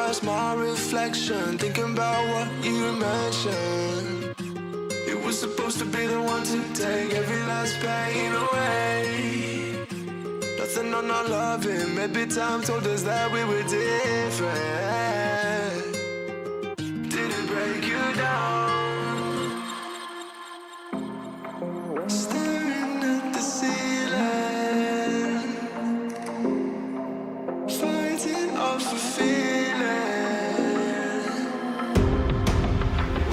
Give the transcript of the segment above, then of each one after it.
past my reflection, thinking about what you mentioned. You were supposed to be the one to take every last pain away. Nothing on our loving, maybe time told us that we were different. Did it break you down? Staring at the ceiling, fighting off a feeling.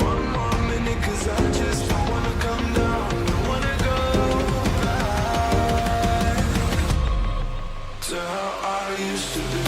One more minute, 'cause I just don't wanna come down, don't wanna go back to how I used to be.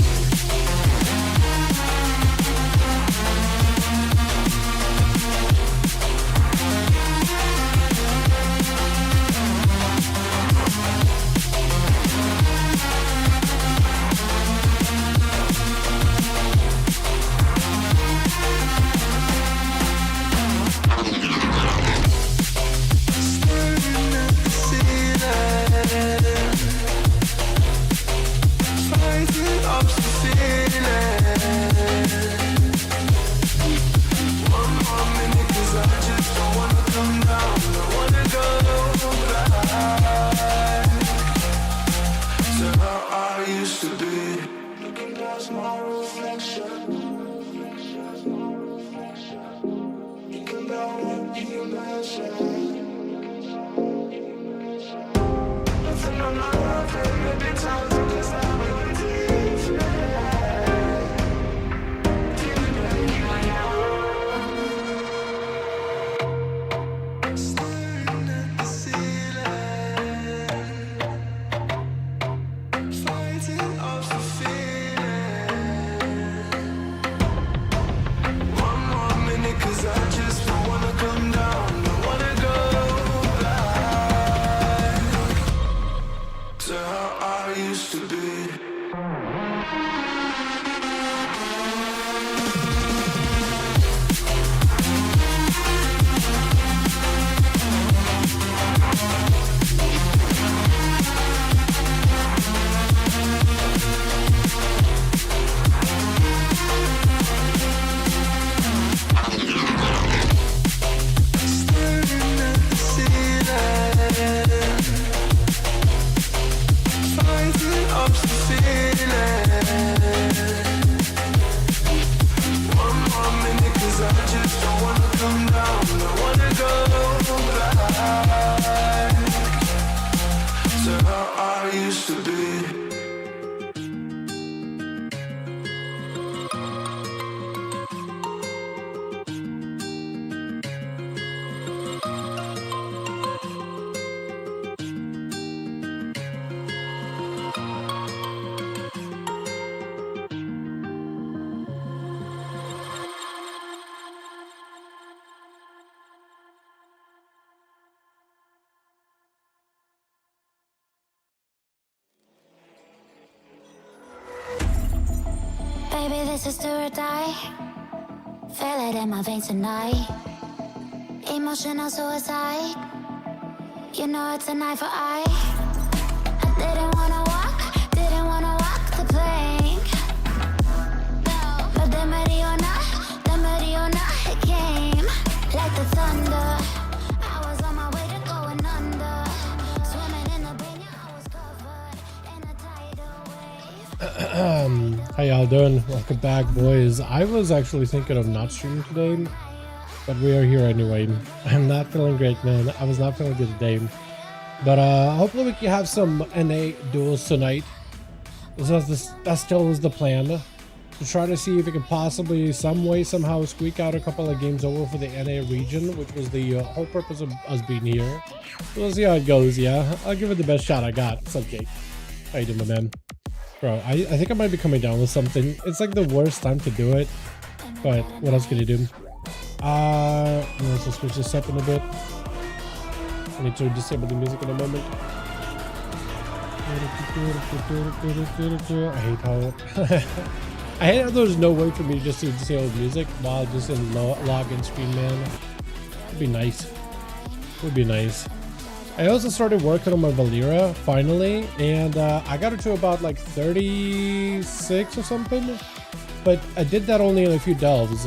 Baby, this is do or die. Feel it in my veins tonight. Emotional suicide. You know it's an eye for eye. I didn't wanna walk the plank. But the Mariona, it came like the thunder. I was on my way to going under. Swimming in the bin, I was covered in a tidal wave. How y'all doing? Welcome back, boys. I was actually thinking of not streaming today, but we are here anyway. I'm not feeling great, man. I was not feeling good today, but hopefully we can have some NA duels tonight. That still is the plan, to try to see if we can possibly some way somehow squeak out a couple of games over for the NA region, which was the whole purpose of us being here. So we'll see how it goes. Yeah, I'll give it the best shot I got. What's up, Jake? How you doing, my man? Bro, I think I might be coming down with something. It's like the worst time to do it, but what else can you do? Let's just switch this up in a bit. I need to disable the music in a moment. I hate how I hate how there's no way for me just to disable music while just in login screen, man. It'd be nice. Would be nice. I also started working on my Valera finally, and I got it to about like 36 or something. but I did that only in a few delves.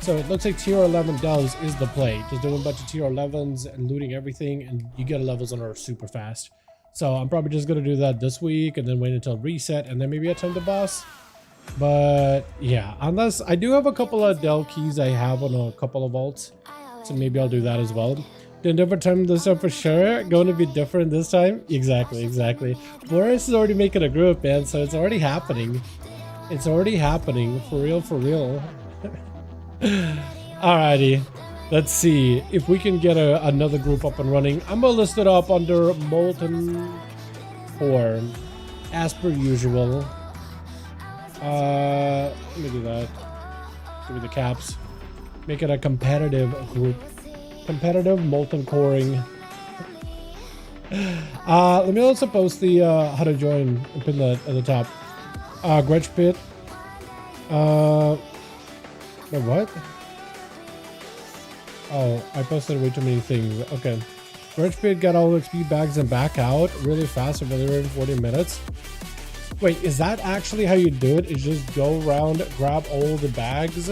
So it looks like tier 11 delves is the play. Just doing a bunch of tier 11s and looting everything, and you get levels on her super fast. So I'm probably just gonna do that this week and then wait until reset and then maybe attempt the boss. But yeah, unless I do have a couple of delve keys I have on a couple of vaults, so maybe I'll do that as well. Didn't ever time this up for sure. Going to be different this time. Exactly. Boris is already making a group, man, so it's already happening. It's already happening for real. Alrighty, let's see if we can get another group up and running. I'm gonna list it up under Molten 4 as per usual. Let me do that. Give me the caps. Make it a competitive group. Competitive molten coring. Let me also post the how to join and pin that at the top. Grudge Pit. Wait, what? Oh, I posted way too many things. Okay. Grudge Pit got all XP bags and back out really fast over there in 40 minutes. Wait, is that actually how you do it? Is just go around, grab all the bags?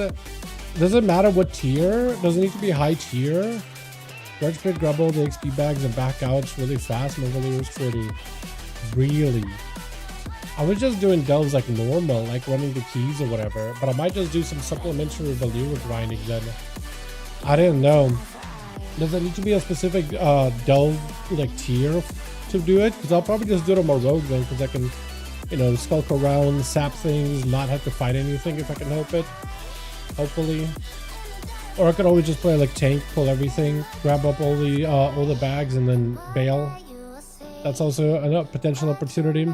Does it matter what tier? Does it need to be high tier? Grudge Pit, grab all the XP bags and back out really fast. My really was pretty. Really? I was just doing delves like normal, like running the keys or whatever, but I might just do some supplementary value grinding then. I didn't know. Does it need to be a specific delve like tier to do it? Because I'll probably just do it on my rogue then, because I can, you know, skulk around, sap things, not have to fight anything if I can help it. Hopefully. Or I could always just play like tank, pull everything, grab up all the bags and then bail. That's also a potential opportunity.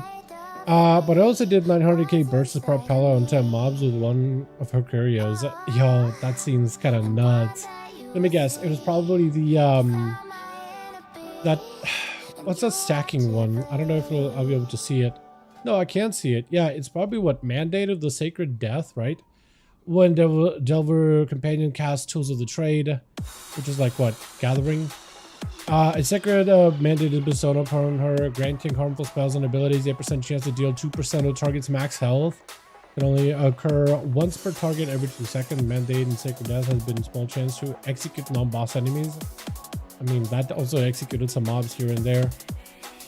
But I also did 900k versus propeller on 10 mobs with one of her curios. Yo, that seems kind of nuts. Let me guess, it was probably the what's that stacking one? I don't know if I'll be able to see it. No, I can't see it. Yeah, it's probably what mandated the sacred death, right? When Delver companion casts Tools of the Trade, which is like what, gathering. A sacred mandated persona upon her, granting harmful spells and abilities, 8% chance to deal 2% of target's max health. Can only occur once per target every 2 seconds. Mandate and Sacred Death has been small chance to execute non-boss enemies. I mean, that also executed some mobs here and there.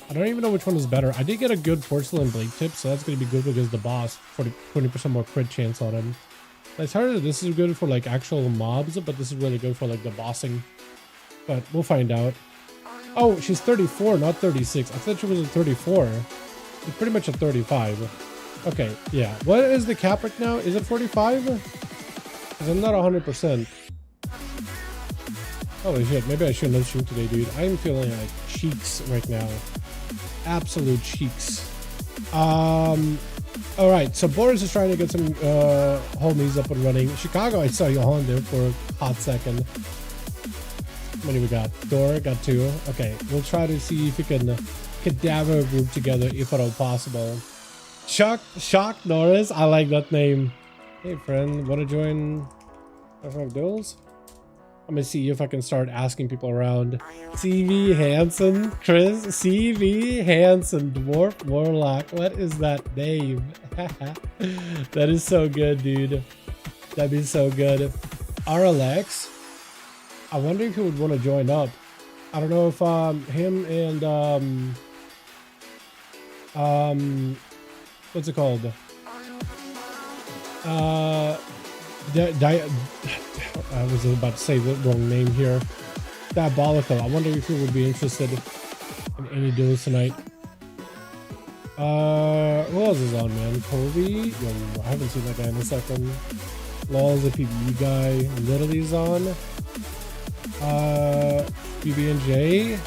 I don't even know which one is better. I did get a good Porcelain Blade tip, so that's going to be good against the boss. 20% more crit chance on him. I heard that this is good for like actual mobs, but this is really good for like the bossing. But we'll find out. Oh, she's 34, not 36. I thought she was a 34. She's pretty much a 35. Okay, yeah. What is the cap right now? Is it 45? Because I'm not 100%. Holy shit, maybe I shouldn't have streamed today, dude. I'm feeling like cheeks right now. Absolute cheeks. Alright, so Boris is trying to get some homies up and running. Chicago, I saw you on there for a hot second. How many we got? Door, got 2. Okay, we'll try to see if we can cadaver group together if at all possible. Shock Norris, I like that name. Hey friend, wanna join 5V5 Duels? I'm gonna see if I can start asking people around. CV Hansen, Chris, CV Hansen, Dwarf Warlock. What is that name? That is so good, dude. That'd be so good. RLX. I wonder if he would want to join up. I don't know if him and what's it called? I was about to say the wrong name here. Diabolical. I wonder if he would be interested in any duels tonight. Who else is on, man? Kobe? Yo, I haven't seen that guy in a second. Law's a PB guy. Little's on. BB&J.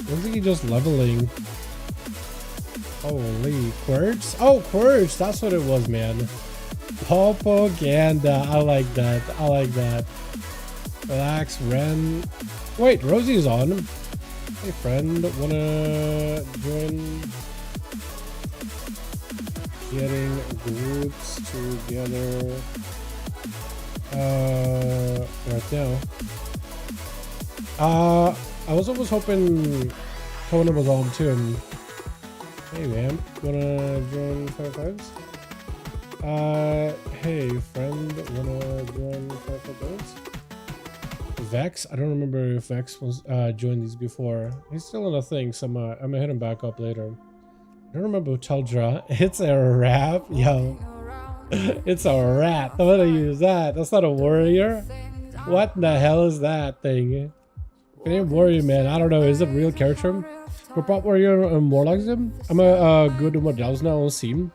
Looks like he's just leveling. Holy, Quirts? Oh, Quirts! That's what it was, man. Propaganda. I like that. I like that. Relax, Ren. Wait, Rosie's on. Hey, friend. Wanna join? Getting groups together. Right now. I was almost hoping Conan was on too. Hey man, wanna join 5V5s? Hey friend, wanna join for those? Vex? I don't remember if Vex was joined these before. He's still in a thing, so I'm gonna hit him back up later. I don't remember Teldra. It's a rap, yo. It's a rat. I'm gonna use that. That's not a warrior. What the hell is that thing? It ain't warrior, man. I don't know. Is it a real character? For pop warrior more like him? I'm a good models now on Steam.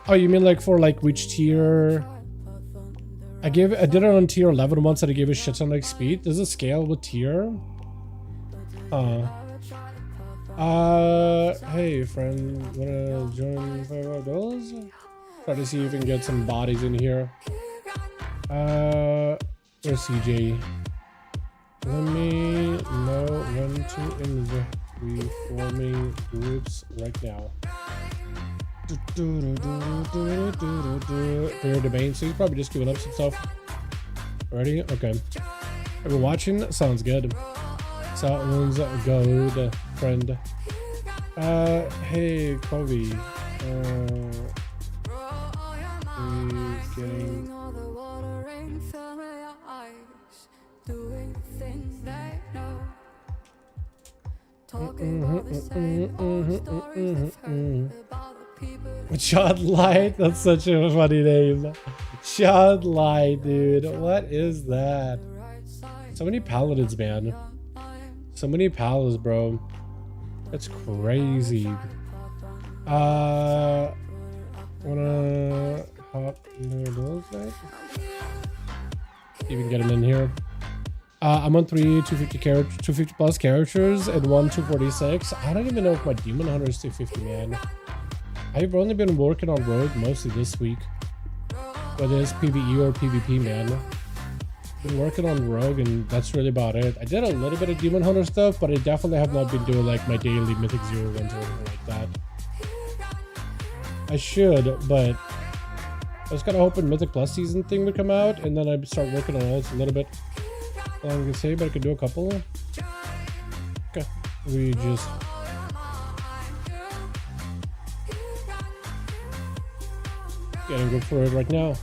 Oh, you mean like for like which tier? I did it on tier 11 once and I gave a shit ton of XP. Does it scale with tier? Hey friend, wanna join 5V5 Duels? Try to see if we can get some bodies in here. Where's CJ? Let me know when to invite reforming groups right now. Clear domain, so he's probably just giving up some stuff. Ready? Okay. Have you watching? Sounds good. Sounds good, friend. Hey, Kobe. Getting... Shot Light, that's such a funny name. Shot Light, dude. What is that? So many paladins, man. So many palas, bro. That's crazy. Wanna hop into those guys? Even get him in here. I'm on 250 plus characters and 246. I don't even know if my Demon Hunter is 250, man. I've only been working on Rogue mostly this week. Whether it's PvE or PvP, man. Been working on Rogue and that's really about it. I did a little bit of Demon Hunter stuff, but I definitely have not been doing like my daily Mythic 0 ones or anything like that. I should, but I was kind of hoping Mythic Plus season thing would come out and then I'd start working on it a little bit. I can say, but I could do a couple. Okay, we just getting good for it right now.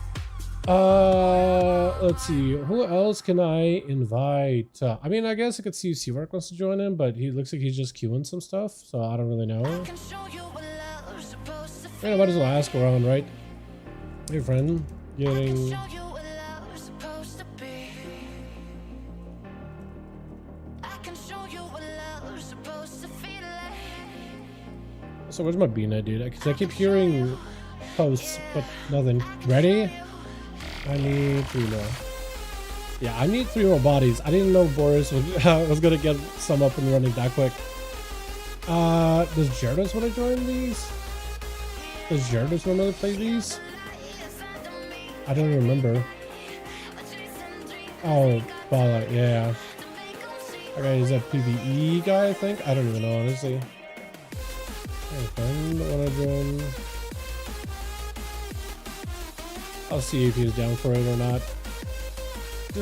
Let's see, who else can I invite? I mean, I guess I could see if Seawork wants to join in, but he looks like he's just queuing some stuff, so I don't really know. I might as well ask around, right? Hey, friend, getting. So where's my Bina, dude? Because I keep hearing posts, but nothing. Ready? I need 3 more. Yeah, I need 3 more bodies. I didn't know Boris was gonna get some up and running that quick. Does Gyarados want to join these? Does Gyarados want to play these? I don't remember. Oh, Bala, yeah. Okay, is that PvE guy, I think? I don't even know, honestly. Hey, friend, wanna join? I'll see if he's down for it or not. I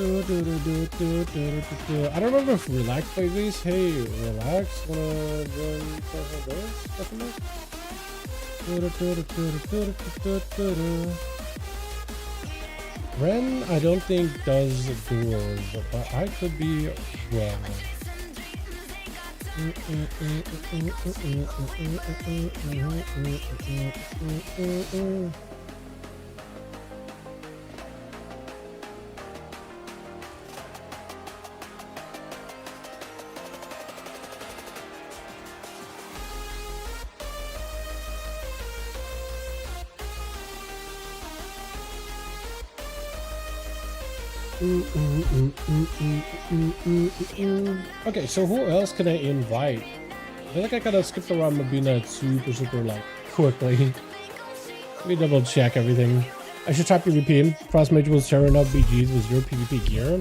don't remember if Relax plays these. Hey, Relax, wanna join Ren, I don't think does duels, but I could be wrong. Okay, so who else can I invite? I feel like I kind of skipped around Mabina super like quickly. Let me double check everything. I should try PvP. Frostmage was sharing out BGs with your PvP gear.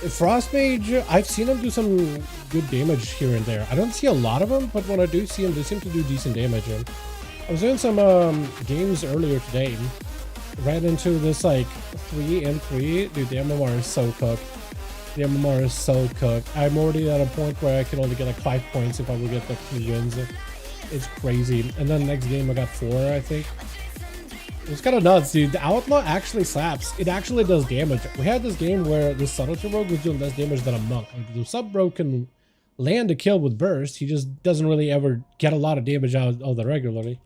Frostmage, I've seen him do some good damage here and there. I don't see a lot of them, but when I do see him, they seem to do decent damage. I was doing some games earlier today. Ran into this like 3-3. Dude, the MMR is so cooked. The MMR is so cooked. I'm already at a point where I can only get like 5 points if I would get like 3 wins. It's crazy. And then next game I got 4, I think. It's kind of nuts, dude. The Outlaw actually slaps. It actually does damage. We had this game where the Subtlety Rogue was doing less damage than a Monk. Like, the Sub Rogue can land a kill with burst. He just doesn't really ever get a lot of damage out of that regularly.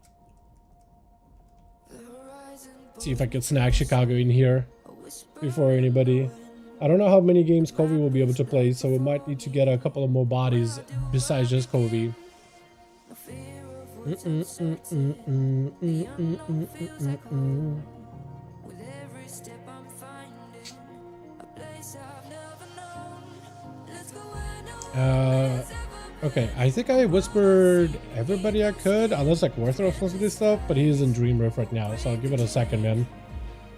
Let's see if I can snag Chicago in here before anybody. I don't know how many games Kobe will be able to play, so we might need to get a couple of more bodies besides just Kobe. Okay, I think I whispered everybody I could, unless like Warthro was supposed to do stuff, but he's in Dream Rift right now, so I'll give it a second, man.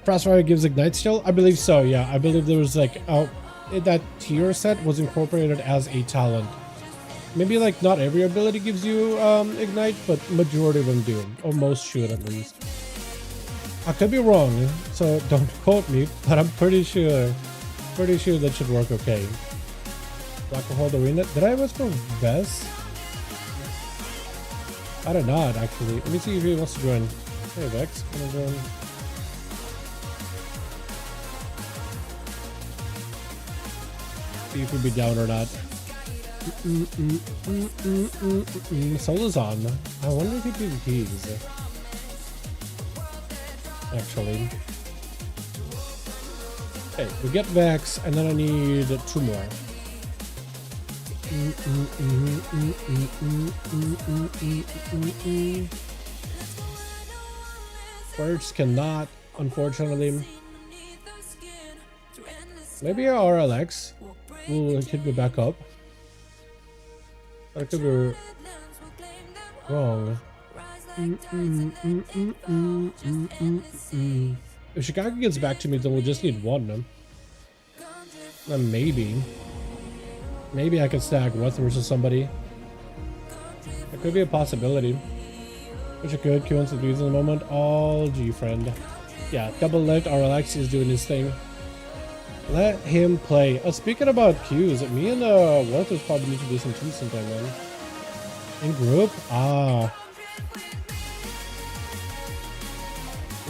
Frostfire gives Ignite still? I believe so, yeah. I believe there was like, that tier set was incorporated as a talent. Maybe like not every ability gives you Ignite, but majority of them do, or most should at least. I could be wrong, so don't quote me, but I'm pretty sure that should work okay. Black Hole Arena. Did I whisper Vess? I did not actually. Let me see if he wants to join. Hey Vex, can I join? See if he'll be down or not. Solo's on. I wonder if he PvPs. Actually. Okay, we get Vex, and then I need 2 more. Birds cannot, unfortunately. Maybe RLX will hit me back up. I could be wrong. If Chicago gets back to me, then we'll just need 1. Then maybe I could stack West versus somebody. It could be a possibility. Which I could. Q wants to do in the moment. All G friend. Yeah, double lift. RLX is doing his thing. Let him play. Speaking about Qs, me and Warthers probably need to do some Qs sometime, man. In group?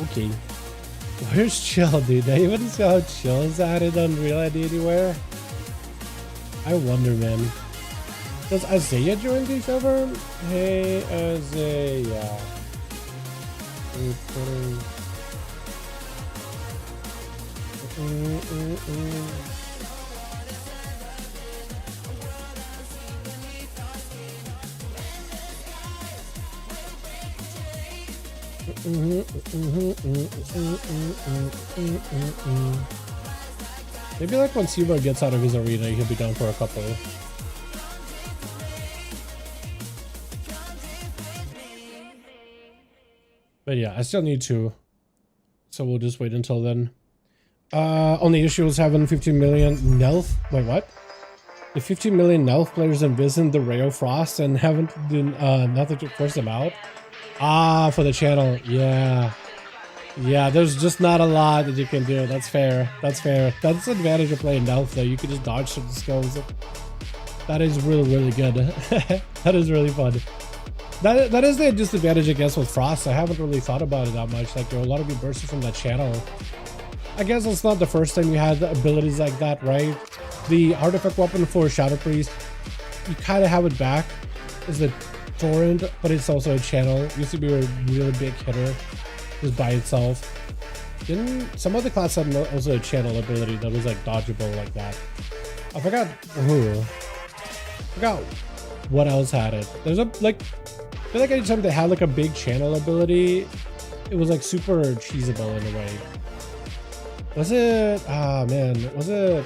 Okay. Where's Chill, dude? I even see how Chill's added on Real ID anywhere. I wonder, man. Does Isaiah join the server? Hey, Isaiah. Maybe like when Seaver gets out of his arena, he'll be down for a couple. But yeah, I still need 2. So we'll just wait until then. Only issue is having 15 million Nelf. Wait, what? The 15 million Nelf players envisioned the Ray of Frost and haven't done nothing to force them out. For the channel. Yeah, there's just not a lot that you can do. That's fair. That's fair. That's the advantage of playing Nelf, though. You can just dodge certain skills. That is really good. That is really fun. That is the disadvantage, I guess, with Frost. I haven't really thought about it that much. Like, there are a lot of you bursting from that channel. I guess it's not the first time you had abilities like that, right? The artifact weapon for Shadow Priest, you kind of have it back. Is the torrent, but it's also a channel. It used to be a really big hitter just by itself. Didn't some other class had also a channel ability that was like dodgeable like that? I forgot who. I forgot what else had it. There's a like, I feel like anytime they had like a big channel ability, it was like super cheesable in a way. Was it? Ah man, was it?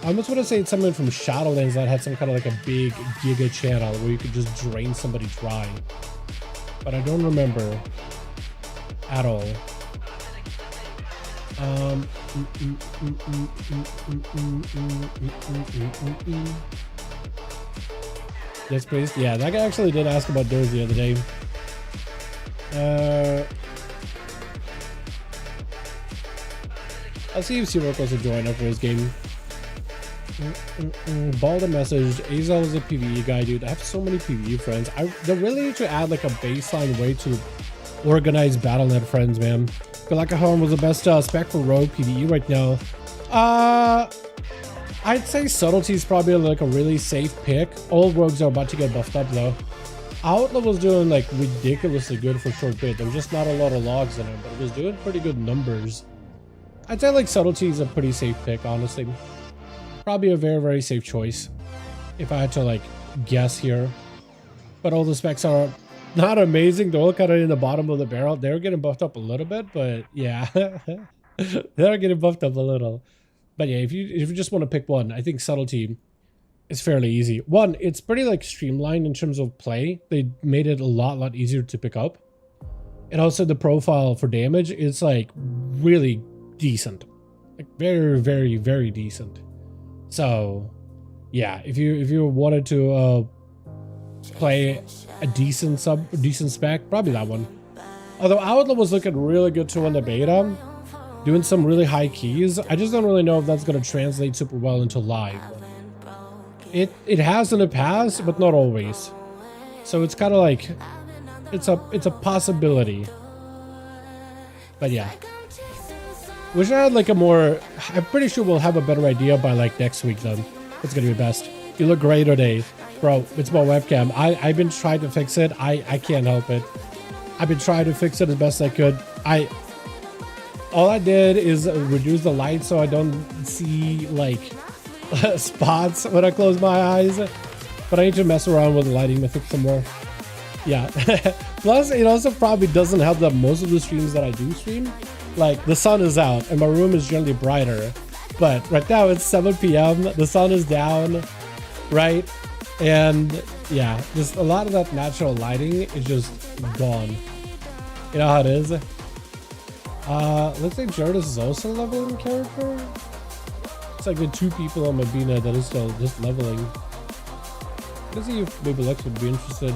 I almost want to say it's something from Shadowlands that had some kind of like a big giga channel where you could just drain somebody dry. But I don't remember at all. Yes, please. Yeah, that guy actually did ask about Doors the other day. I'll see if Seawork wants to join up for his game. Balda message. Azel is a PvE guy, dude. I have so many PvE friends. They really need to add like a baseline way to organized Battle.net friends, man. Galactic Helm was the best spec for Rogue PvE right now. I'd say Subtlety is probably like a really safe pick. All rogues are about to get buffed up though. Outlaw was doing like ridiculously good for a short bit. There was just not a lot of logs in it, but it was doing pretty good numbers. I'd say like Subtlety is a pretty safe pick, honestly. Probably a very, very safe choice if I had to like guess here. But all the specs are not amazing. They're all kind of in the bottom of the barrel. They're getting buffed up a little bit, but yeah. They're getting buffed up a little. But yeah, if you just want to pick one, I think Subtlety is fairly easy. One, it's pretty like streamlined in terms of play. They made it a lot easier to pick up. And also the profile for damage is like really decent. Like very, very, very decent. So yeah, if you wanted to play a decent spec, probably that one. Although Outlaw was looking really good too in the beta, doing some really high keys. I just don't really know if that's going to translate super well into live. It has in the past, but not always. So it's kind of like it's a possibility. But yeah, wish I had like a more. I'm pretty sure we'll have a better idea by like next week. Then it's gonna be best. You look great today, bro. It's my webcam. I've been trying to fix it. I can't help it. I've been trying to fix it as best I could. All I did is reduce the light so I don't see like spots when I close my eyes. But I need to mess around with the lighting to fix some more. Yeah. Plus, it also probably doesn't help that most of the streams that I do stream, like the sun is out and my room is generally brighter. But right now it's 7 p.m. The sun is down, right? And yeah, just a lot of that natural lighting is just gone. You know how it is? Looks like Jardis is also a leveling character. It's like the two people on Mabina that is still just leveling. Let's see if maybe Lex would be interested.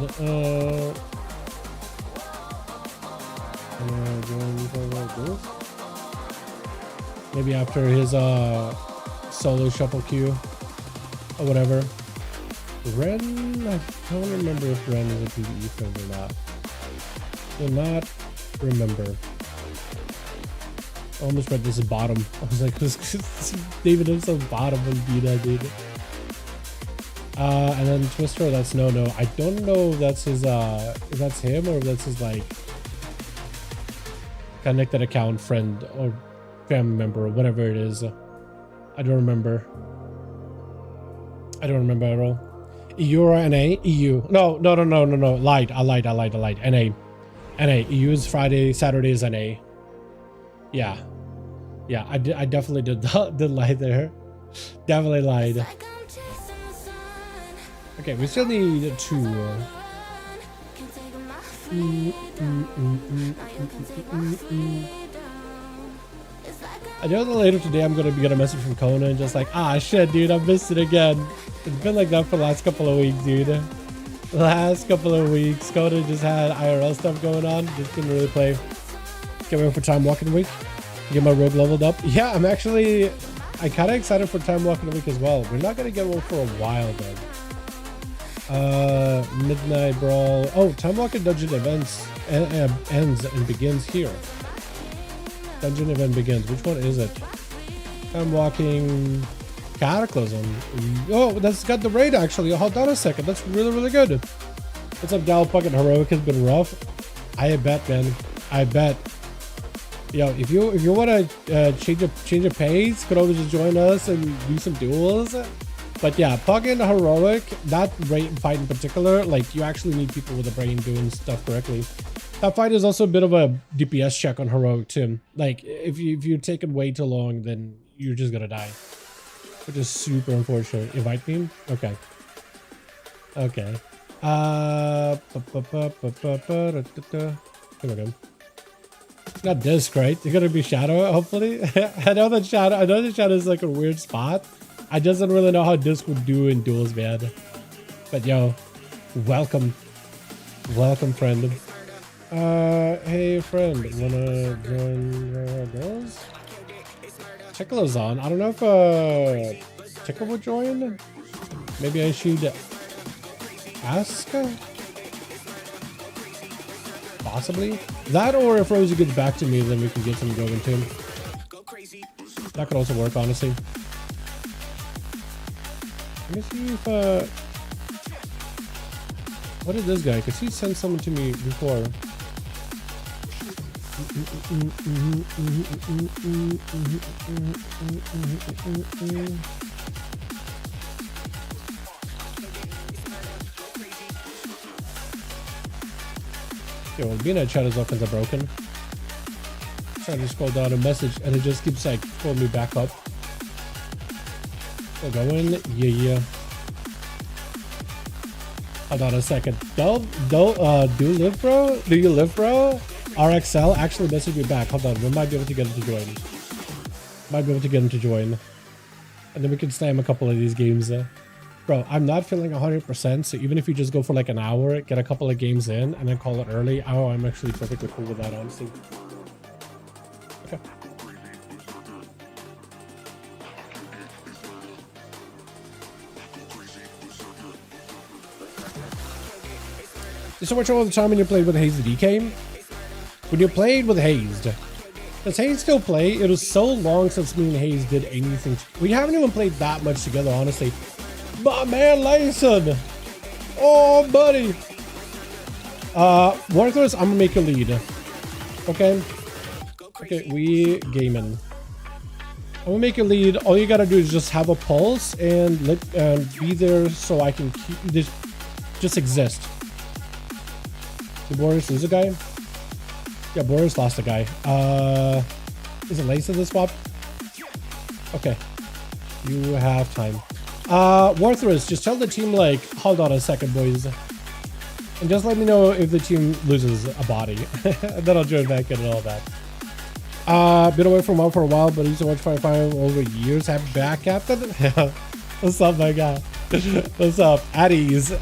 Maybe after his solo shuffle queue or whatever. Ren, I don't remember if Ren is a PvE friend or not. Do not remember. I almost read this is bottom. I was like, David himself bottom on Beta, dude. And then Twister, that's no. I don't know if that's his if that's him or if that's his like connected account friend or family member or whatever it is. I don't remember. I don't remember at all. EU or NA? EU. No. Lied. I lied. NA. EU is Friday, Saturday is NA. Yeah, I definitely did lie there. Definitely lied. Okay, we still need two. I know that later today I'm gonna get a message from Conan just like, ah shit dude, I missed it again. It's been like that for the last couple of weeks, dude. The last couple of weeks, Conan just had IRL stuff going on. Just couldn't really play. Get ready for Time Walking Week. Get my rogue leveled up. Yeah, I'm kind of excited for Time Walking Week as well. We're not gonna get one for a while though. Midnight Brawl. Oh, Time Walking Dungeon events ends and begins here. Dungeon event begins. Which one is it? Time Walking Cataclysm. Oh, that's got the raid actually. Hold on a second. That's really good. What's up, Gal? Fucking Heroic has been rough. I bet, man. I bet. Yo, if you want to change a pace, could always just join us and do some duels. But yeah, fucking Heroic, that raid fight in particular, like you actually need people with a brain doing stuff correctly. That fight is also a bit of a DPS check on Heroic too. Like if you're taking way too long, then you're just gonna die, which is super unfortunate. Invite me? Okay. Come on. Not disc, right? You're gonna be Shadow, hopefully. I know that Shadow is like a weird spot. I just don't really know how disc would do in duels, man. But yo, welcome, friend. Hey friend, wanna join duels? Tickle's on. I don't know if Tickle would join. Maybe I should ask. possibly. That, or if Rosie gets back to me, then we can get some going too. That could also work, honestly. Let me see if, what did this guy? Because he sent someone to me before. Yo, Bina chat is all kinds of broken. Trying to scroll down a message and it just keeps like pulling me back up. We're going, yeah. Hold on a second. Do you live, bro? Do you live, bro? RXL actually messaged me back. Hold on, we might be able to get him to join. Might be able to get him to join. And then we can slam a couple of these games. Bro, I'm not feeling 100%, so even if you just go for like an hour, get a couple of games in, and then call it early, oh, I'm actually perfectly cool with that, honestly. Okay. So much all the time when you played with Hazed DK? When you played with Hazed, does Hazed still play? It was so long since me and Hazed did anything. We haven't even played that much together, honestly. My man, Lyson. Oh, buddy. Worthless, I'm gonna make a lead. Okay. Okay, we gaming. I'm gonna make a lead. All you gotta do is just have a pulse and be there so I can keep this. Just exist. Did Boris lose a guy? Yeah, Boris lost a guy. Is it Lyson this swap? Okay. You have time. Worthless, just tell the team, like, hold on a second, boys. And just let me know if the team loses a body. And then I'll join back in and all that. Been away from WoW for a while, but used to watch 5V5 over years. Happy back, Captain? What's up, my guy? What's up? At ease.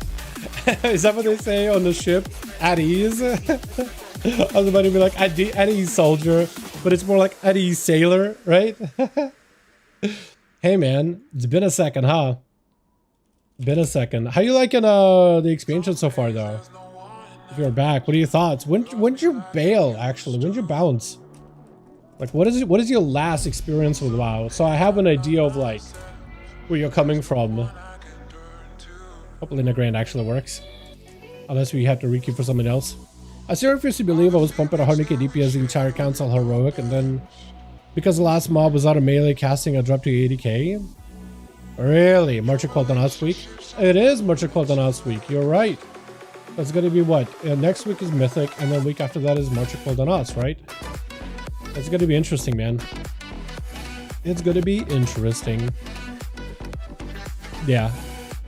Is that what they say on the ship? At ease? I was about to be like, at ease, soldier. But it's more like at ease, sailor, right? Hey man, it's been a second, huh? Been a second. How you liking the expansion so far, though? If you're back, what are your thoughts? When'd you bail? Actually, when'd you bounce? Like, what is your last experience with WoW? So I have an idea of like where you're coming from. Hopefully, the Grand actually works, unless we have to requeue for someone else. I still refuse to believe I was pumping 100k DPS the entire council heroic, and then because the last mob was out of melee casting, I dropped to 80k. Really? March Called on Us week? It is March Called on Us week. You're right. That's gonna be what? Next week is Mythic, and then week after that is March Called on Us, right? It's gonna be interesting, man. It's gonna be interesting. Yeah.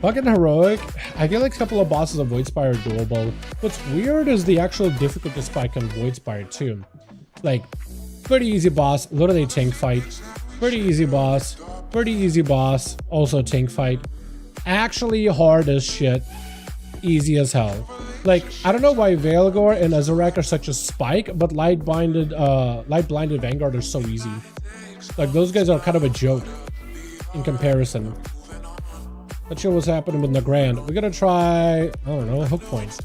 Fucking heroic. I feel like a couple of bosses of Voidspire are doable. What's weird is the actual difficulty spike on Voidspire too. Like, pretty easy boss, literally tank fight. Pretty easy boss, pretty easy boss, also tank fight. Actually hard as shit, easy as hell. Like, I don't know why Veilgore and Azurac are such a spike, but light blinded Vanguard are so easy. Like, those guys are kind of a joke in comparison. Let's show what's happening with the Grand. We're gonna try, I don't know, hook points.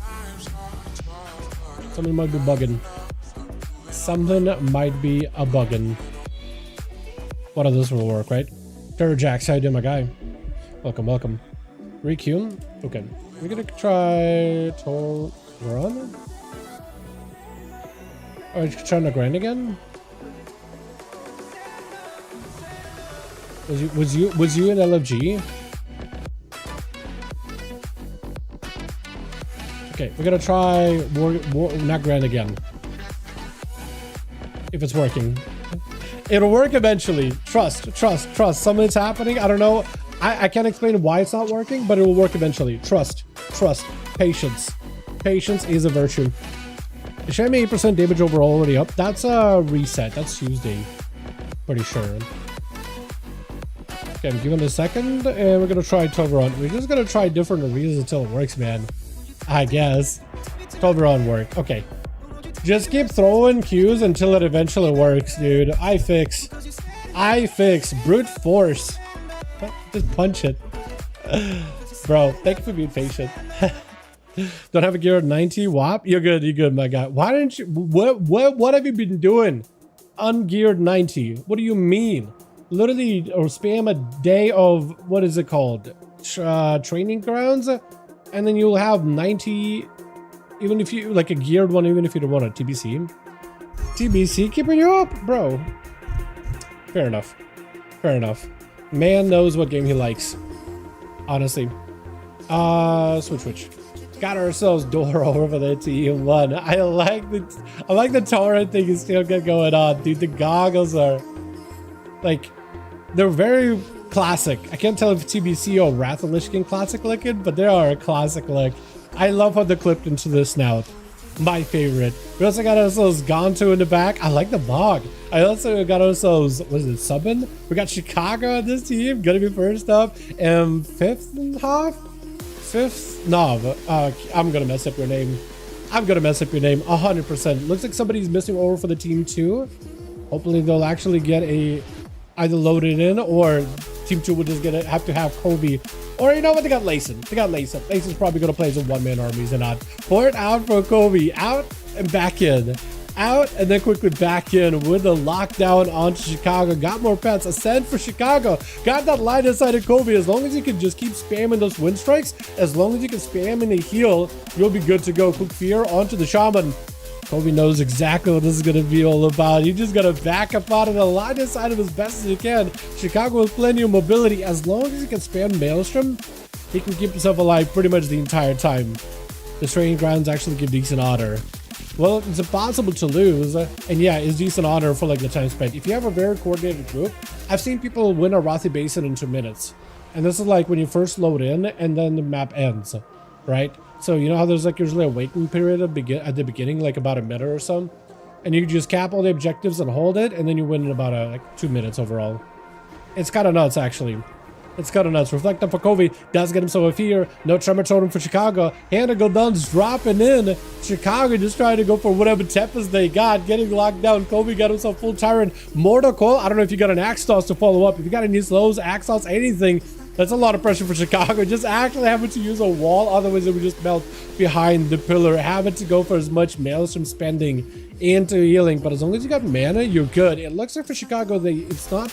Something might be bugging. Something might be a bugging. One of those will work, right? Terror Jax, how you doing, my guy? Welcome, welcome. Requeue? Okay. We're gonna try Dalaran. Are you trying to grind again? Was you in LFG? Okay, we're gonna try not grind again. If it's working. It'll work eventually. Trust. Something's happening. I don't know. I can't explain why it's not working, but it will work eventually. Trust. Patience. Patience is a virtue. Is Shammy 8% damage overall already up? That's a reset. That's Tuesday. Pretty sure. Okay, I'm giving it a second, and we're gonna try Dalaran. We're just gonna try different arenas until it works, man. I guess. Dalaran work. Okay. Just keep throwing Qs until it eventually works, dude. I fix. Brute force. Just punch it. Bro, thank you for being patient. Don't have a gear at 90. WAP? You're good, my guy. Why didn't you? What have you been doing? Ungeared 90. What do you mean? Literally, or spam a day of what is it called? Training grounds, and then you'll have 90. Even if you like a geared one, even if you don't want a TBC. TBC keeping you up, bro. Fair enough. Fair enough. Man knows what game he likes. Honestly. Switch. Got ourselves door over the TE1. I like the torrent thing is still going on, dude. The goggles are like, they're very classic. I can't tell if TBC or Wrath of Lich King classic looking, but they are a classic look. I love how they're clipped into the snout. My favorite. We also got ourselves Gonto in the back. I like the Bog. I also got ourselves, what is it, Subbin? We got Chicago on this team, gonna be first up, and fifth, no, I'm gonna mess up your name. 100%. Looks like somebody's missing over for the team 2. Hopefully they'll actually get either loaded in, or team 2 will just have to have Kobe. Or you know what, they got Layson. Layson's probably gonna play as a one-man armies and not. Port out for Kobe, out and back in. Out and then quickly back in with the lockdown onto Chicago. Got more pets. Ascend for Chicago. Got that line inside of Kobe. As long as you can just keep spamming those wind strikes, as long as you can spam in a heal, you'll be good to go. Quick fear onto the shaman. Kobe knows exactly what this is going to be all about. You just got to back up out of the line inside of as best as you can. Chicago with plenty of mobility. As long as he can spam Maelstrom, he can keep himself alive pretty much the entire time. The training grounds actually give decent honor. Well, it's impossible to lose, and yeah, it's decent honor for like the time spent. If you have a very coordinated group, I've seen people win a Rothi Basin in 2 minutes. And this is like when you first load in and then the map ends, right? So you know how there's like usually a waiting period at the beginning, like about a minute or so? And you just cap all the objectives and hold it, and then you win in about like 2 minutes overall. It's kind of nuts, actually. It's kind of nuts. Reflecting for Kobe does get himself a fear. No Tremor Totem for Chicago. Hannah Goldun's dropping in. Chicago just trying to go for whatever Tempest they got. Getting locked down. Kobe got himself full Tyrant. Mortal Coil. I don't know if you got an Axe Toss to follow up. If you got any slows, Axe Toss, anything. That's a lot of pressure for Chicago. Just actually having to use a wall. Otherwise, it would just melt behind the pillar. Having to go for as much Maelstrom spending into healing. But as long as you got mana, you're good. It looks like for Chicago, it's not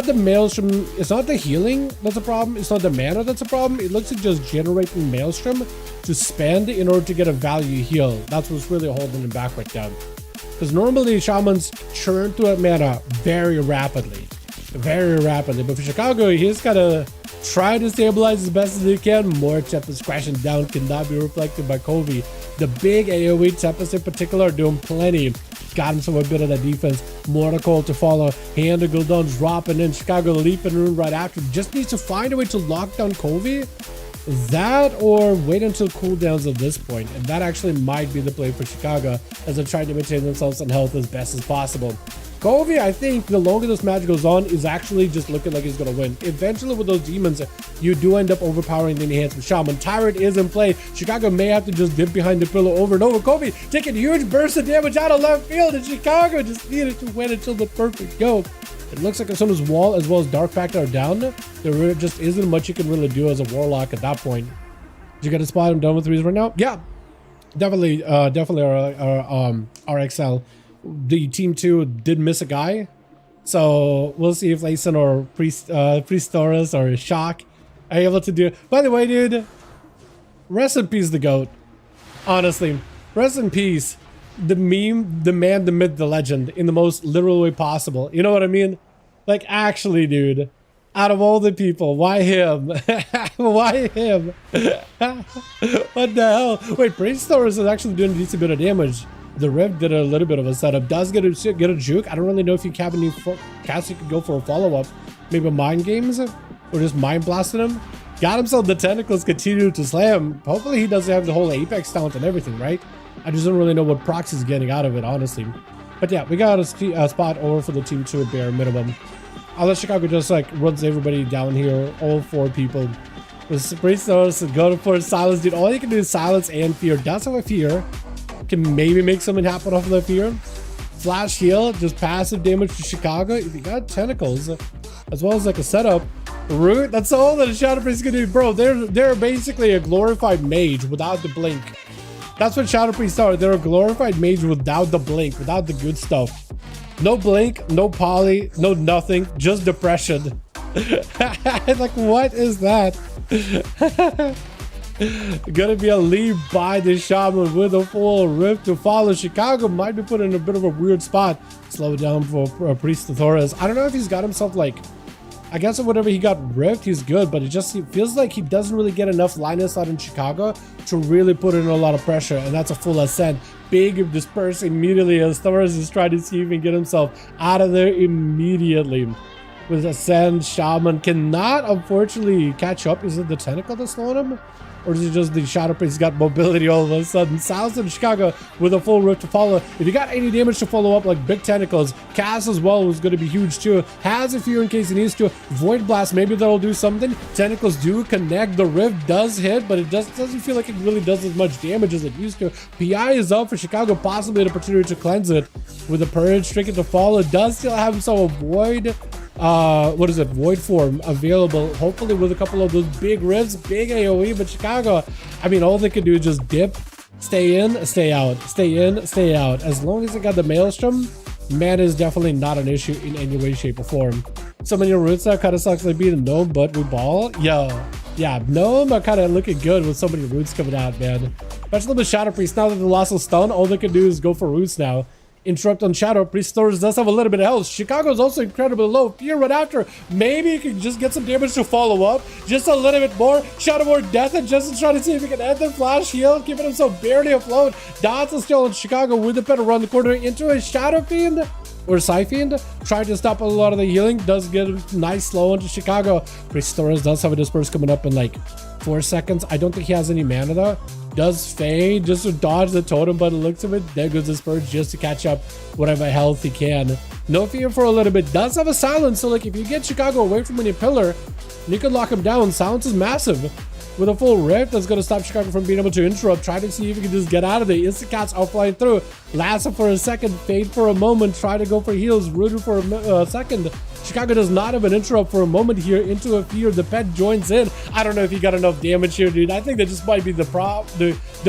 the Maelstrom, it's not the healing that's a problem, it's not the mana that's a problem. It looks like just generating Maelstrom to spend in order to get a value heal. That's what's really holding him back right now. Because normally shamans churn through mana very rapidly. But for Chicago, he's gotta try to stabilize as best as he can. More Tempest crashing down cannot be reflected by Kobe. The big AoE Tempest in particular are doing plenty. Got him some a bit of that defense. Mortal Coil to follow. Hand to Gul'dan dropping in. Chicago leaping rune right after. Just needs to find a way to lock down Kobe. That or wait until cooldowns at this point. And that actually might be the play for Chicago as they're trying to maintain themselves in health as best as possible. Kobe, I think the longer this match goes on, is actually just looking like he's going to win. Eventually with those demons, you do end up overpowering the enhancement shaman. Tyrant is in play. Chicago may have to just dip behind the pillow over and over. Kobe taking huge bursts of damage out of left field, and Chicago just needed to win until the perfect go. It looks like as soon as Wall as well as Dark Pact are down, there just isn't much you can really do as a Warlock at that point. Did you get a spot him done with threes right now? Yeah, definitely our RXL. The team 2 did miss a guy, so we'll see if Layson or Priestorus or Shock are able to do it. By the way, dude, rest in peace the GOAT. Honestly, rest in peace the meme, the man, the myth, the legend, in the most literal way possible. You know what I mean? Like, actually, dude, out of all the people, why him? Why him? What the hell? Wait, Priestorus is actually doing a decent bit of damage. The Rift did a little bit of a setup. Does get a juke. I don't really know if you have any casts you could go for a follow-up. Maybe mind games? Or just mind blasting him? Got himself the tentacles, continue to slam. Hopefully he doesn't have the whole Apex talent and everything, right? I just don't really know what procs he's getting out of it, honestly. But yeah, we got a spot over for the team 2 at bare minimum. I'll let Chicago just like runs everybody down here, all 4 people. With Priestos go for silence, dude. All you can do is silence and fear. Does have a fear. Can maybe make something happen off of that fear. Flash heal, just passive damage to Chicago. If you got tentacles, as well as like a setup, Root, that's all that a Shadow Priest can do. Bro, they're basically a glorified mage without the blink. That's what Shadow Priests are. They're a glorified mage without the blink, without the good stuff. No blink, no poly, no nothing, just depression. Like, what is that? Gonna be a lead by the shaman with a full rift to follow. Chicago might be put in a bit of a weird spot. Slow it down for Priest Torres. I don't know if he's got himself like, I guess whatever he got ripped, he's good, but it feels like he doesn't really get enough line of sight in Chicago to really put in a lot of pressure, and that's a full ascent. Big disperse immediately as Torres is trying to see if he can get himself out of there immediately. With ascend, shaman cannot unfortunately catch up. Is it the tentacle that's slowing him? Or is it just the Shadow Priest got mobility all of a sudden? South in Chicago with a full rift to follow. If you got any damage to follow up, like big tentacles, Cass as well was going to be huge too. Has a few in case he needs to. Void Blast, maybe that'll do something. Tentacles do connect. The rift does hit, but it doesn't feel like it really does as much damage as it used to. PI is up for Chicago, possibly an opportunity to cleanse it with a Purge. Trinket to follow. Does still have himself a Void. What is it? Void form available, hopefully with a couple of those big rifts, big AoE, but Chicago, I mean, all they can do is just dip, stay in, stay out, stay in, stay out. As long as they got the Maelstrom, mana is definitely not an issue in any way, shape, or form. So many roots that kind of sucks like being a gnome, but we ball. Yo, yeah, gnome are kind of looking good with so many roots coming out, man. Especially with Shadow Priest, now that they lost a stun, all they can do is go for roots now. Interrupt on Shadow Priest. Torres does have a little bit of health. Chicago is also incredibly low. Fear right after. Maybe you can just get some damage to follow up. Just a little bit more. Shadow Ward Death and Justin trying to see if he can end the flash heal, keeping himself barely afloat. Dots is still in Chicago with the pet around the corner into a Shadow Fiend or Psy Fiend. Trying to stop a lot of the healing. Does get a nice slow into Chicago. Priest Torres does have a disperse coming up in like 4 seconds. I don't think he has any mana though. Does fade just to dodge the totem, but it looks of it. There goes the Spurge just to catch up whatever health he can. No fear for a little bit. Does have a silence, so like if you get Chicago away from any pillar, you can lock him down. Silence is massive. With a full rift, that's going to stop Chicago from being able to interrupt. Try to see if he can just get out of there. Instacats are flying through. Lasso for a second, fade for a moment. Try to go for heals. Rooted for a second. Chicago does not have an interrupt for a moment here into a fear. The pet joins in. I don't know if he got enough damage here, dude. I think that just might be the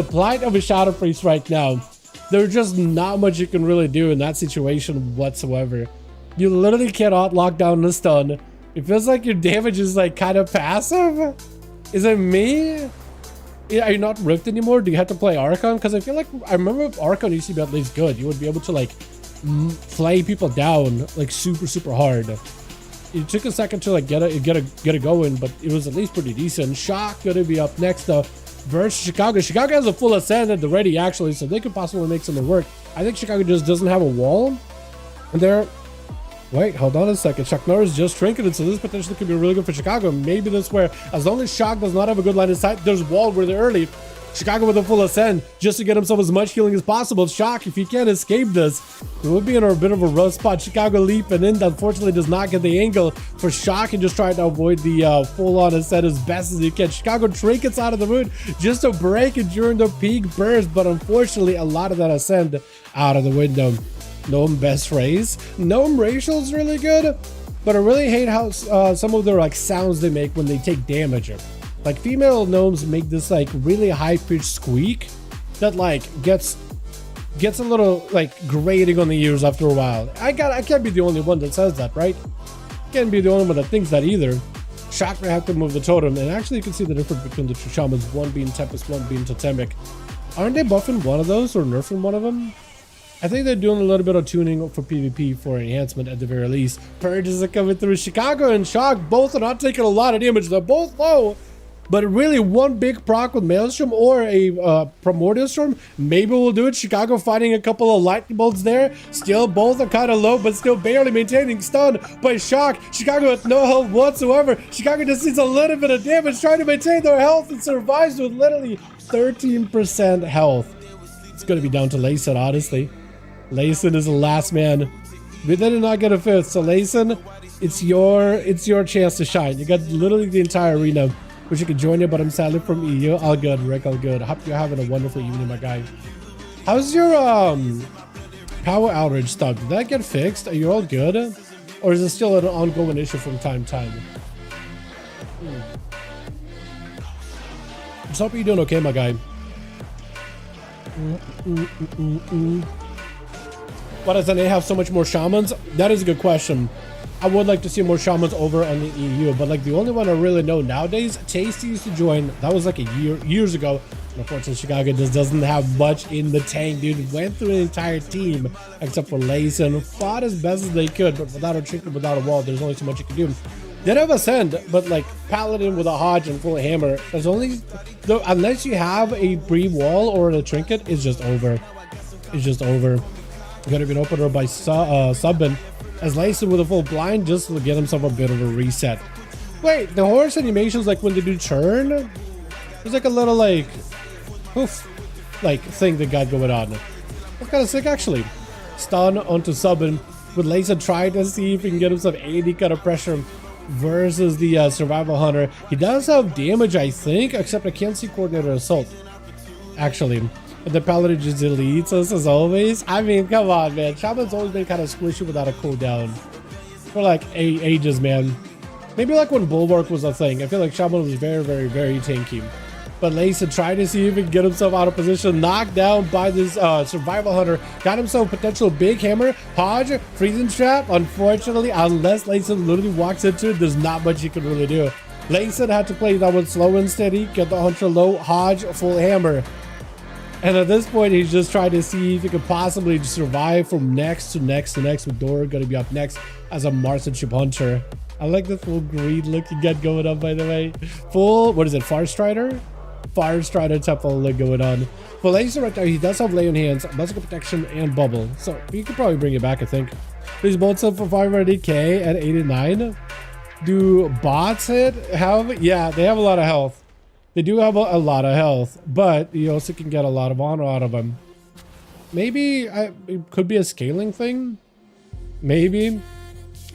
plight of a Shadow Priest right now. There's just not much you can really do in that situation whatsoever. You literally cannot lock down the stun. It feels like your damage is like kind of passive. Is it me? Are you not rift anymore? Do you have to play Archon? Because I feel like I remember if Archon used to be at least good. You would be able to like flay people down like super hard. It took a second to like get it going, but it was at least pretty decent. Shock gonna be up next though versus Chicago. Chicago has a full ascent at the ready actually, so they could possibly make something work. I think Chicago just doesn't have a wall, and they're wait, hold on a second. Shock Norris just trinketed, so this potentially could be really good for Chicago. Maybe this where, as long as Shock does not have a good line of sight, there's wall really early. Chicago with a full ascend, just to get himself as much healing as possible. Shock, if he can't escape this, it would be in a bit of a rough spot. Chicago leaping in, unfortunately does not get the angle for Shock and just trying to avoid the full-on ascend as best as he can. Chicago trinkets out of the root just to break it during the peak burst, but unfortunately a lot of that ascend out of the window. Gnome best raise. Gnome racial is really good, but I really hate how some of their like sounds they make when they take damage. Like female gnomes make this like really high-pitched squeak that like gets a little like grating on the ears after a while. I can't be the only one that says that, right? Can't be the only one that thinks that either. Shock may have to move the totem, and actually you can see the difference between the two shamans, one being Tempest, one being Totemic. Aren't they buffing one of those or nerfing one of them? I think they're doing a little bit of tuning for PvP for enhancement at the very least. Purges are coming through. Chicago and Shock both are not taking a lot of damage. They're both low. But really one big proc with Maelstrom or a Primordial Storm maybe we'll do it. Chicago fighting a couple of lightning bolts there. Still both are kind of low, but still barely maintaining stun by Shock. Chicago with no health whatsoever. Chicago just needs a little bit of damage trying to maintain their health and survives with literally 13% health. It's going to be down to Layson, honestly. Layson is the last man. We did not get a fifth, so Layson, it's your chance to shine. You got literally the entire arena. Wish you could join you, but I'm sadly from EU. All good, Rick, all good. Hope you're having a wonderful evening, my guy. How's your power outage stuff? Did that get fixed? Are you all good? Or is it still an ongoing issue from time to time? Just hope you're doing okay, my guy. Why doesn't they have so much more shamans? That is a good question. I would like to see more shamans over on the EU, but like the only one I really know nowadays, Tasty used to join. That was like years ago. Unfortunately, Chicago just doesn't have much in the tank, dude. Went through an entire team except for Layson. Fought as best as they could, but without a trinket, without a wall, there's only so much you can do. Did have Ascend, but like Paladin with a Hodge and full hammer, there's only, unless you have a pre-wall or a trinket, it's just over. It's just over. Got to be an opener by Subbin. As Layson with a full blind just to get himself a bit of a reset. Wait, the horse animations, like when they do churn, there's like a little like poof like thing that got going on. That's kind of sick actually. Stun onto Subbin with Layson trying to see if he can get himself any kind of pressure versus the survival hunter. He does have damage, I think, except I can't see coordinated assault actually. And the Paladin just deletes us as always. I mean, come on, man. Shaman's always been kind of squishy without a cooldown for like ages, man. Maybe like when Bulwark was a thing. I feel like Shaman was very, very, very tanky. But Layson tried to see if he can get himself out of position. Knocked down by this survival hunter. Got himself a potential big hammer. Hodge, freezing trap. Unfortunately, unless Layson literally walks into it, there's not much he can really do. Layson had to play that one slow and steady. Get the hunter low. Hodge, full hammer. And at this point, he's just trying to see if he could possibly survive from next to next to next, with Dora going to be up next as a Marksmanship Hunter. I like the full green look you got going on, by the way. Full, what is it, Farstrider? Farstrider type of look going on. For Layson right now, he does have Lay on Hands, Magical Protection, and Bubble. So you could probably bring it back, I think. These bolts up for 500k at 89. Do bots hit? Yeah, they have a lot of health. They do have a lot of health, but you also can get a lot of honor out of them. Maybe it could be a scaling thing. Maybe.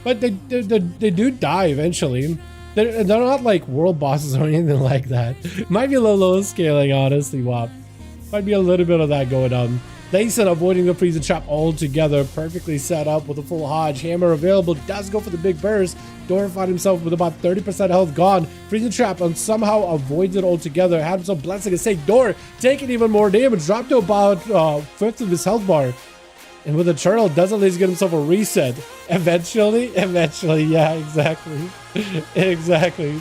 But they do die eventually. They're not like world bosses or anything like that. Might be a little low scaling, honestly, WAP. Might be a little bit of that going on. Layson avoiding the freezing trap altogether. Perfectly set up with a full Hodge. Hammer available. Does go for the big burst. Dora found himself with about 30% health gone. Freezing trap and somehow avoids it altogether. Had himself blessing his sake. Dora taking even more damage. Dropped to about 1/5 of his health bar. And with a turtle, does at least get himself a reset. Eventually, yeah, exactly. Exactly.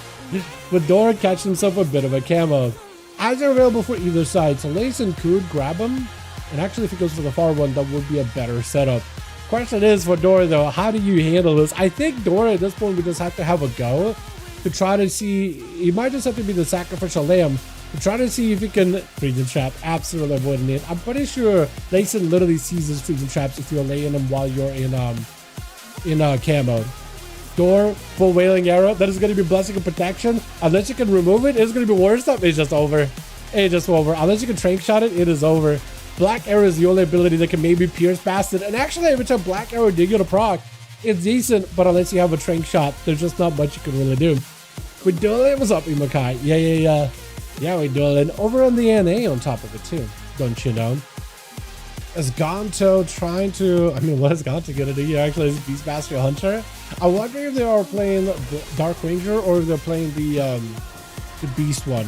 With Dora catching himself a bit of a camo. Eyes are available for either side, so Layson could grab him. And actually, if he goes for the far one, that would be a better setup. Question is for Dora, though, how do you handle this? I think Dora, at this point, we just have to have a go to try to see. He might just have to be the sacrificial lamb to try to see if he can freezing trap. Absolutely avoiding it. I'm pretty sure Layson literally sees his freezing traps if you're laying them while you're in camo. Door, full wailing arrow. That is going to be blessing and protection. Unless you can remove it, it's going to be worse stuff. It's just over. It's just over. Unless you can trank shot it, it is over. Black arrow is the only ability that can maybe pierce past it. And actually, every time black arrow did get a proc, it's decent. But unless you have a trank shot, there's just not much you can really do. With dueling, what's up, Imakai? Yeah. Yeah, we're dueling. Over on the NA on top of it, too. Don't you know? Is Gonto trying to... I mean, what is Gonto going to do here? Actually, is Beastmaster Hunter? I wonder if they are playing Dark Ranger or if they're playing the Beast one.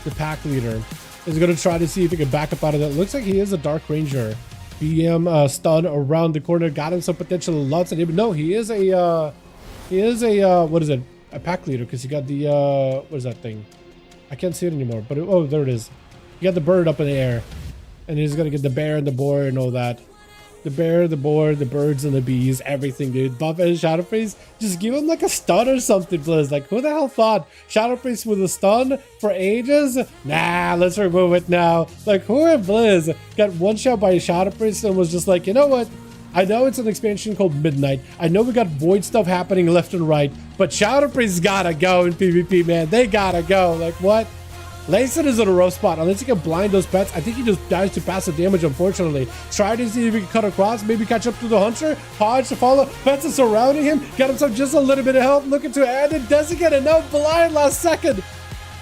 The pack leader. Is going to try to see if he can back up out of that. Looks like he is a Dark Ranger. BM stun around the corner. Got him some potential lots of damage. No, he is a... what is it? A pack leader, because he got the... what is that thing? I can't see it anymore, but oh, there it is. You got the bird up in the air. And he's gonna get the bear and the boar and all that. The bear, the boar, the birds and the bees, everything, dude. Buff and Shadowface, just give him like a stun or something, Blizz. Like, who the hell thought Shadowface with a stun for ages? Nah, let's remove it now. Like, who in Blizz got one shot by Shadowface and was just like, you know what? I know it's an expansion called Midnight. I know we got void stuff happening left and right, but Shadowface gotta go in PvP, man. They gotta go. Like, what? Layson is in a rough spot. Unless he can blind those pets, I think he just dies to passive damage, unfortunately. Try to see if he can cut across, maybe catch up to the Hunter. Hodge to follow. Pets are surrounding him. Got himself just a little bit of help. Looking to add it. Doesn't get enough. Blind last second.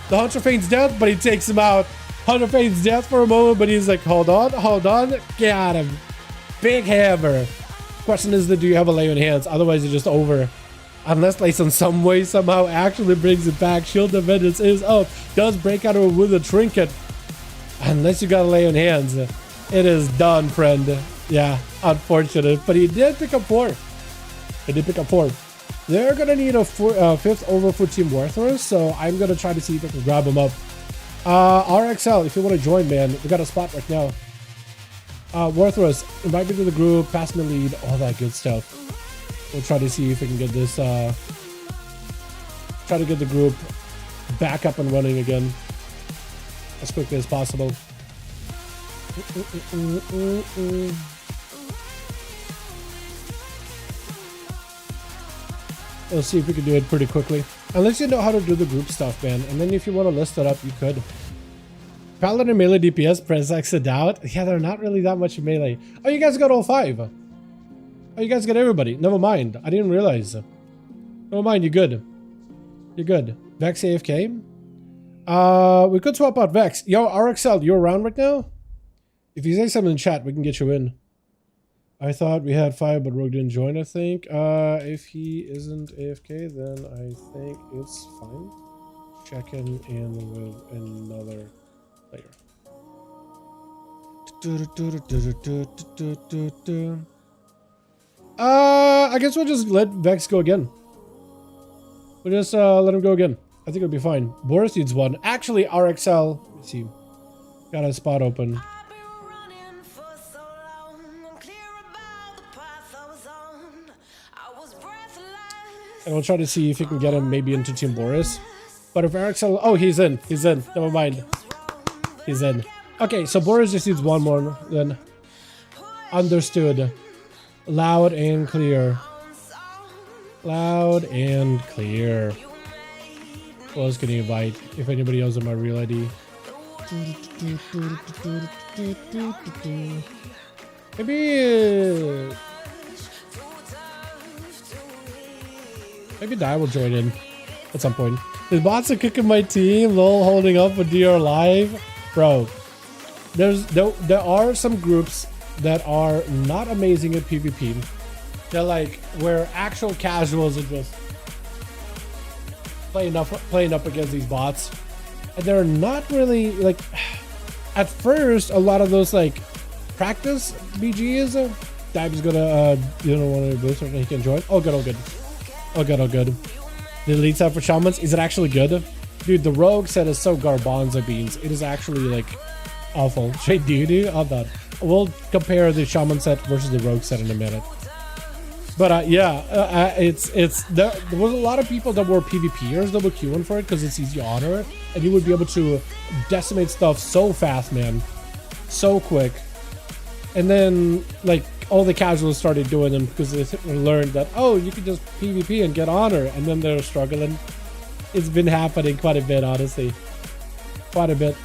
The Hunter feigns death, but he takes him out. Hunter feigns death for a moment, but he's like, hold on. Got him. Big hammer. Question is, do you have a lay on hands? Otherwise, it's just over. Unless like in some way somehow actually brings it back. Shield of Vengeance is up. Does break out with a trinket. Unless you gotta lay on hands. It is done, friend. Yeah, unfortunate. But he did pick up 4. He did pick up 4. They're gonna need a 5th overfoot team Warthros, so I'm gonna try to see if I can grab him up. RXL, if you want to join, man, we got a spot right now. Warthros, invite me to the group, pass me lead, all that good stuff. We'll try to see if we can get this, try to get the group back up and running again as quickly as possible. We'll see if we can do it pretty quickly. Unless you know how to do the group stuff, man. And then if you want to list it up, you could. Paladin melee DPS, press X it out. Yeah, they're not really that much melee. Oh, you guys got all 5. Oh, you guys got everybody. Never mind. I didn't realize. Never mind, you're good. You're good. Vex AFK. We could swap out Vex. Yo, RXL, you around right now? If you say something in chat, we can get you in. I thought we had 5, but Rogue didn't join, I think. If he isn't AFK, then I think it's fine. Checking in with another player. I guess we'll just let Vex go again. We'll just let him go again. I think it'll be fine. Boris needs 1. Actually, RXL, let's see. Got a spot open. And we'll try to see if we can get him maybe into Team Boris. But if RXL... Oh, he's in. He's in. Never mind. He's in. Okay, so Boris just needs 1 more then. Understood. Loud and clear. Loud and clear. Who else can you invite? If anybody else on my real ID. Maybe Dai will join in at some point. The bots are kicking my team. Lol, holding up with DR Live. Bro, there are some groups that are not amazing at PvP. They're like where actual casuals are just playing up against these bots. And they're not really like at first a lot of those like practice BGs. Dai's gonna you don't want to boost or he can join. Oh good, oh good. Oh good, oh good. The elite set for shamans, is it actually good? Dude, the rogue set is so garbanzo beans. It is actually like awful. Straight doo-doo. I'm done. We'll compare the shaman set versus the rogue set in a minute. But yeah, there was a lot of people that were PvPers that were queuing for it because it's easy honor, and you would be able to decimate stuff so fast, man, so quick. And then like all the casuals started doing them because they learned that, oh, you can just PvP and get honor, and then they're struggling. It's been happening quite a bit, honestly. Quite a bit.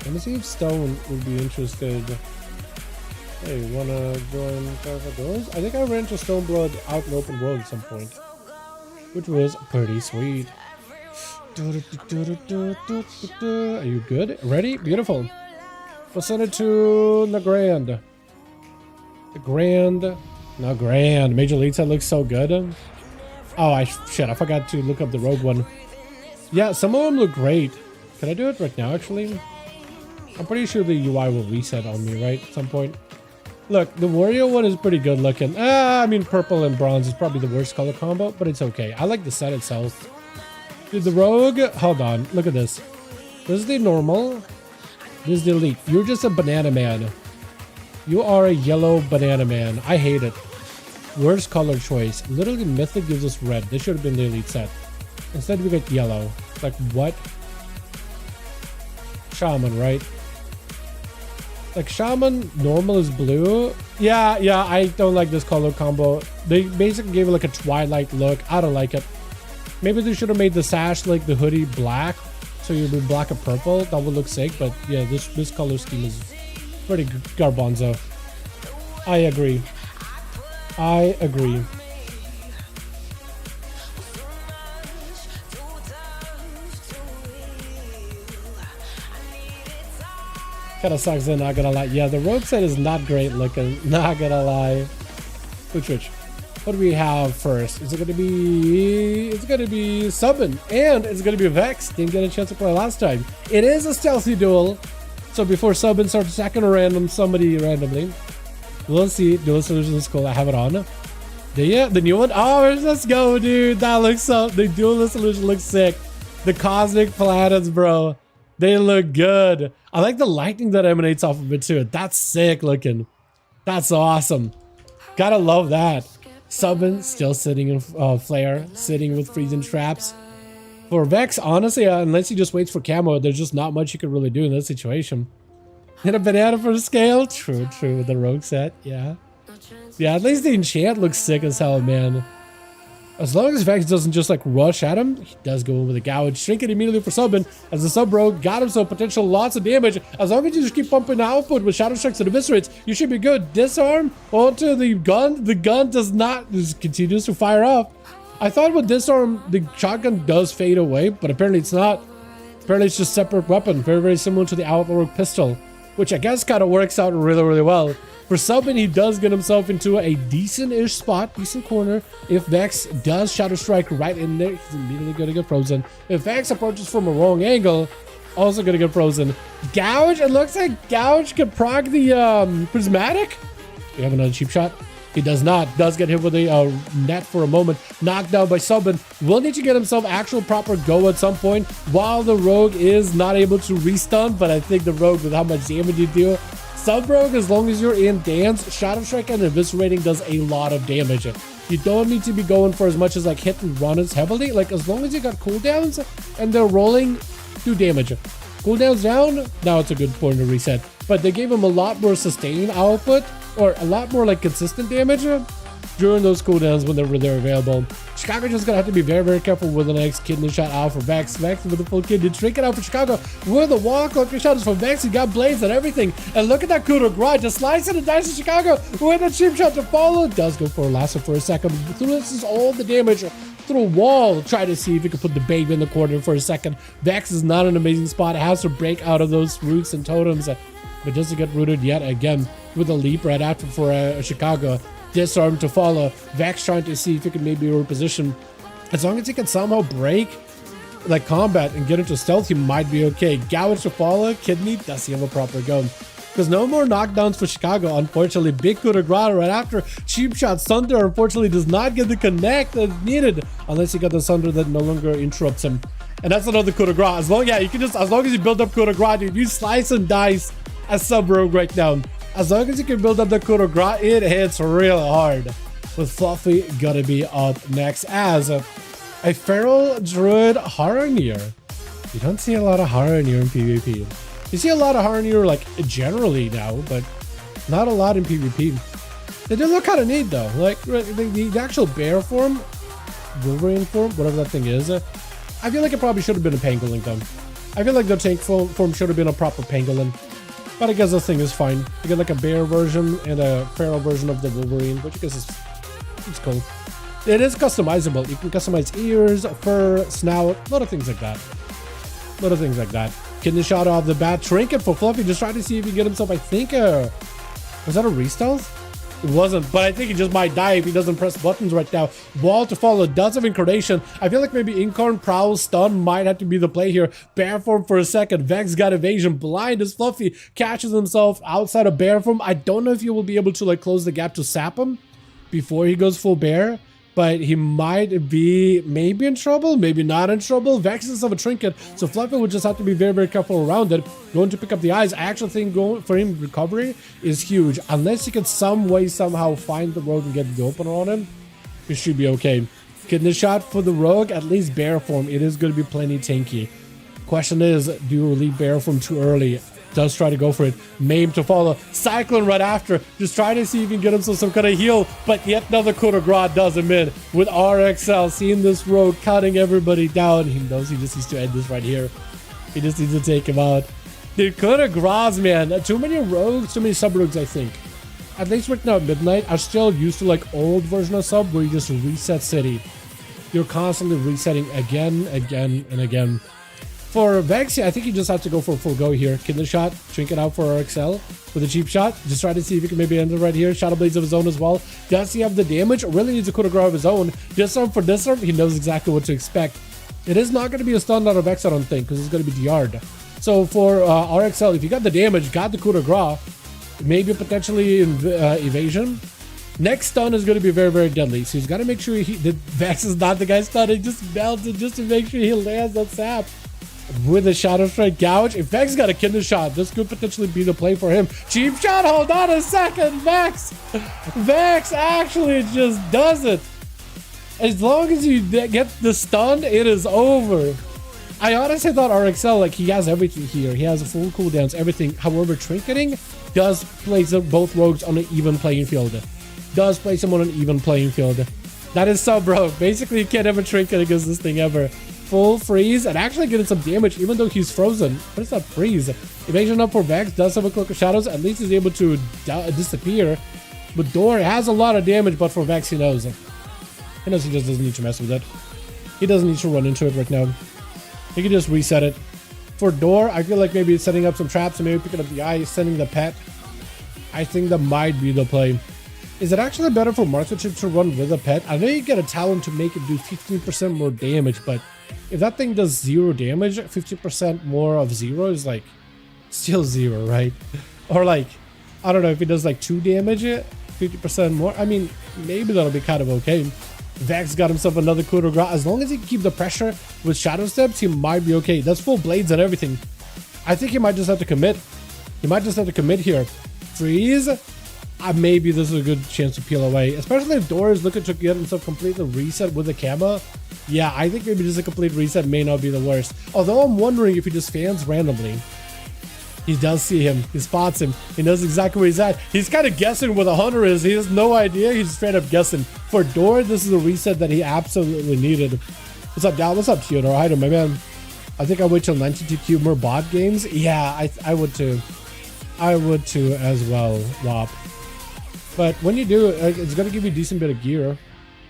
Let me see if Stone would be interested. Hey, wanna join those? I think I ran into Stoneblood out in open world at some point, which was pretty sweet. Are you good? Ready? Beautiful. We'll send it to Nagrand. Nagrand. Major League set looks so good. Oh, shit, I forgot to look up the rogue one. Yeah, some of them look great. Can I do it right now, actually? I'm pretty sure the UI will reset on me, right? At some point. Look, the warrior one is pretty good looking. I mean, purple and bronze is probably the worst color combo, but it's okay. I like the set itself. Dude, the rogue... Hold on. Look at this. This is the normal. This is the elite. You're just a banana man. You are a yellow banana man. I hate it. Worst color choice. Literally, Mythic gives us red. This should have been the elite set. Instead, we get yellow. Like, what? Shaman, right? Like, Shaman, normal is blue. Yeah, I don't like this color combo. They basically gave it like a Twilight look. I don't like it. Maybe they should have made the sash, like the hoodie, black. So you'd be black and purple. That would look sick. But yeah, this color scheme is pretty garbanzo. I agree. I agree. Kinda sucks, not gonna lie. Yeah, the rogue set is not great looking. Not gonna lie. Which? What do we have first? Is it gonna be? It's gonna be Subin, and it's gonna be Vex. Didn't get a chance to play last time. It is a stealthy duel, so before Subin starts attacking a random somebody randomly, we'll see. Duel Solutions is cool. I have it on. The new one. Oh, let's go, dude. That looks so. The Duel Solution looks sick. The cosmic planets, bro. They look good. I like the lightning that emanates off of it too. That's sick looking. That's awesome. Gotta love that. Subin still sitting in Flare, sitting with freezing traps. For Vex, honestly, unless he just waits for camo, there's just not much you could really do in this situation. Hit a banana for scale. True. The rogue set, yeah. Yeah, at least the enchant looks sick as hell, man. As long as Vex doesn't just like rush at him, he does go in with a gouge. Shrink it immediately for Subin as the sub rogue got him some potential lots of damage. As long as you just keep pumping output with Shadow Strikes and Eviscerates, you should be good. Disarm onto the gun. The gun does not, just continues to fire off. I thought with disarm, the shotgun does fade away, but apparently it's not. Apparently it's just separate weapon, very similar to the Outlaw pistol, which I guess kind of works out really well. For Subin, he does get himself into a decent-ish spot, decent corner. If Vex does Shadow Strike right in there, he's immediately going to get frozen. If Vex approaches from a wrong angle, also going to get frozen. Gouge, it looks like Gouge could proc the Prismatic. We have another cheap shot. He does not. Does get hit with a net for a moment. Knocked down by Subin. Will need to get himself actual proper go at some point while the Rogue is not able to restun, but I think the Rogue, with how much damage you do, Sub-Rogue, as long as you're in dance, Shadow Strike and Eviscerating does a lot of damage. You don't need to be going for as much as like hit and run as heavily. Like as long as you got cooldowns and they're rolling, do damage. Cooldowns down, now it's a good point to reset. But they gave him a lot more sustained output, or a lot more like consistent damage during those cooldowns when they're available. Chicago just gonna have to be very careful with the next kidney shot out for Vex. Vex with the full kidney. Shrink it out for Chicago with a walk. Look, shot is for Vex. He got blades and everything. And look at that coup de grace. Just slicing and dicing Chicago with a cheap shot to follow. Does go for a lasso for a second. This is all the damage through a wall. Try to see if he can put the baby in the corner for a second. Vex is not an amazing spot. It has to break out of those roots and totems, but doesn't get rooted yet again with a leap right after for Chicago. Disarm to follow. Vex trying to see if he can maybe reposition. As long as he can somehow break like combat and get into stealth, he might be okay. Gouge to follow. Kidney, does he have a proper go? Because no more knockdowns for Chicago, unfortunately. Big coup de grace right after. Cheap shot. Sunder unfortunately does not get the connect that's needed unless you got the Sunder that no longer interrupts him. And that's another coup de grace. As long as you build up coup de grace, dude, you slice and dice as Sub-Rogue right now. As long as you can build up the coup de grace, it hits real hard. With Fluffy gonna be up next as a Feral Druid Haranier. You don't see a lot of Haranier in PvP. You see a lot of Haranier like generally now, but not a lot in PvP. They do look kind of neat though. Like the actual bear form, Wolverine form, whatever that thing is. I feel like it probably should have been a pangolin though. I feel like the tank form should have been a proper pangolin. But I guess this thing is fine. You get like a bear version and a feral version of the Wolverine, which I guess is it's cool. It is customizable. You can customize ears, fur, snout, a lot of things like that. Kidney shot off the bat. Trinket for Fluffy. Just trying to see if he can get himself, I think, was that a restealth? It wasn't, but I think he just might die if he doesn't press buttons right now. Wall to follow, does have incarnation. I feel like maybe Incarn, Prowl, Stun might have to be the play here. Bear form for a second. Vex got evasion. Blind as Fluffy catches himself outside of bear form. I don't know if you will be able to like close the gap to sap him before he goes full bear, but he might be maybe in trouble, maybe not in trouble. Vex is of a trinket, so Fluffy would just have to be very careful around it. Going to pick up the eyes. I actually think going for him recovery is huge. Unless he can some way somehow find the rogue and get the opener on him, it should be okay. Kidney shot for the rogue, at least bear form. It is going to be plenty tanky. Question is, do you leave bear form too early? Does try to go for it. Maim to follow. Cyclone right after. Just trying to see if he can get himself some kind of heal. But yet another coup de grace does him in. With RXL seeing this rogue cutting everybody down. He knows he just needs to end this right here. He just needs to take him out. Dude, coup de grace, man. Too many rogues, too many sub-rogues, I think. At least right now at midnight, I'm still used to like old version of sub where you just reset city. You're constantly resetting again and again. For Vex, I think you just have to go for a full go here. Kidney shot, trinket out for RXL with a cheap shot. Just try to see if you can maybe end it right here. Shadow Blades of his own as well. Does he have the damage? Really needs a coup de grace of his own. Disarm for disarm, he knows exactly what to expect. It is not going to be a stun out of Vex, I don't think, because it's going to be DR'd. So for RXL, if you got the damage, got the coup de grace, maybe potentially evasion. Next stun is going to be very, very deadly. So he's got to make sure that Vex is not the guy stunning. Just melted just to make sure he lands that sap. With a Shadow Strike gouge. If Vex got a kidney shot, this could potentially be the play for him. Cheap shot, hold on a second. Vex actually just does it. As long as you get the stun, it is over. I honestly thought RXL, like, he has everything here. He has full cooldowns, everything. However, trinketing does place both rogues on an even playing field. That is so broke. Basically, you can't ever trinket against this thing ever. Full freeze and actually getting some damage even though he's frozen. What is that freeze? Evasion up for Vex, does have a Cloak of Shadows. At least he's able to disappear. But Door has a lot of damage, but for Vex, he knows. He knows he just doesn't need to mess with it. He doesn't need to run into it right now. He can just reset it. For Door, I feel like maybe setting up some traps and maybe picking up the eye, sending the pet. I think that might be the play. Is it actually better for Marksmanship to run with a pet? I know you get a talent to make it do 15% more damage, but if that thing does 0 damage, 50% more of 0 is like still 0, right? Or like, I don't know, if it does like 2 damage, 50% more. I mean, maybe that'll be kind of okay. Vex got himself another coup de grace. As long as he can keep the pressure with Shadow Steps, he might be okay. That's full blades and everything. I think he might just have to commit. He might just have to commit here. Freeze. Maybe this is a good chance to peel away, especially if Door is looking to get himself completely reset with the Kama. Yeah, I think maybe just a complete reset may not be the worst. Although I'm wondering if he just fans randomly. He does see him. He spots him. He knows exactly where he's at. He's kind of guessing where the hunter is. He has no idea. He's straight up guessing. For Door, this is a reset that he absolutely needed. What's up, Dal? What's up, Theodore? Hi, my man. I think I'll wait till 92Q more bot games. Yeah, I would too. I would too as well, WAP. But when you do, it's going to give you a decent bit of gear,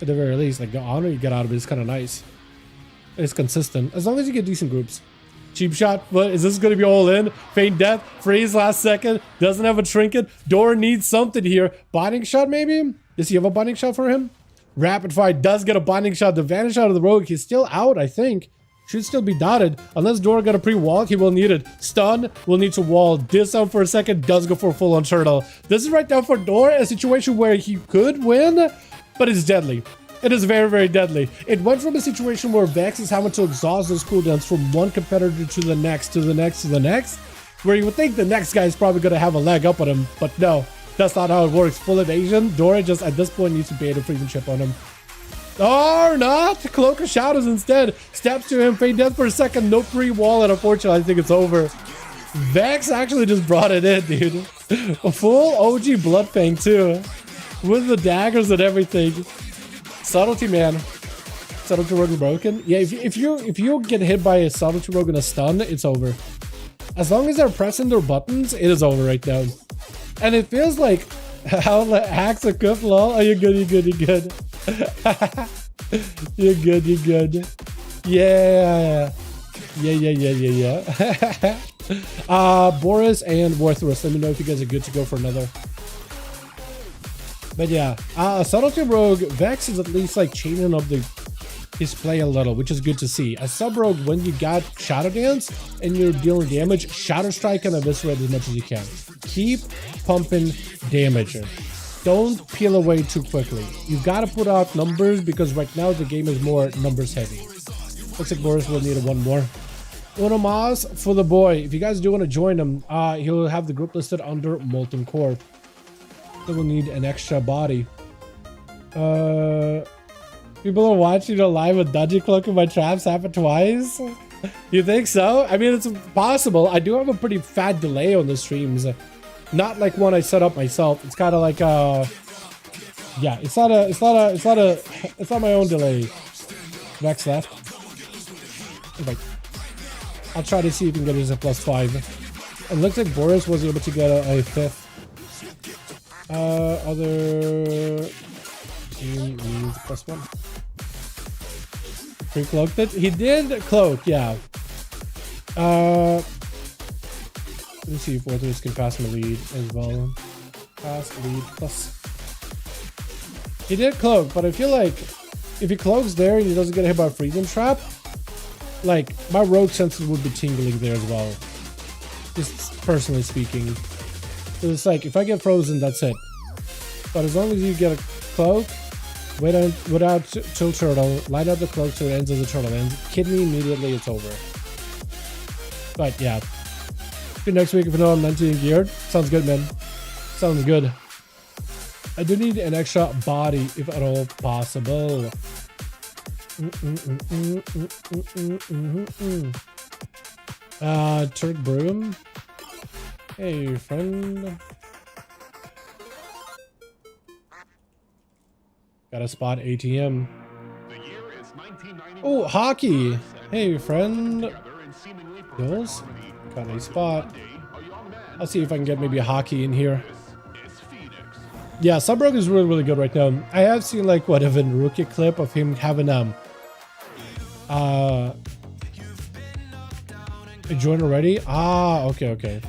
at the very least. Like, the honor you get out of it is kind of nice. It's consistent, as long as you get decent groups. Cheap shot, what is this going to be all in? Feign death, freeze last second, doesn't have a trinket. Door needs something here. Binding shot, maybe? Does he have a binding shot for him? Rapid fire does get a binding shot. The vanish out of the rogue, he's still out, I think. Should still be dotted. Unless Door got a pre-wall, he will need it. Stun, will need to wall. Disarm for a second, does go for full on turtle. This is right now for Door, a situation where he could win, but it's deadly. It is very, very deadly. It went from a situation where Vex is having to exhaust those cooldowns from one competitor to the next, to the next, to the next, where you would think the next guy is probably going to have a leg up on him, but no, that's not how it works. Full evasion, Door just at this point needs to bait a freezing chip on him. Or not! Cloak of Shadows instead. Steps to him, feign death for a second, no free wall, and unfortunately I think it's over. Vex actually just brought it in, dude. A full OG Bloodfang too. With the daggers and everything. Subtlety, man. Subtlety Rogue broken. Yeah, if you get hit by a Subtlety Rogue and a stun, it's over. As long as they're pressing their buttons, it is over right now. And it feels like how hacks a cup, lol. Oh, you're good, you're good, you're good. You're good, you're good. Yeah. Boris and Worthless, let me know if you guys are good to go for another. But yeah, Subtlety Rogue, Vex is at least like chaining up his play a little, which is good to see. As Sub Rogue, when you got Shadow Dance and you're dealing damage, Shadow Strike and Eviscerate as much as you can. Keep pumping damage. Don't peel away too quickly. You've got to put out numbers because right now the game is more numbers heavy. Looks like Boris will need one more. Uno for the boy. If you guys do want to join him, he'll have the group listed under Molten Core. He will need an extra body. People are watching a live with Dungeon Cloak and my traps happen twice. You think so? I mean, it's possible. I do have a pretty fat delay on the streams. Not like one I set up myself. It's kind of like yeah, it's not my own delay. Vex left. Okay. I'll try to see if we can get his a +5. It looks like Boris was able to get a 5th. Other team needs +1. Pre-cloaked it. He did cloak, yeah. Let's see if Warthus can pass my lead as well. Pass lead plus. He did cloak, but I feel like if he cloaks there and he doesn't get hit by a freezing trap, like my rogue senses would be tingling there as well. Just personally speaking. So it's like if I get frozen, that's it. But as long as you get a cloak, without till turtle, light up the cloak so it ends as the turtle ends. Kid me immediately, it's over. But yeah. See you next week if you know I'm 19 geared. Sounds good, man. Sounds good. I do need an extra body if at all possible. Turk Broom. Hey, friend. Got a spot ATM. Oh, hockey. Hey, friend. Duels? Got a spot. I'll see if I can get maybe a hockey in here. Yeah, Subbrook is really good right now. I have seen like what of a rookie clip of him having a join already. Ah, okay.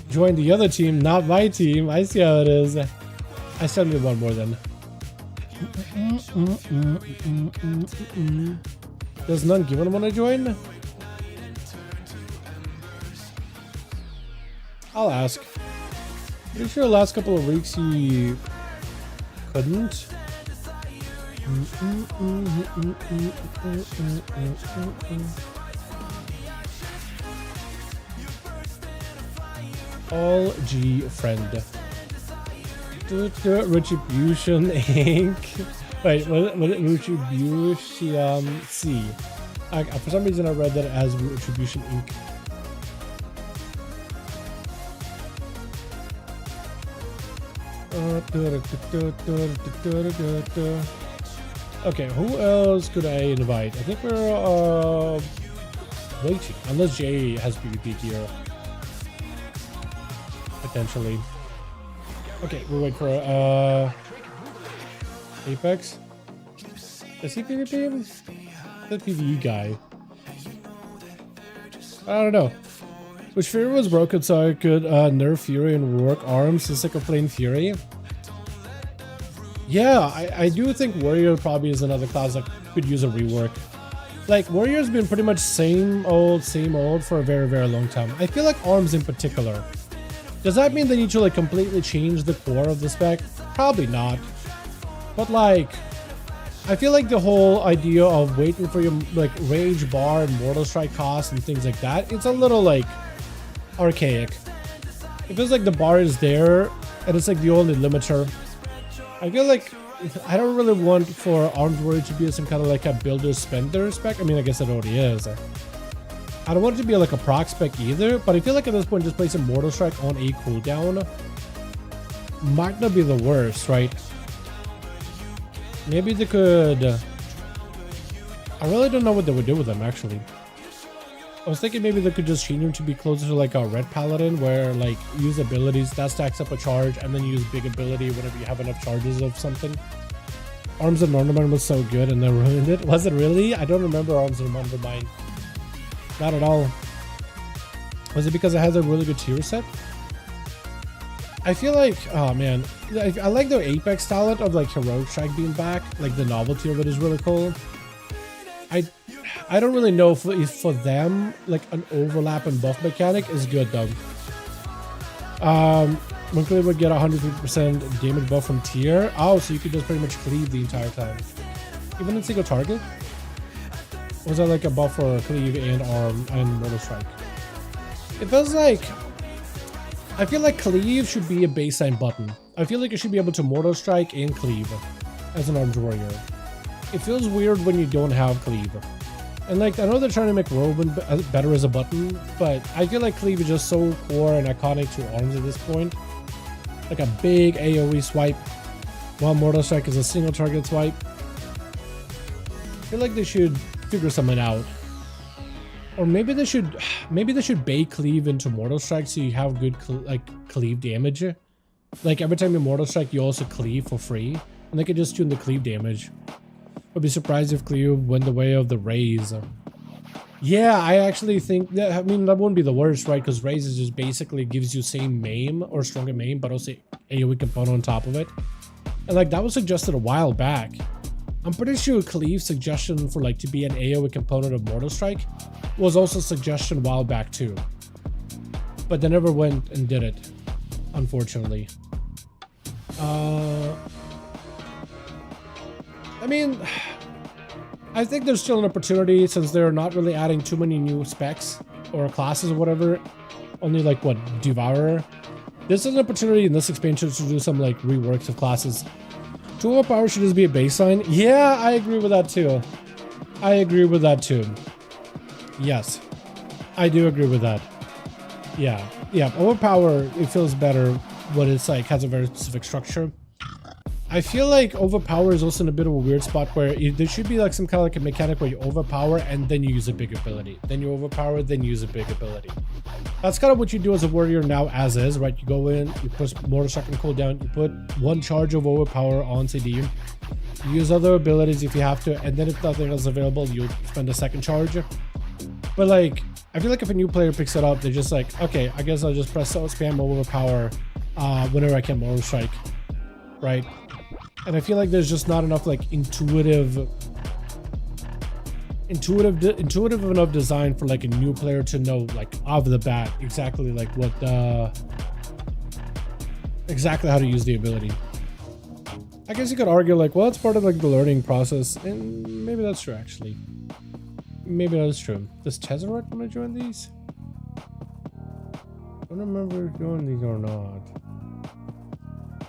Join the other team, not my team. I see how it is. I still need one more then. Does none given want to join? I'll ask. Pretty sure the last couple of weeks he couldn't. All G friend. Retribution Inc. Wait, what Retribution C? For some reason I read that as Retribution Inc. Okay, who else could I invite? I think we're waiting, unless Jay has PvP gear. Potentially. Okay, we'll wait for Apex. Is he PvP? The PvE guy. I don't know. Which Fury was broken so I could nerf Fury and work arms instead of plain Fury. Yeah, I do think Warrior probably is another class that could use a rework. Like, Warrior's been pretty much same old for a very long time. I feel like arms in particular. Does that mean they need to like completely change the core of the spec? Probably not. But like, I feel like the whole idea of waiting for your like rage bar and mortal strike cost and things like that, it's a little like archaic. It feels like the bar is there and it's like the only limiter. I feel like I don't really want for Arms Warrior to be some kind of like a builder spender spec. I mean, I guess it already is. I don't want it to be like a proc spec either, but I feel like at this point just placing Mortal Strike on a cooldown might not be the worst, right? Maybe they could... I really don't know what they would do with them, actually. I was thinking maybe they could just change him to be closer to like a Red Paladin, where like use abilities, that stacks up a charge, and then use big ability whenever you have enough charges of something. Arms of Ornament was so good and they ruined it. Was it really? I don't remember Arms of Ornament. Not at all. Was it because it has a really good tier set? I feel like, oh man, I like the Apex talent of like Heroic Strike being back. Like the novelty of it is really cool. I don't really know if for them like an overlap and buff mechanic is good though. One cleave would get 150% damage buff from tier. Oh, so you could just pretty much cleave the entire time, even in single target. Or was that like a buff for cleave and arm and mortal strike? It feels like, I feel like cleave should be a baseline button. I feel like you should be able to mortal strike and cleave as an arms warrior. It feels weird when you don't have cleave. And like, I know they're trying to make Roman better as a button, but I feel like cleave is just so core and iconic to arms at this point. Like a big AoE swipe, while mortal strike is a single target swipe. I feel like they should figure something out. Or maybe they should bake cleave into mortal strike so you have good cleave damage. Like every time you mortal strike, you also cleave for free, and they could just tune the cleave damage. I'd be surprised if cleave went the way of the raise. Yeah, I actually think that, I mean, that wouldn't be the worst, right? Because Raze just basically gives you same maim or stronger maim, but also AoE component on top of it. And like that was suggested a while back. I'm pretty sure Cleave's suggestion for like to be an AoE component of Mortal Strike was also a suggestion a while back too. But they never went and did it, unfortunately. I mean, I think there's still an opportunity since they're not really adding too many new specs or classes or whatever. Only like what, Devourer. There's an opportunity in this expansion to do some like reworks of classes. 2 overpower should just be a baseline. Yeah, I agree with that too. I agree with that too. Yes, I do agree with that. Yeah, yeah. Overpower, it feels better when it's like has a very specific structure. I feel like overpower is also in a bit of a weird spot where there should be like some kind of like a mechanic where you overpower and then you use a big ability. Then you overpower, then you use a big ability. That's kind of what you do as a warrior now as is, right? You go in, you push Mortal Strike and cooldown, you put 1 charge of overpower on CD, you use other abilities if you have to, and then if nothing else is available, you spend a 2nd charge. But like, I feel like if a new player picks it up, they're just like, okay, I guess I'll just press spam overpower whenever I can Mortal Strike, right? And I feel like there's just not enough like intuitive enough design for like a new player to know like off the bat exactly like what exactly how to use the ability. I guess you could argue like, well, it's part of like the learning process, and maybe that's true actually. Maybe that's true. Does Tezzeret want to join these? I don't remember doing these or not.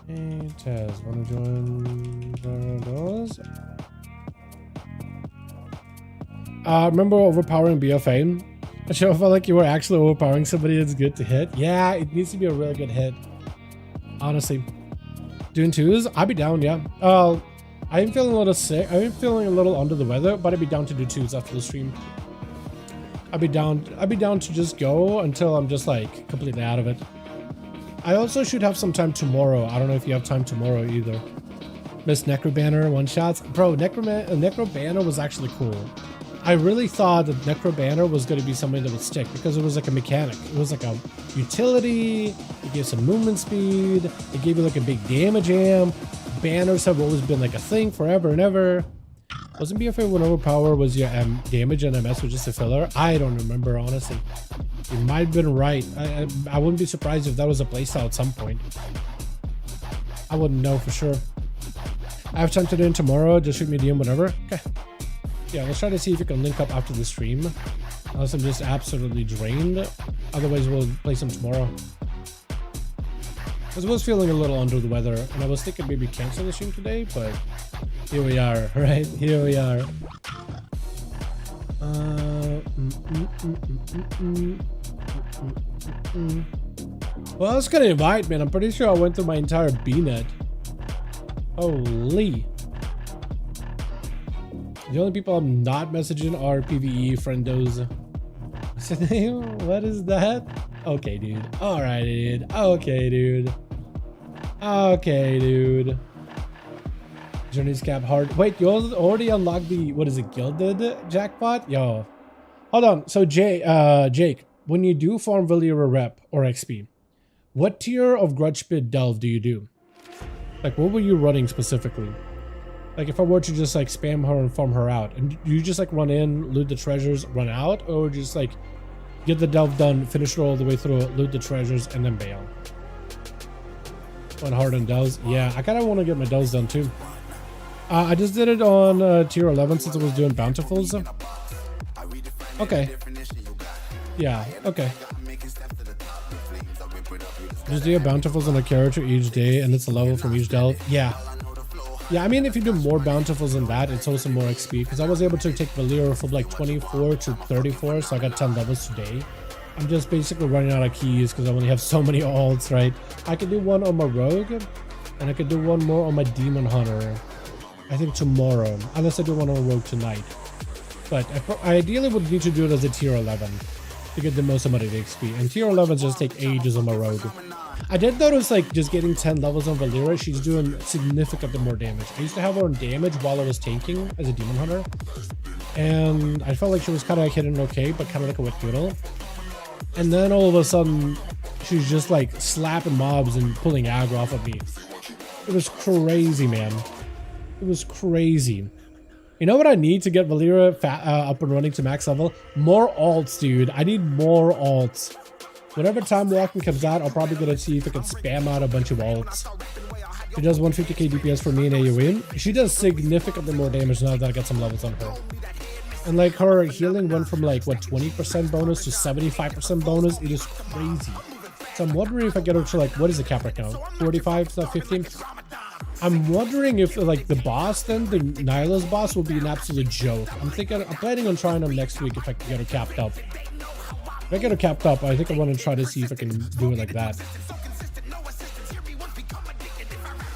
Hey Tez, wanna join those? Remember overpowering BFA? I sure felt like you were actually overpowering somebody that's good to hit. Yeah, it needs to be a really good hit. Honestly. Doing 2s? I'd be down, yeah. I'm feeling a little sick. I'm feeling a little under the weather, but I'd be down to do 2s after the stream. I'd be down to just go until I'm just like completely out of it. I also should have some time tomorrow. I don't know if you have time tomorrow either. Miss Necrobanner one-shots. Bro, Necrobanner was actually cool. I really thought that Necrobanner was going to be something that would stick because it was like a mechanic. It was like a utility. It gave some movement speed. It gave you like a big damage amp. Banners have always been like a thing forever and ever. Wasn't BFA when overpower was your damage and MS was just a filler? I don't remember, honestly. You might have been right. I wouldn't be surprised if that was a playstyle at some point. I wouldn't know for sure. I have time to do it tomorrow. Just shoot me a DM whenever. Okay. Yeah, let's try to see if we can link up after the stream. Unless I'm just absolutely drained. Otherwise, we'll play some tomorrow. Because I was feeling a little under the weather, and I was thinking maybe cancel the stream today, but here we are, right? Here we are. Well, I was gonna invite, man. I'm pretty sure I went through my entire BNet. Holy. The only people I'm not messaging are PvE friendos. What is that? Okay, dude. Alright, dude. Okay, dude. Okay, dude. Journey's cap hard. Wait, you already unlocked the, what is it, Gilded jackpot? Yo. Hold on. So, Jake, when you do farm Valyria rep or XP, what tier of Grudge Pit Delve do you do? Like, what were you running specifically? Like, if I were to just, like, spam her and farm her out, and you just, like, run in, loot the treasures, run out, or just, like, get the delve done, finish it all the way through, loot the treasures, and then bail? Run hard on delves? Yeah, I kind of want to get my delves done, too. I just did it on tier 11 since I was doing bountifuls. Okay. Yeah, okay. Just do your bountifuls on a character each day, and it's a level from each delve. Yeah. Yeah, I mean, if you do more bountifuls than that, it's also more XP, because I was able to take Valyria from like 24 to 34, so I got 10 levels today. I'm just basically running out of keys because I only have so many alts, right? I could do one on my rogue, and I could do one more on my demon hunter. I think tomorrow, unless I do one on rogue tonight. But I ideally would need to do it as a tier 11 to get the most amount of XP. And tier 11s just take ages on my rogue. I did notice, like, just getting 10 levels on Valyria, she's doing significantly more damage. I used to have her on damage while I was tanking as a demon hunter. and I felt like she was kind of hitting okay, but kind of like a wet noodle. And then all of a sudden, she's just like slapping mobs and pulling aggro off of me. It was crazy, man. It was crazy. You know what I need to get Valeera up and running to max level? More alts, dude. I need more alts. Whenever Time Walking comes out, I'll probably gonna see if I can spam out a bunch of alts. She does 150k DPS for me in AoE. She does significantly more damage now that I got some levels on her. And like her healing went from like what 20% bonus to 75% bonus. It is crazy. So I'm wondering if I get her to like, what is the cap right now? 45, not 15. I'm wondering if like the boss then, the Nihilist boss, will be an absolute joke. I'm planning on trying them next week if I can get her capped up. If I get her capped up, I think I want to try to see if I can do it like that.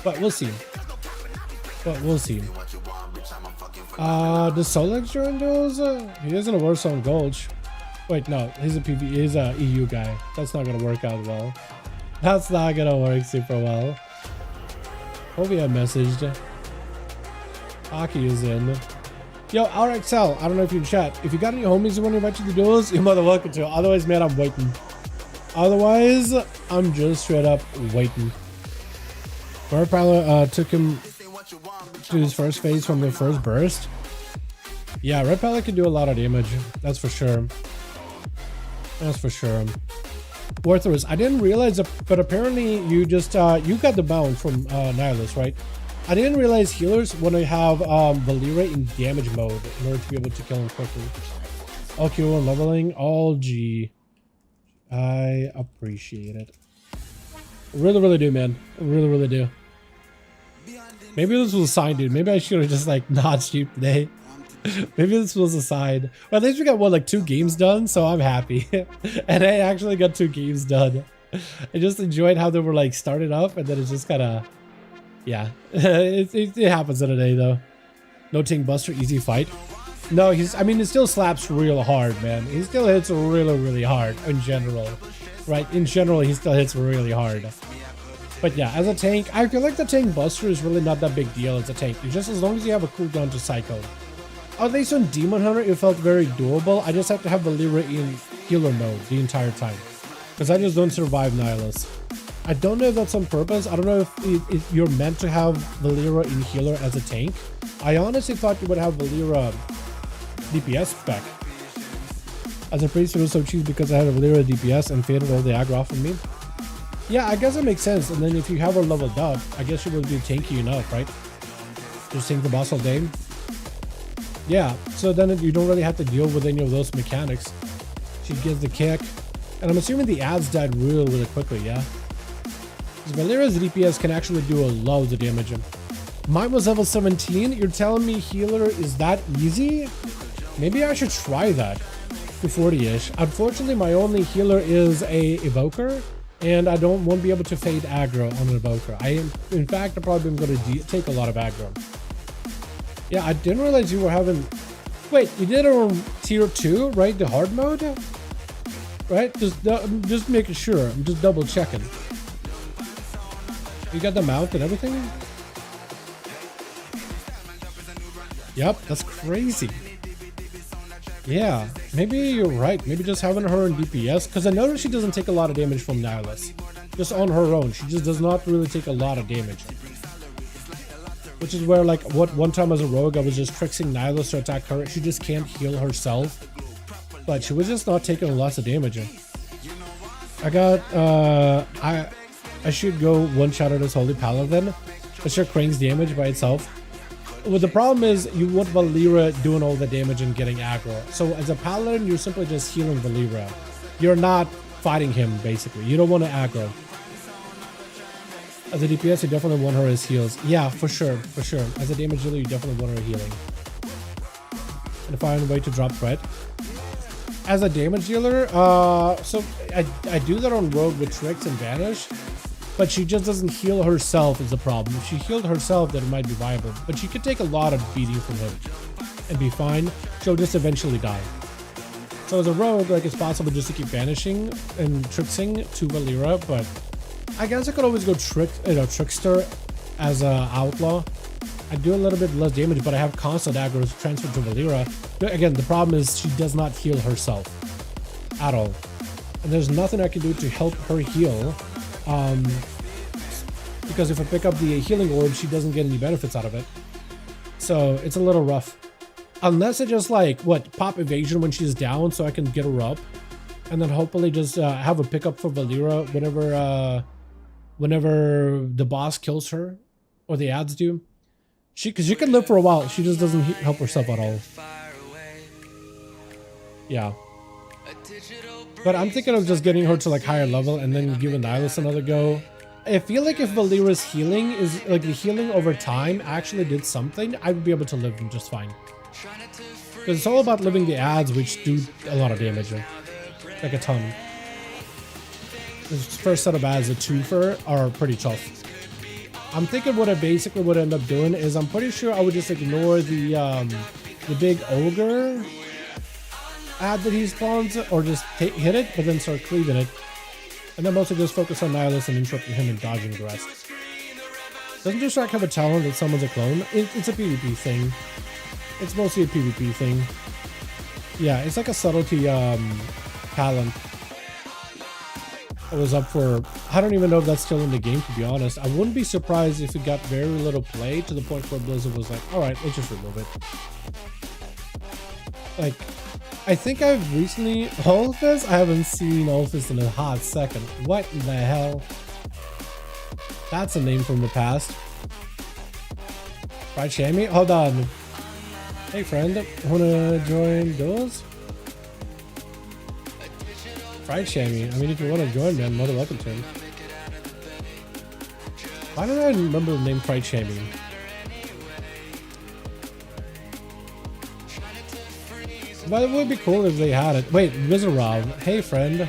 But we'll see. The Solex during duels? He is in a Warzone Gulch. Wait, no, he's a EU guy. That's not gonna work out well. That's not gonna work super well. Hope I messaged. Hockey is in. Yo, RXL, I don't know if you in chat. If you got any homies who want to invite you to duels, you're more than welcome to. Otherwise, man, I'm waiting. Otherwise, I'm just straight up waiting. Red Pilot took him to his first phase from the first burst. Yeah, Red Pilot can do a lot of damage. That's for sure. That's for sure. Worthless. I didn't realize that, but apparently you just you got the bounce from Nihilist, right? I didn't realize healers want to have Valeera in damage mode in order to be able to kill him quickly. Okay, we're leveling. All G. I appreciate it. Really do, man. Really do. Maybe this was a sign, dude. Maybe I should have just like not streamed today. Maybe this was a sign. Well, at least we got what, like 2 games done, so I'm happy. And I actually got 2 games done. I just enjoyed how they were like started up, and then it's just kind of, yeah. it happens in a day though. No Ting Buster, easy fight. No, I mean, it still slaps real hard, man. He still hits really hard in general, right? In general, he still hits really hard. But yeah, as a tank, I feel like the Tank Buster is really not that big deal as a tank. It's just as long as you have a cooldown to cycle. At least on Demon Hunter, it felt very doable. I just have to have Valeera in healer mode the entire time, because I just don't survive Nihilist. I don't know if that's on purpose. I don't know if you're meant to have Valeera in healer as a tank. I honestly thought you would have Valeera DPS spec. As a priest, it was so cheap because I had a Valeera DPS and faded all the aggro off of me. Yeah, I guess it makes sense. And then if you have her leveled up, I guess she will be tanky enough, right? Just tank the boss all day. Yeah, so then you don't really have to deal with any of those mechanics. She gives the kick. And I'm assuming the ads died really quickly, yeah? Because Valeera's DPS can actually do a loads of damage. Mine was level 17. You're telling me healer is that easy? Maybe I should try that to 40-ish. Unfortunately, my only healer is a evoker, and I won't be able to fade aggro on an evoker. In fact, I probably am going to take a lot of aggro. Yeah, I didn't realize you were having... Wait, you did it on tier 2, right? The hard mode? Right? Just making sure. I'm just double checking. You got the mount and everything? Yep, that's crazy. Yeah, maybe you're right. Maybe just having her in DPS, because I noticed she doesn't take a lot of damage from Nihilist. Just on her own, she just does not really take a lot of damage. Which is where, like, one time as a rogue, I was just tricksing Nihilist to attack her. She just can't heal herself. But she was just not taking lots of damage. I got, I should go one-shot at this Holy Paladin. It sure cranks damage by itself. Well, the problem is you want Valeera doing all the damage and getting aggro. So as a Paladin, you're simply just healing Valeera. You're not fighting him, basically. You don't want to aggro. As a DPS, you definitely want her as heals. Yeah, for sure. As a damage dealer, you definitely want her healing. And find a way to drop threat. As a damage dealer, so I do that on Rogue with tricks and Vanish. But she just doesn't heal herself is the problem. If she healed herself, then it might be viable. But she could take a lot of beating from him and be fine. She'll just eventually die. So as a rogue, like, it's possible just to keep banishing and tricksing to Valeera, but I guess I could always go Trickster as a outlaw. I do a little bit less damage, but I have constant aggro's transferred to Valera. Again, the problem is she does not heal herself at all. And there's nothing I can do to help her heal. Because if I pick up the healing orb, she doesn't get any benefits out of it. So it's a little rough. Unless I just like, pop evasion when she's down so I can get her up. And then hopefully just have a pickup for Valera whenever the boss kills her. Or the ads do. Because she can live for a while. She just doesn't help herself at all. Yeah. But I'm thinking of just getting her to like higher level and then giving Nihilus another go. I feel like if Valera's healing is like the healing over time actually did something, I would be able to live just fine. Because it's all about living the ads, which do a lot of damage. Like a ton. This first set of ads, the twofer, are pretty tough. I'm thinking what I basically would end up doing is I'm pretty sure I would just ignore the big ogre ad that he spawns, or just hit it, but then start cleaving it. And then mostly just focus on Nihilus and interrupting him and dodging the rest. Doesn't Distract have a talent that someone's a clone? It's a PvP thing. It's mostly a PvP thing. Yeah, it's like a subtlety talent. It was up for, I don't even know if that's still in the game, to be honest. I wouldn't be surprised if it got very little play to the point where Blizzard was like, alright, let's just remove it. Like, I think I've recently, Olfist? I haven't seen Olfist in a hot second. What in the hell? That's a name from the past. Right, Shammy? Hold on. Hey friend, wanna join Duels? Fried Shammy. I mean, if you want to join, man, more than welcome to him. Why don't I remember the name Fried Shammy? But it would be cool if they had it. Wait, Mizarov. Hey, friend.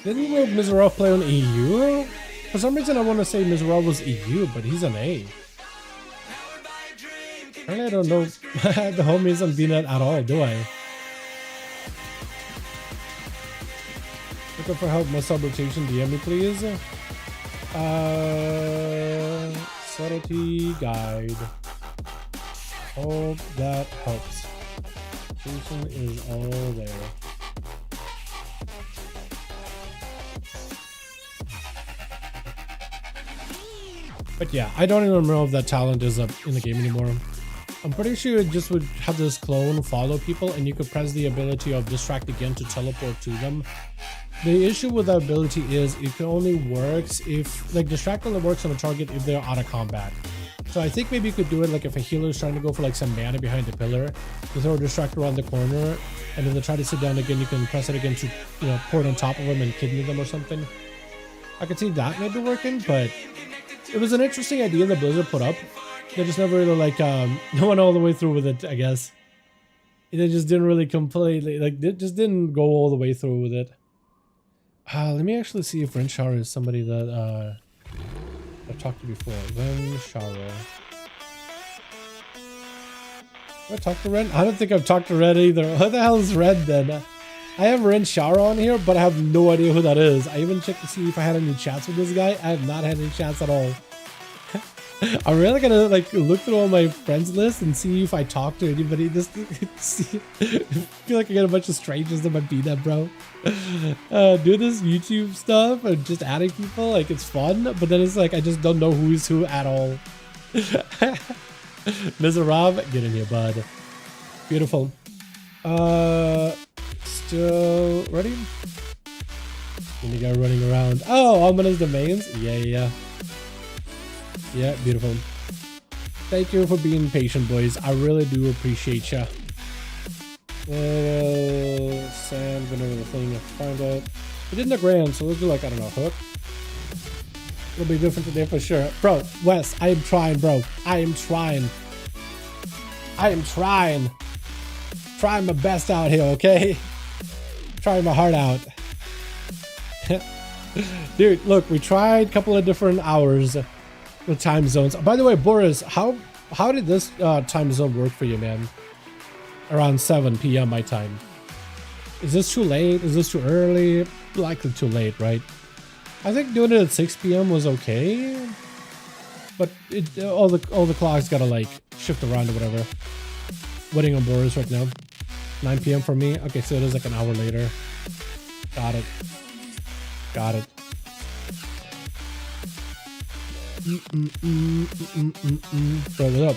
Didn't Mizarov play on EU? For some reason, I want to say Mizarov was EU, but he's an A. Apparently, I don't know the homies on VNet at all, do I? Looking for help, my sub rotation, DM me, please. Subtlety guide. Hope that helps. Rotation is all there. But yeah, I don't even know if that talent is up in the game anymore. I'm pretty sure it just would have this clone follow people and you could press the ability of distract again to teleport to them. The issue with that ability is it only works if, like, distract only works on a target if they're out of combat. So I think maybe you could do it like if a healer is trying to go for like some mana behind the pillar, you throw a distract around the corner, and then they try to sit down again, you can press it again to, you know, pour it on top of them and kidney them or something. I could see that maybe working, but it was an interesting idea that Blizzard put up. They just never really like went all the way through with it, I guess. They just didn't really completely, like, they just didn't go all the way through with it. Let me actually see if Renshara is somebody that I've talked to before. Renshara. Have I talked to Ren? I don't think I've talked to Ren either. Who the hell is Ren then? I have Renshara on here, but I have no idea who that is. I even checked to see if I had any chats with this guy. I have not had any chats at all. I'm really gonna like look through all my friends list and see if I talk to anybody. Just see, feel like I got a bunch of strangers that might be that, bro. Do this YouTube stuff and just adding people, like it's fun, but then it's like I just don't know who's who at all. Mizarov, get in here, bud. Beautiful. Still ready? And the guy running around. Oh, ominous domains. Yeah. Yeah, beautiful. Thank you for being patient, boys. I really do appreciate ya. Sand, whenever the thing, find out. We did in the grand, so let's do like, I don't know, hook. It'll be different today for sure. Bro, Wes, I am trying, bro. I am trying. Trying my best out here, okay? Trying my heart out. Dude, look, we tried a couple of different hours with time zones. By the way, Boris, how did this time zone work for you, man? around 7 p.m. my time. Is this too late? Is this too early? Likely too late, right? I think doing it at 6 p.m. was okay, but all the clocks gotta like shift around or whatever. Waiting on Boris right now. 9 p.m. for me. Okay, so it is like an hour later. Got it. Got it. Bro, what up?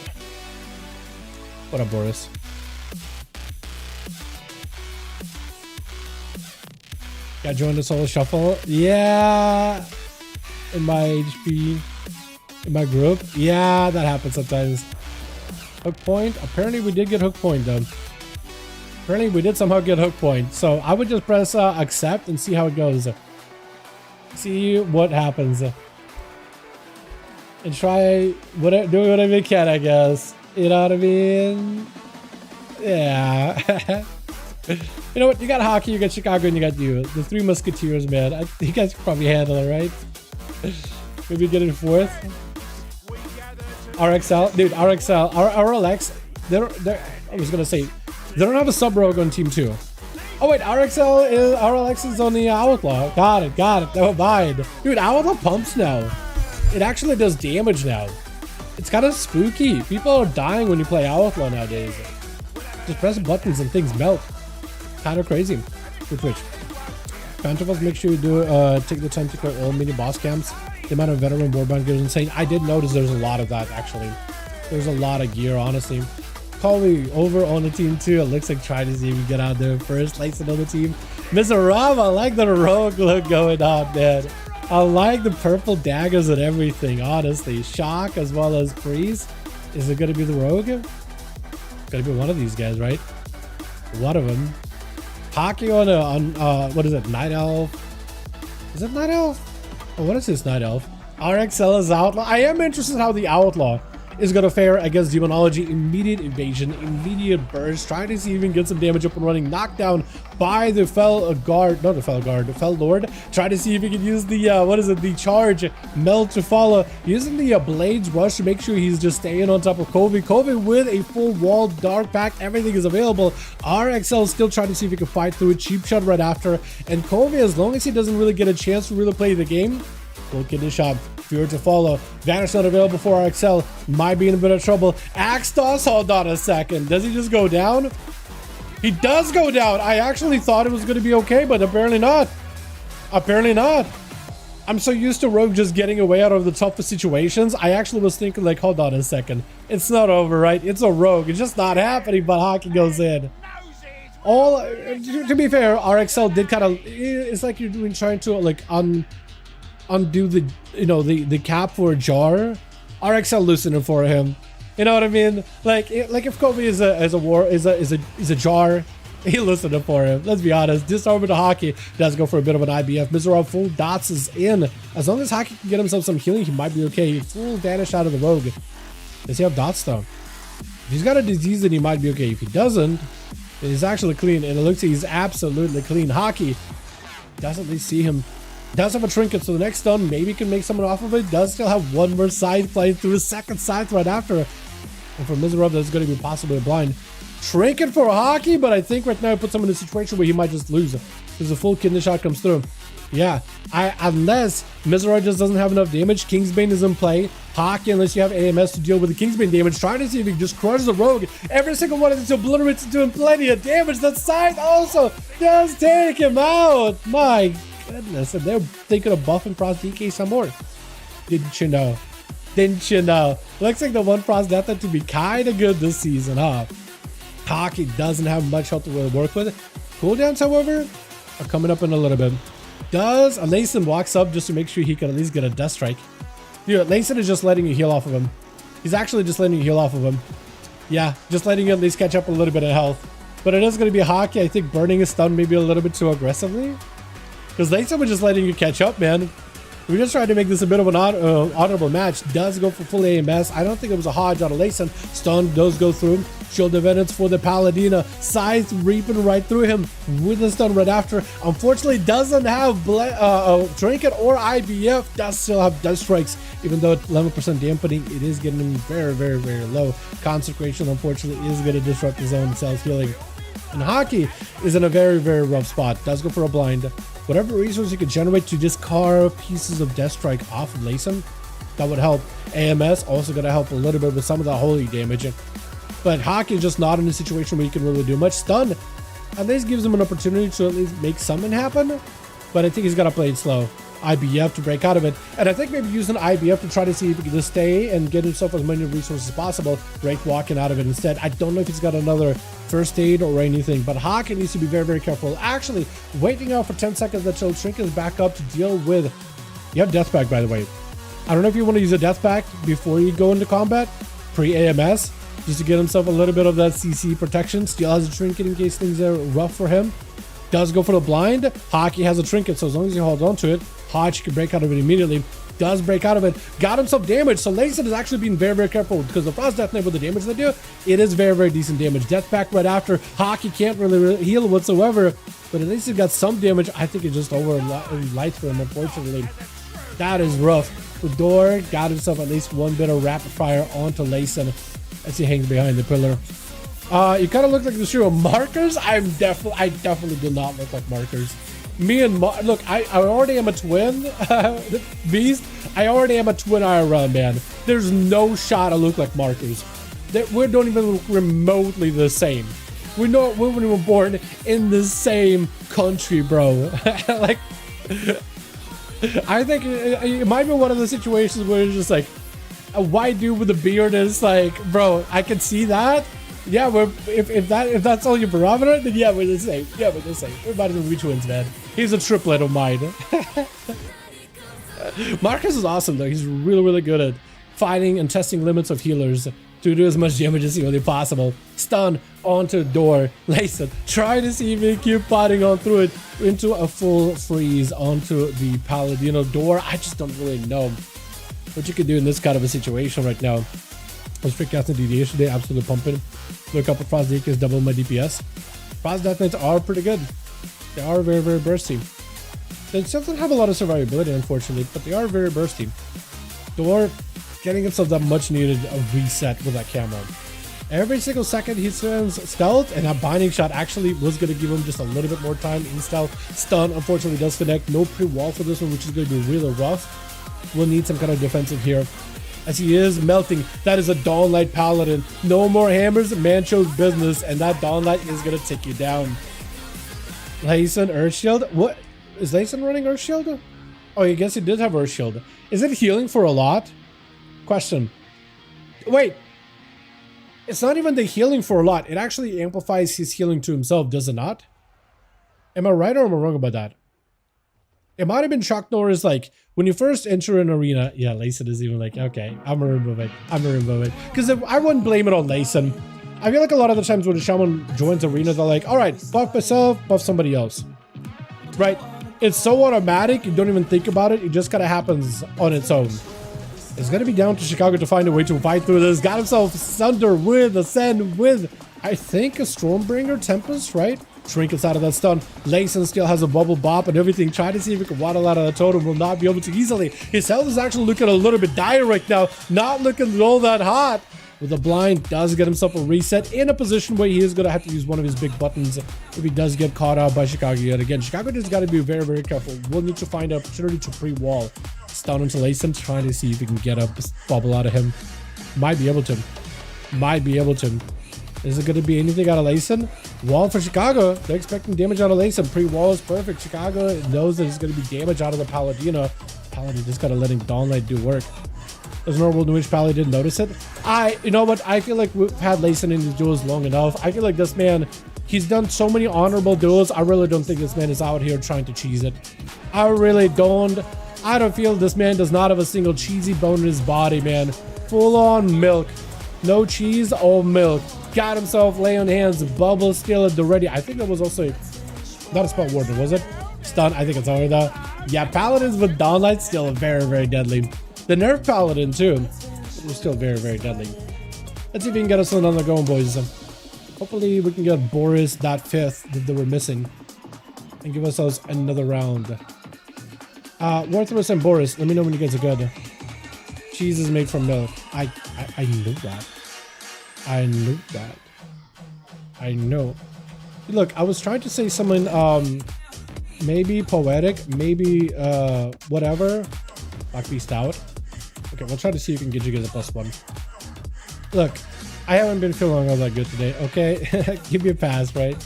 What up, Boris? Got joined the solo shuffle? Yeah. In my HP, in my group? Yeah, that happens sometimes. Hook point? Apparently we did get hook point though. Apparently we did somehow get hook point. So I would just press accept and see how it goes. See what happens. And try do whatever you can, I guess. You know what I mean? Yeah. You know what? You got hockey, you got Chicago, and you got you. The three musketeers, man. You guys can probably handle it, right? Maybe get it fourth. RXL, dude. RXL, RLX. I was gonna say they don't have a sub rogue on team 2. Oh wait, RLX is on the Outlaw. Got it. Never mind. Dude, Outlaw pumps now. It actually does damage now. It's kind of spooky. People are dying when you play Outlaw nowadays. Just press buttons and things melt. Kind of crazy. Good Twitch. Phantophos, make sure you do take the time to clear all mini boss camps. The amount of veteran warband gear is insane. I did notice there's a lot of that actually. There's a lot of gear, honestly. Call me over on the team too. It looks like trying to see if we get out there first. Likes another team. Mr. Rob, I like the rogue look going on, man. I like the purple daggers and everything, honestly. Shock as well as Freeze. Is it gonna be the rogue? It's gonna be one of these guys, right? One of them. Hockey on what is it? Night Elf? Is it Night Elf? Oh, what is this Night Elf? RXL is Outlaw. I am interested in how the Outlaw is going to fare against Demonology. Immediate invasion, immediate burst, trying to see if he can get some damage up and running. Knocked down by the Fell Guard, not the Fell Guard, the Fell Lord. Trying to see if he can use the, the charge, melt to follow. Using the Blades Rush to make sure he's just staying on top of Kobe. Kobe with a full wall, Dark Pact, everything is available. RXL still trying to see if he can fight through it. Cheap shot right after. And Kobe, as long as he doesn't really get a chance to really play the game, will get his shot. Fear to follow. Vanish not available for RXL. Might be in a bit of trouble. Axe toss. Hold on a second. Does he just go down? He does go down. I actually thought it was going to be okay, but apparently not. Apparently not. I'm so used to Rogue just getting away out of the toughest situations. I actually was thinking like, hold on a second. It's not over, right? It's a Rogue. It's just not happening, but Hockey goes in. All, to be fair, RXL did kind of, it's like you're doing, trying to like undo the, the cap for a jar. RXL loosened it for him. You know what I mean? Like if Kobe is a jar, he loosened it for him. Let's be honest. Disarm to Hockey does go for a bit of an IBF. Mr. Rob full dots is in. As long as Hockey can get himself some healing, he might be okay. Full vanish out of the Rogue. Does he have dots though? If he's got a disease, then he might be okay. If he doesn't, then he's actually clean, and it looks like he's absolutely clean. Hockey doesn't really see him. Does have a trinket, so the next stun maybe can make someone off of it. Does still have one more side playing through his second side right after. And for Mizarov, that's going to be possibly a blind. Trinket for Hockey, but I think right now it puts him in a situation where he might just lose. Because the full kidney shot comes through. Yeah, unless Mizarov just doesn't have enough damage, Kingsbane is in play. Hockey, unless you have AMS to deal with the Kingsbane damage, trying to see if he can just crush the Rogue. Every single one of these obliterates doing plenty of damage. That side also does take him out. My goodness, and they're thinking of buffing Frost DK some more. Didn't you know? Didn't you know? Looks like the one Frost Death to be kind of good this season, huh? Hockey doesn't have much health to really work with. Cooldowns, however, are coming up in a little bit. Does Layson walks up just to make sure he can at least get a Death Strike. Dude, Layson is just letting you heal off of him. He's actually just letting you heal off of him. Yeah, just letting you at least catch up a little bit of health. But it is going to be Hockey, I think, burning his stun maybe a little bit too aggressively. Because Layson was just letting you catch up, man. We're just trying to make this a bit of an honorable match. Does go for full AMS. I don't think it was a hodge out of Layson. Stun does go through him. Shield of Evidence for the Paladina. Scythe reaping right through him with the stun right after. Unfortunately, doesn't have Trinket or IBF. Does still have Death Strikes. Even though 11% dampening, it is getting very, very, very low. Consecration, unfortunately, is going to disrupt his own self-healing. And Hockey is in a very, very rough spot. Does go for a blind. Whatever resource you could generate to just carve pieces of Death Strike off of Layson, that would help. AMS also going to help a little bit with some of the holy damage. But Hockey is just not in a situation where you can really do much. Stun at least gives him an opportunity to at least make something happen. But I think he's got to play it slow. IBF to break out of it. And I think maybe using IBF to try to see if he can just stay and get himself as many resources as possible. Break walking out of it instead. I don't know if he's got another first aid or anything, but Hockey needs to be very, very careful. Actually, waiting out for 10 seconds until Shrink is back up to deal with... You have Death Pact, by the way. I don't know if you want to use a Death Pact before you go into combat, pre-AMS, just to get himself a little bit of that CC protection. Still has a Trinket in case things are rough for him. Does go for the blind. Hockey has a Trinket, so as long as he holds on to it, Hodge can break out of it immediately. Does break out of it. Got himself damage. So Layson is actually being very, very careful because the Frost Death Knight with the damage they do, it is very, very decent damage. Death Pact right after. Hockey can't really heal whatsoever, but at least he got some damage. I think it's just over light for him, unfortunately. That is rough. Fedor got himself at least one bit of rapid fire onto Layson as he hangs behind the pillar. You kind of look like the shoe of markers. I definitely do not look like markers. Me and look, I already am a twin beast. I already am a twin IRL, man. There's no shot I look like markers. We don't even look remotely the same. We were born in the same country, bro. Like, I think it might be one of the situations where it's just like a white dude with a beard is like, bro, I can see that. Yeah, if that's all your barometer, then yeah, we're the same. Yeah, we're the same. We're about to be twins, man. He's a triplet of mine. Marcus is awesome, though. He's really, really good at fighting and testing limits of healers to do as much damage as humanly possible. Stun onto the door. Layson, try to see if he can keep fighting on through it into a full freeze onto the Paladino door. I just don't really know what you can do in this kind of a situation right now. I was freaking out in deviation day, absolutely pumping. Look up at Frost Deacons, double my DPS. Frost Death Knights are pretty good. They are very, very bursty. They still don't have a lot of survivability, unfortunately, but they are very bursty. Door getting himself that much needed reset with that camera. Every single second he spends stealth, and that binding shot actually was going to give him just a little bit more time in stealth. Stun, unfortunately, does connect. No pre-wall for this one, which is going to be really rough. We'll need some kind of defensive here, as he is melting. That is a Dawnlight Paladin. No more hammers, man shows business, and that Dawnlight is going to take you down. Layson, Earthshield. What? Is Layson running Earthshield? Oh, I guess he did have Earthshield. Is it healing for a lot? Question. Wait. It's not even the healing for a lot. It actually amplifies his healing to himself, does it not? Am I right or am I wrong about that? It might have been Shock Norris, like, when you first enter an arena. Yeah, Layson is even like, okay, I'm gonna remove it. I'm gonna remove it. Because I wouldn't blame it on Layson. I feel like a lot of the times when a shaman joins arena, they're like, all right, buff myself, buff somebody else. Right? It's so automatic, you don't even think about it. It just kind of happens on its own. It's going to be down to Chicago to find a way to fight through this. Got himself Sunder with Ascend with, I think, a Stormbringer Tempest, right? Trinkets out of that stun. Layson still has a bubble bop and everything. Try to see if he can waddle out of the totem. Will not be able to easily. His health is actually looking a little bit dire right now. Not looking all that hot. With a blind, does get himself a reset in a position where he is going to have to use one of his big buttons if he does get caught out by Chicago yet again. Chicago just got to be very, very careful. We'll need to find an opportunity to pre-wall. Stun into Layson, trying to see if he can get a bubble out of him. Might be able to. Might be able to. Is it going to be anything out of Layson? Wall for Chicago. They're expecting damage out of Layson. Pre-wall is perfect. Chicago knows that it's going to be damage out of the Paladino. Paladin just got to letting Dawnlight do work. There's no world in which Pally didn't notice it. You know what? I feel like we've had Layson in these duels long enough. I feel like this man, he's done so many honorable duels. I really don't think this man is out here trying to cheese it. I really don't. I don't feel this man does not have a single cheesy bone in his body, man. Full on milk. No cheese, all milk. Got himself lay on hands, bubble still at the ready. I think that was also not a spell warden, was it? Stun, I think it's over that. Yeah, paladins with downlight still very, very deadly. The nerf paladin too, is still very, very deadly. Let's see if we can get us another going, boys. Hopefully we can get Boris that 5th that we're missing and give ourselves another round. Worthless and Boris, let me know when you guys are good. Cheese is made from milk. I knew that. I knew that. I know. Look, I was trying to say something maybe poetic, maybe whatever. Black Beast out. Okay, we'll try to see if we can get you guys a +1. Look, I haven't been feeling all that good today, okay? Give me a pass, right?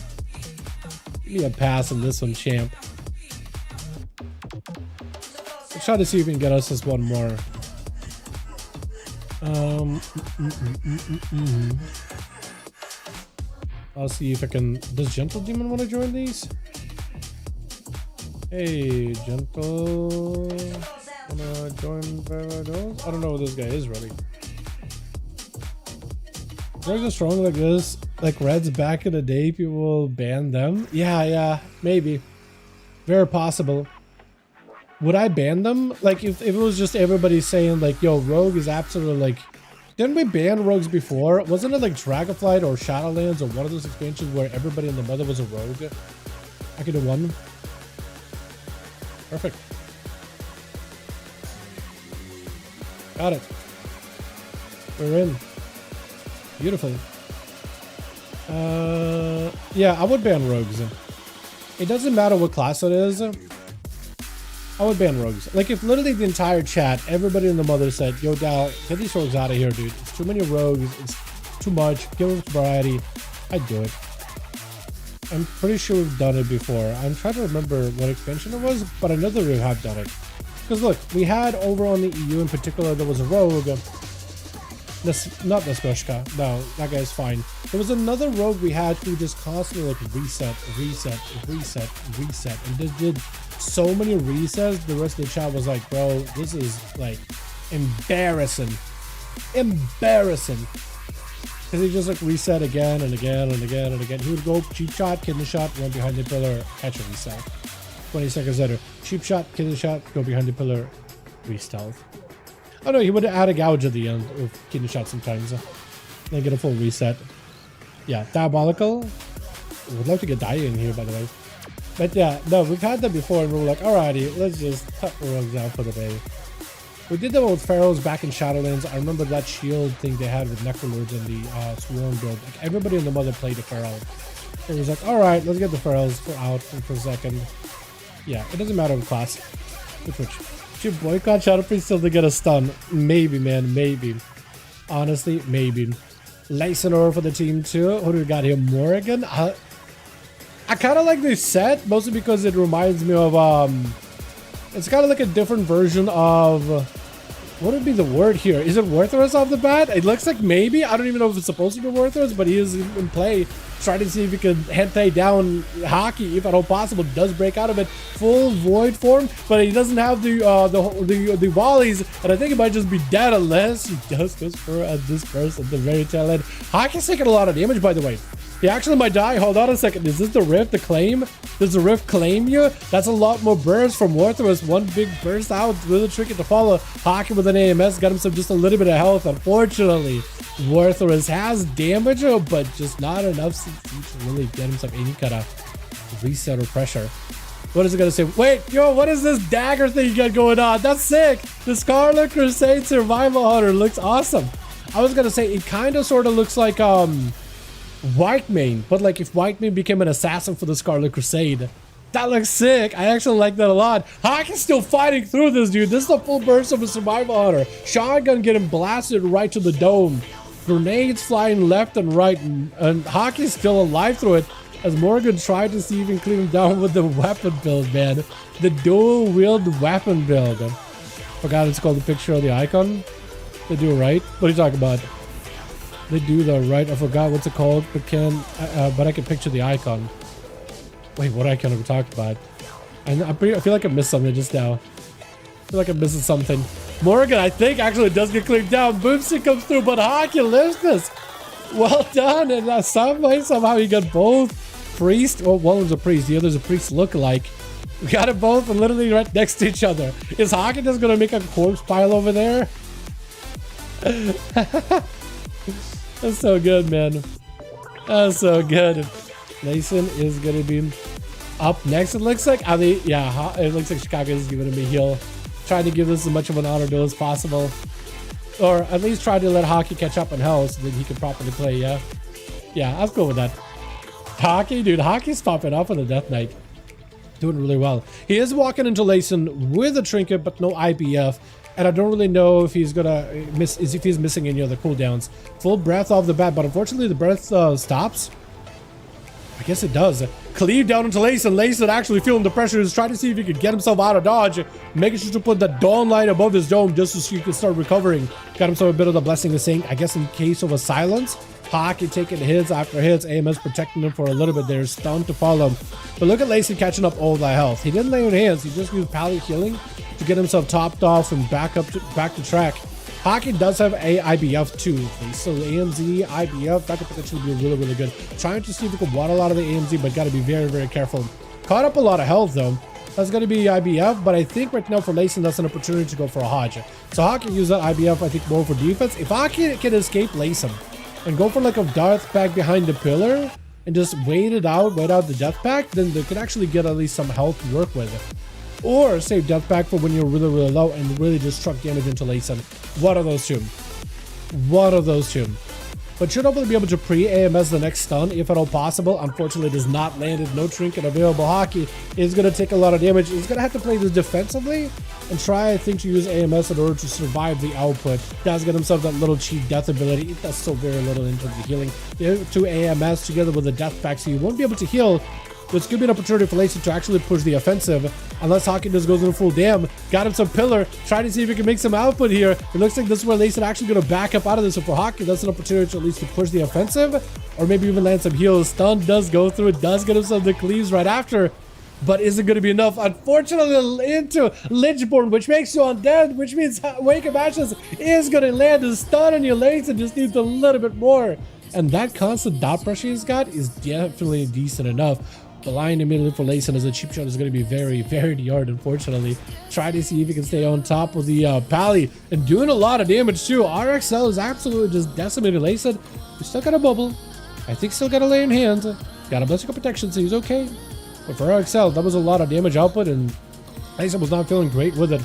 Give me a pass on this one, champ. Let's try to see if we can get us just one more. I'll see if I can. Does Gentle Demon want to join these? Hey, Gentle. Wanna join those? I don't know who this guy is really. Drugs are strong like this, like Reds back in the day, people ban them. Yeah, maybe. Very possible. Would I ban them? Like if it was just everybody saying like, yo, Rogue is absolutely like, didn't we ban rogues before? Wasn't it like Dragonflight or Shadowlands or one of those expansions where everybody in the mother was a rogue? I could do one. Perfect. Got it. We're in. Beautiful. Yeah, I would ban rogues. It doesn't matter what class it is. I would ban rogues. Like if literally the entire chat, everybody in the mother said, yo Dal, get these rogues out of here, dude. It's too many rogues. It's too much. Give them variety. I'd do it. I'm pretty sure we've done it before. I'm trying to remember what expansion it was, but I know that we have done it. Because look, we had over on the EU in particular, there was a rogue. Not Nesposhka. No, that guy's fine. There was another rogue we had who just constantly like reset, and just did so many resets. The rest of the chat was like, bro, this is like embarrassing. Embarrassing. Because he just like reset again and again and again and again. He would go cheap shot, kidney shot, run behind the pillar, catch a reset. 20 seconds later, cheap shot, kidney shot, go behind the pillar, re-stealth. Oh no, he would add a gouge at the end of kidney shot sometimes. Then get a full reset. Yeah, diabolical. Would love to get Daya in here, by the way. But yeah, no, we've had that before and we were like, alrighty, let's just cut the rogues out for the day. We did that with Pharaohs back in Shadowlands. I remember that shield thing they had with Necrolords and the Swarm build. Like everybody in the mother played the Pharaoh. It was like, alright, let's get the Pharaohs out for a second. Yeah, it doesn't matter what class. Which. Should boycott Shadow Priest still to get a stun? Maybe, man, maybe. Honestly, maybe. Lysanor for the team too. Who do we got here? Morrigan? I kind of like this set, mostly because it reminds me of, it's kind of like a different version of, what would be the word here? Is it Worthless off the bat? It looks like maybe. I don't even know if it's supposed to be Worthless, but he is in play. Trying to see if he can hentai down Hockey, if at all possible. Does break out of it. Full void form, but he doesn't have the volleys, and I think it might just be dead unless he does this for this person at the very tail end. Hockey's taking a lot of damage, by the way. He actually might die. Hold on a second. Is this the Rift, the claim? Does the Rift claim you? That's a lot more burst from Worthless. One big burst out. Really tricky to follow. Hockey with an AMS got himself just a little bit of health. Unfortunately, Worthless has damage, but just not enough to really get himself any kind of reset or pressure. What is it gonna say? Wait, yo, what is this dagger thing you got going on? That's sick. The Scarlet Crusade Survival Hunter looks awesome. I was gonna say it kind of sort of looks like Whitemane, but like if Whitemane became an assassin for the Scarlet Crusade. That looks sick. I actually like that a lot. Hockey's still fighting through this, dude. This is the full burst of a survival hunter. Shotgun getting blasted right to the dome. Grenades flying left and right, and Hockey's still alive through it as Morgan tried to see if he can clean him down with the weapon build, man. The dual wield weapon build. Forgot it's called the picture of the icon. They do it right. What are you talking about? They do the right. I forgot what's it called, but I can picture the icon. Wait, what icon have we talked about? And I feel like I missed something just now. I feel like I'm missing something. Morgan, I think actually does get cleared down. Boomstick comes through, but Hockey lives this. Well done. And somehow he got both priest. Well, one was a priest, the other's a priest lookalike. We got it both literally right next to each other. Is Hockey just gonna make a corpse pile over there? That's so good, man. That's so good. Layson is gonna be up next. It looks like it looks like Chicago is giving him a heal. Trying to give this as much of an auto duel as possible. Or at least try to let Hockey catch up on health so that he can properly play, yeah? Yeah, I'll go with that. Hockey, dude, Hockey's popping off on the Death Knight. Doing really well. He is walking into Layson with a trinket, but no IBF. And I don't really know if he's gonna if he's missing any other cooldowns. Full breath off the bat, but unfortunately the breath stops. I guess it does. Cleave down into Layson. Layson actually feeling the pressure. He's trying to see if he could get himself out of dodge. Making sure to put the dawn light above his dome just so he can start recovering. Got himself a bit of the blessing of saying, I guess in case of a silence. Hockey taking hits after hits. AMS protecting him for a little bit there. Stunned to follow. But look at Layson catching up all that health. He didn't lay on hands. He just used pally healing to get himself topped off and back to track. Hockey does have a IBF too. So AMZ, IBF, that could potentially be really, really good. Trying to see if we can waddle out of the AMZ, but got to be very, very careful. Caught up a lot of health though. That's going to be IBF, but I think right now for Layson, that's an opportunity to go for a Hodge. So Hockey use that IBF, I think, more for defense. If Hockey can escape Layson and go for like a Darth pack behind the pillar and just wait out the death pack, then they could actually get at least some health to work with. Or save death pack for when you're really, really low and really just truck damage into Layson. One of those two. One of those two. But should hopefully be able to pre-AMS the next stun if at all possible. Unfortunately, it does not landed. No trinket available. Hockey is going to take a lot of damage. He's going to have to play this defensively and try, I think, to use AMS in order to survive the output. Does get himself that little cheap death ability. It does so very little in terms of healing. To AMS together with the death pack, so you won't be able to heal. Which could be an opportunity for Layson to actually push the offensive. Unless Hockey just goes in full dam. Got him some pillar. Trying to see if he can make some output here. It looks like this is where Layson actually going to back up out of this. So for Hockey, that's an opportunity to at least to push the offensive. Or maybe even land some heals. Stun does go through. It does get himself the cleaves right after. But is it going to be enough? Unfortunately, into Lynchborn, which makes you undead. Which means Wake of Ashes is going to land a stun on your Layson. Just needs a little bit more. And that constant dot pressure he's got is definitely decent enough. The line immediately for Layson as a cheap shot is going to be very, very hard, unfortunately. Try to see if he can stay on top of the pally and doing a lot of damage too. RXL is absolutely just decimating Layson. We still got a bubble. I think still got a lay in hand. Got a blessing of protection, so he's okay. But for RXL, that was a lot of damage output, and Layson was not feeling great with it.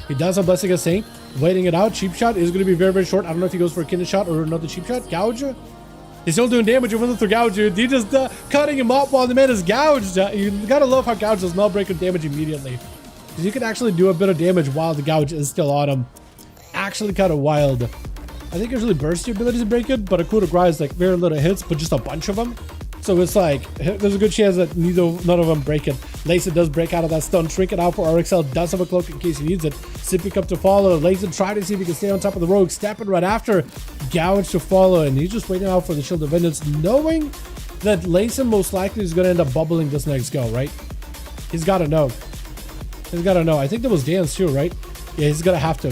He does have blessing of Saint. Waiting it out. Cheap shot is going to be very, very short. I don't know if he goes for a kindred shot or another cheap shot. Gouge. He's still doing damage even with the Gouge. He just cutting him up while the man is gouged. You gotta love how Gouge does not break with damage immediately. Because you can actually do a bit of damage while the Gouge is still on him. Actually kind of wild. I think usually burst your ability to break it, but a coup de grace is like very little hits, but just a bunch of them. So it's like, there's a good chance that none of them break it. Layson does break out of that stun. Trinket out for RXL. Does have a cloak in case he needs it. Sipping up to follow. Layson trying to see if he can stay on top of the rogue. Stepping right after. Gouge to follow. And he's just waiting out for the Shield of Vengeance, knowing that Layson most likely is going to end up bubbling this next go, right? He's got to know. He's got to know. I think that was Dance too, right? Yeah, he's going to have to.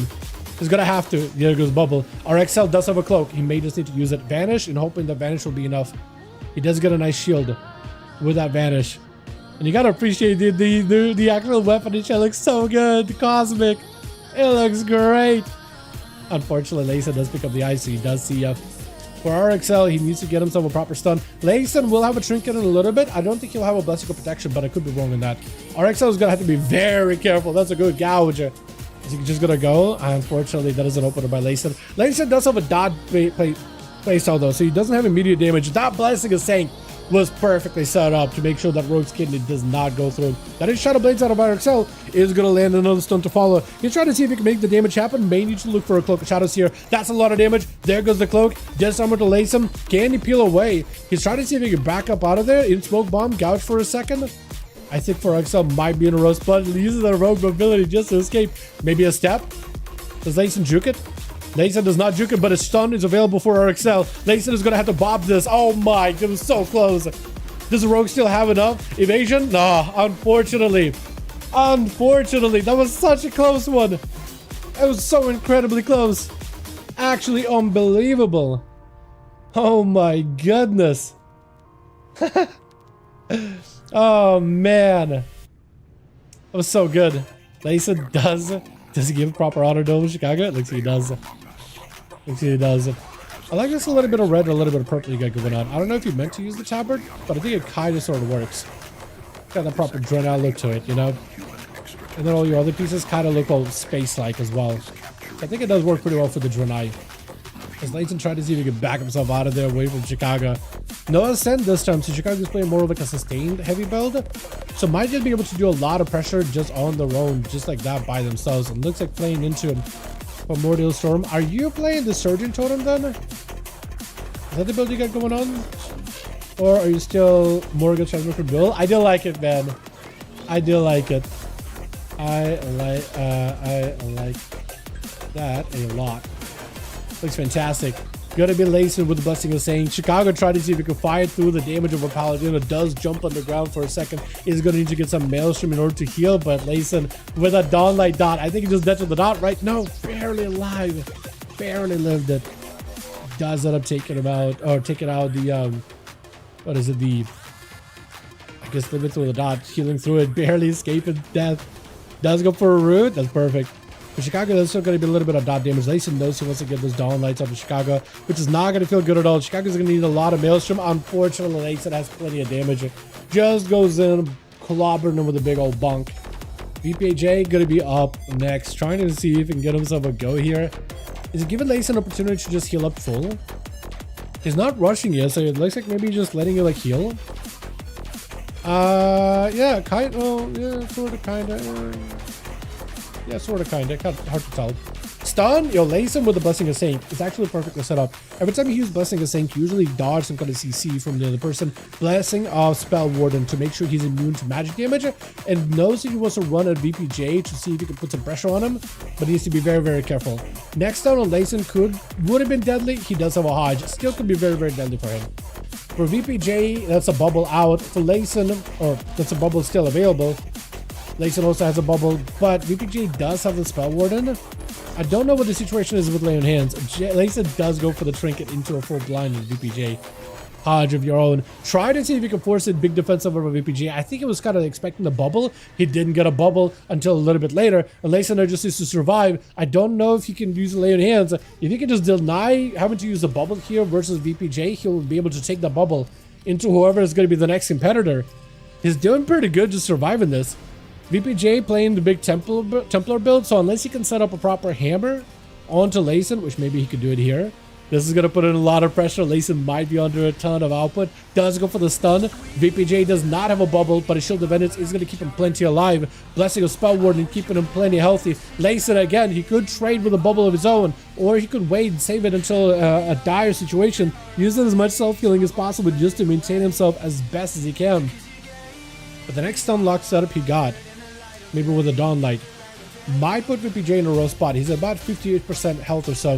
He's going to have to. There goes Bubble. RXL does have a cloak. He may just need to use it. Vanish, and hoping that Vanish will be enough. He does get a nice shield with that Vanish. And you gotta appreciate the actual weapon. It looks so good. The Cosmic. It looks great. Unfortunately, Layson does pick up the ice, so he does see for RXL, he needs to get himself a proper stun. Layson will have a trinket in a little bit. I don't think he'll have a blessing of protection, but I could be wrong on that. RXL is gonna have to be very careful. That's a good gouge. Is he just gonna go? Unfortunately, that isn't opened by Layson. Layson does have a dot playstyle though, so he doesn't have immediate damage. That blessing of Saint was perfectly set up to make sure that Rogue's Kidney does not go through. That is Shadow Blades out of RXL is going to land another stun to follow. He's trying to see if he can make the damage happen. May need to look for a Cloak of Shadows here. That's a lot of damage. There goes the Cloak. Just someone to lace him. Can he peel away? He's trying to see if he can back up out of there. In Smoke Bomb, gouge for a second. I think for RXL might be in a roast, but he uses the Rogue mobility just to escape. Maybe a step. Does Layson juke it? Layson does not juke it, but his stun is available for RXL. Layson is going to have to bob this. Oh my, it was so close. Does the Rogue still have enough? Evasion? Nah, unfortunately. Unfortunately, that was such a close one. It was so incredibly close. Actually unbelievable. Oh my goodness. Oh man. That was so good. Layson does he give proper auto dome to Chicago? It looks like he does. Looks like he does. I like this a little bit of red, a little bit of purple you got going on. I don't know if you meant to use the tabard, but I think it kind of sort of works. Got that proper drawn out look to it, you know? And then all your other pieces kind of look all space-like as well. So I think it does work pretty well for the Draenei. As Layton tried to see if he could back himself out of there away from Chicago. No ascent this time, so Chicago's playing more of like a sustained heavy build. So might just be able to do a lot of pressure just on their own, just like that by themselves. It looks like playing into him. Primordial Storm. Are you playing the Surgeon Totem then? Is that the build you got going on? Or are you still more against Transmorpher build? I do like it, man. I do like it. I like that a lot. Looks fantastic. Gonna be Layson with the Blessing of Saying. Chicago tried to see if he could fire through the damage of a Paladino. Does jump underground for a second. Is gonna need to get some Maelstrom in order to heal, but Layson with a Dawnlight dot. I think he just dead to the dot, right? No, barely alive. Barely lived it. Does end up taking him out, or taking out the what is it, the, I guess, living through the dot, healing through it, barely escaping death. Does go for a root. That's perfect. For Chicago, there's still going to be a little bit of dot damage. Layson knows he wants to get those Dawn Lights up to Chicago, which is not going to feel good at all. Chicago's going to need a lot of Maelstrom. Unfortunately, Layson has plenty of damage. Just goes in, clobbering him with a big old bunk. VPJ going to be up next, trying to see if he can get himself a go here. Is it giving Layson an opportunity to just heal up full? He's not rushing yet, so it looks like maybe just letting you like heal. Yeah, kind of, yeah, sort of, kind of. Yeah, sort of, kind of. Hard to tell. Stun, yo, Layson with the Blessing of Saint. It's actually perfectly set up. Every time you use Blessing of Saint, you usually dodge some kind of CC from the other person. Blessing of Spell Warden to make sure he's immune to magic damage, and knows that he wants to run at VPJ to see if he can put some pressure on him, but he needs to be very, very careful. Next down on Layson would have been deadly. He does have a Hodge. Still could be very, very deadly for him. For VPJ, that's a bubble out. For Layson, or that's a bubble still available. Layson also has a bubble, but VPJ does have the Spell Warden. I don't know what the situation is with Lay on Hands. Layson does go for the trinket into a full blind with VPJ. Hodge of your own. Try to see if you can force it big defense over VPJ. I think he was kind of expecting the bubble. He didn't get a bubble until a little bit later. And Layson just needs to survive. I don't know if he can use Lay on Hands. If he can just deny having to use the bubble here versus VPJ, he'll be able to take the bubble into whoever is going to be the next competitor. He's doing pretty good just surviving this. VPJ playing the big Templar build, so unless he can set up a proper hammer onto Layson, which maybe he could do it here, this is going to put in a lot of pressure. Layson might be under a ton of output. Does go for the stun. VPJ does not have a bubble, but his Shield of Vengeance is going to keep him plenty alive. Blessing of Spell Warden keeping him plenty healthy. Layson, again, he could trade with a bubble of his own, or he could wait and save it until a dire situation, using as much self-healing as possible just to maintain himself as best as he can. But the next stun lock setup he got, maybe with a Dawn Light, might put VPJ in a row spot. He's about 58% health or so.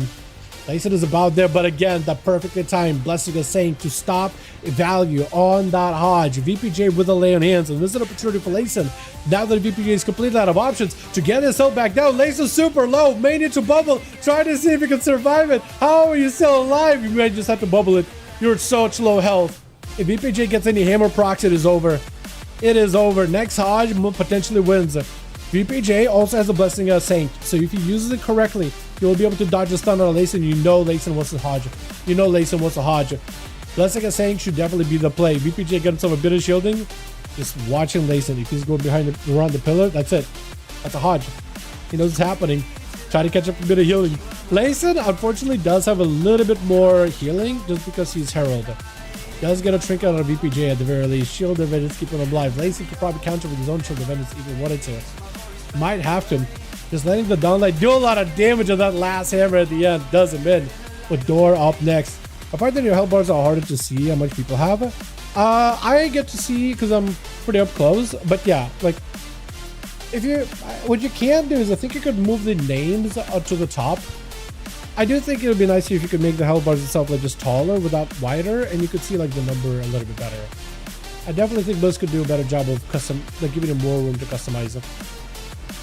Layson is about there, but again, the perfectly timed Blessing of Saint to stop value on that Hodge. VPJ with a Lay on Hands, and this is an opportunity for Layson. Now that VPJ is completely out of options, to get himself back down. Layson super low, made it to bubble, trying to see if he can survive it. How are you still alive? You might just have to bubble it. You're such low health. If VPJ gets any hammer procs, it is over. It is over. Next Hodge potentially wins. VPJ also has a Blessing of Saint, so if he uses it correctly, you'll be able to dodge a stun on Layson. You know Layson wants to Hodge. You know Layson wants to Hodge. Blessing of Saint should definitely be the play. VPJ get himself a bit of shielding. Just watching Layson. If he's going around the pillar, that's it. That's a Hodge. He knows it's happening. Try to catch up a bit of healing. Layson, unfortunately, does have a little bit more healing just because he's Herald. Does get a trinket on a VPJ at the very least. Shield of Vengeance keeping him alive. Layson could probably counter with his own Shield of Vengeance if he wanted to. Might have to. Just letting the Dawnlight do a lot of damage on that last hammer at the end. Does him in. With Door up next. Apart from your health bars are harder to see how much people have. I get to see because I'm pretty up close. But yeah, like, if you, what you can do is I think you could move the names up to the top. I do think it would be nice if you could make the health bars itself like just taller without wider, and you could see like the number a little bit better. I definitely think Blizz could do a better job of giving him more room to customize it.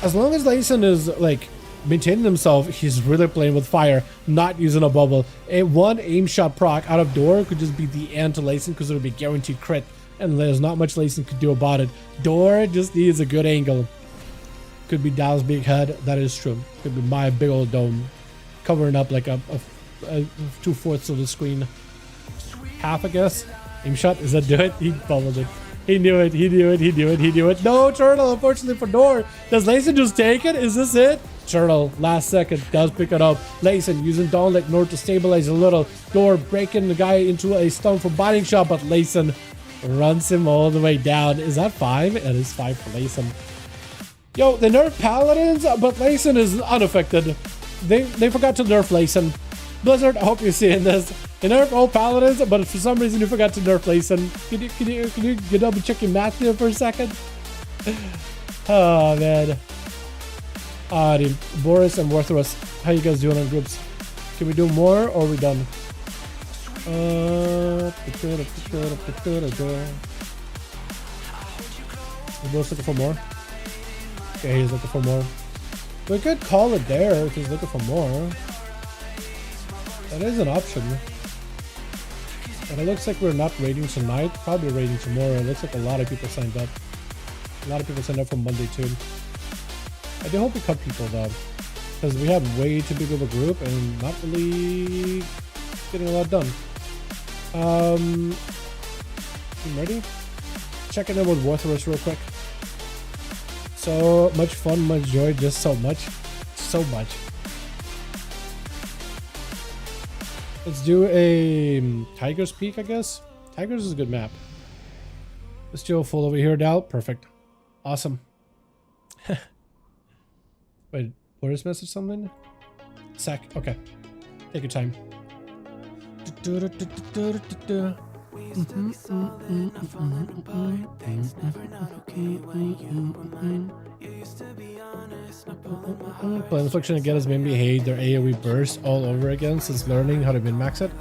As long as Layson is like maintaining himself, he's really playing with fire, not using a bubble. One aim shot proc out of Door could just be the end to Layson because it would be guaranteed crit, and there's not much Layson could do about it. Door just needs a good angle. Could be Dal's big head. That is true. Could be my big old dome covering up like a 2/4 of the screen. Half, I guess. Aim shot. Does that do it? He fumbled it. He knew it. He knew it. He knew it. He knew it. No, Turtle. Unfortunately for Nor. Does Layson just take it? Is this it? Turtle, last second, does pick it up. Layson using Dawn like Nor to stabilize a little. Nor breaking the guy into a stun for binding shot, but Layson runs him all the way down. Is that 5? It is 5 for Layson. Yo, they nerfed Paladins, but Layson is unaffected. They forgot to nerf Layson. Blizzard, I hope you're seeing this. They nerfed all Paladins, but for some reason you forgot to nerf Layson. Can you double check your math there for a second? Oh man. Alrighty, Boris and Worthless, how you guys doing on groups? Can we do more or are we done? Boris looking for more? Okay, he's looking for more. We could call it there if he's looking for more. That is an option. And it looks like we're not raiding tonight, probably raiding tomorrow. It looks like a lot of people signed up. A lot of people signed up for Monday too. I do hope we cut people though, because we have way too big of a group and not really getting a lot done. You ready? Checking in with Worthless real quick. So much fun, much joy, just so much. So much. Let's do a Tiger's Peak, I guess. Tiger's is a good map. Let's do a full over here, Dal. Perfect. Awesome. Wait, Boris message something? Sec. Okay. Take your time. Playing Affliction again has made me hate their AoE burst all over again since learning how to min-max it.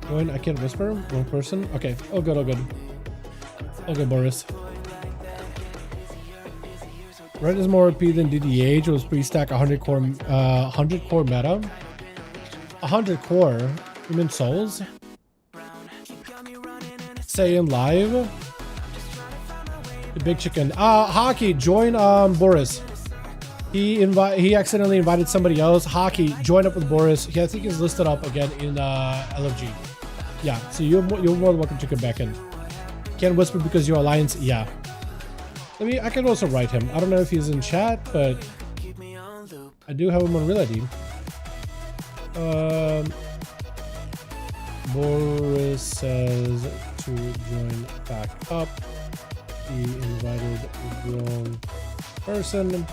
Going, I can't whisper. Wrong person. Okay. Oh good, oh good. Oh good, Boris. Red is more OP than DDH. It was pre-stack 100 core meta. 100 core? You mean souls? Saying live. The big chicken. Hockey, join Boris. He accidentally invited somebody else. Hockey, join up with Boris. I think he's listed up again in LFG. Yeah, so you're more than welcome to come back in. Can't whisper because you're alliance. Yeah. I can also write him. I don't know if he's in chat, but I do have him on reality. Boris says to join back up. He invited the wrong person.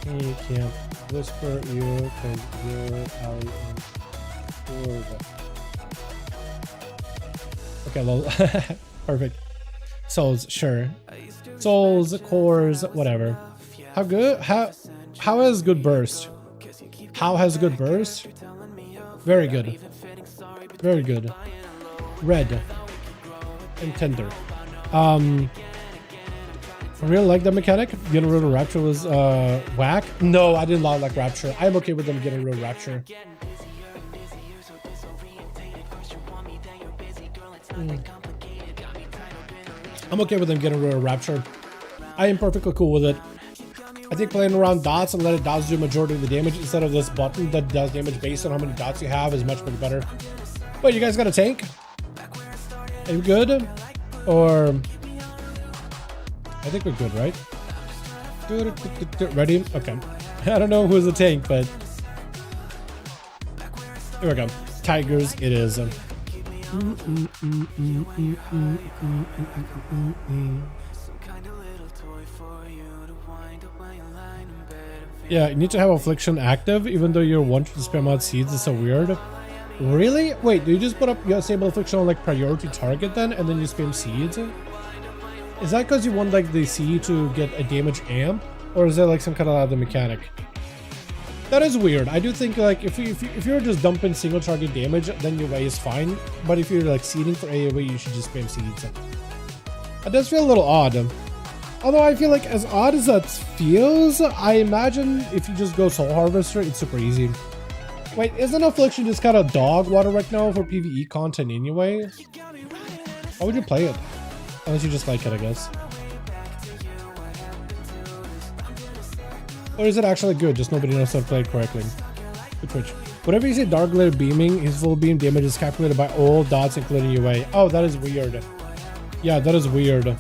He can't whisper you because you're ally in Florida. Okay, lol. Perfect. Souls, sure. Souls, cores, whatever. How good? How has good burst? How has good burst? Very good. Very good. Red. And tender. I really like that mechanic. Getting rid of Rapture was whack. No, I did not like Rapture. I'm okay with them getting rid of Rapture. I'm okay with them getting rid of Rapture. I am perfectly cool with it. I think playing around dots and letting dots do the majority of the damage instead of this button that does damage based on how many dots you have is much better. Wait, you guys got a tank? Are you good? Or... I think we're good, right? Ready? Okay. I don't know who's the tank, but... Here we go. Tigers it is. Yeah, you need to have Affliction active even though you're wanting to spam out seeds. It's so weird. Really? Wait, do you just put up your stable Affliction on like priority target then and then you spam seeds? Is that because you want like the seed to get a damage amp? Or is there like some kind of other mechanic? That is weird. I do think like if you're just dumping single target damage, then your way is fine. But if you're like seeding for AoE, you should just spam seeds. That does feel a little odd. Although I feel like as odd as that feels, I imagine if you just go Soul Harvester, it's super easy. Wait, isn't Affliction just kind of dog water right now for PvE content anyway? Why would you play it? Unless you just like it, I guess. Or is it actually good? Just nobody knows how to play it correctly. Good Twitch. Whenever you say dark glare beaming, his full beam damage is calculated by all dots including UA. Oh, that is weird. Yeah, that is weird.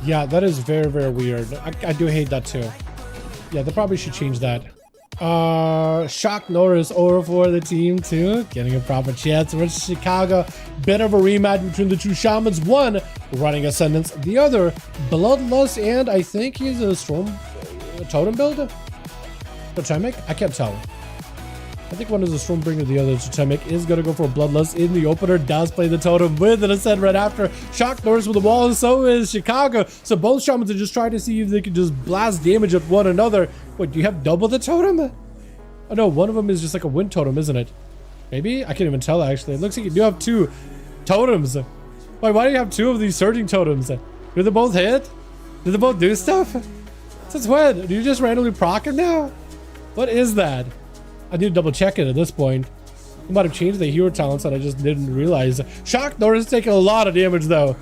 Yeah, that is very, very weird. I do hate that too. Yeah, they probably should change that. Shock Norris over for the team too. Getting a proper chance versus Chicago. Bit of a rematch between the two shamans. One running Ascendance, the other Bloodlust, and I think he's a Storm Totem build? Totemic? I can't tell. I think one is a Stormbringer, the other is Totemic. Is going to go for Bloodlust in the opener. Does play the Totem with an Ascend right after. Shock Norris with the wall, and so is Chicago. So both shamans are just trying to see if they can just blast damage at one another. Wait, do you have double the Totem? Oh no, one of them is just like a Wind Totem, isn't it? Maybe? I can't even tell actually. It looks like you do have two totems. Wait, why do you have two of these Surging Totems? Do they both hit? Do they both do stuff? Since when? Do you just randomly proc him now? What is that? I need to double check it at this point. I might have changed the hero talents and I just didn't realize. Shock Norris taking a lot of damage though.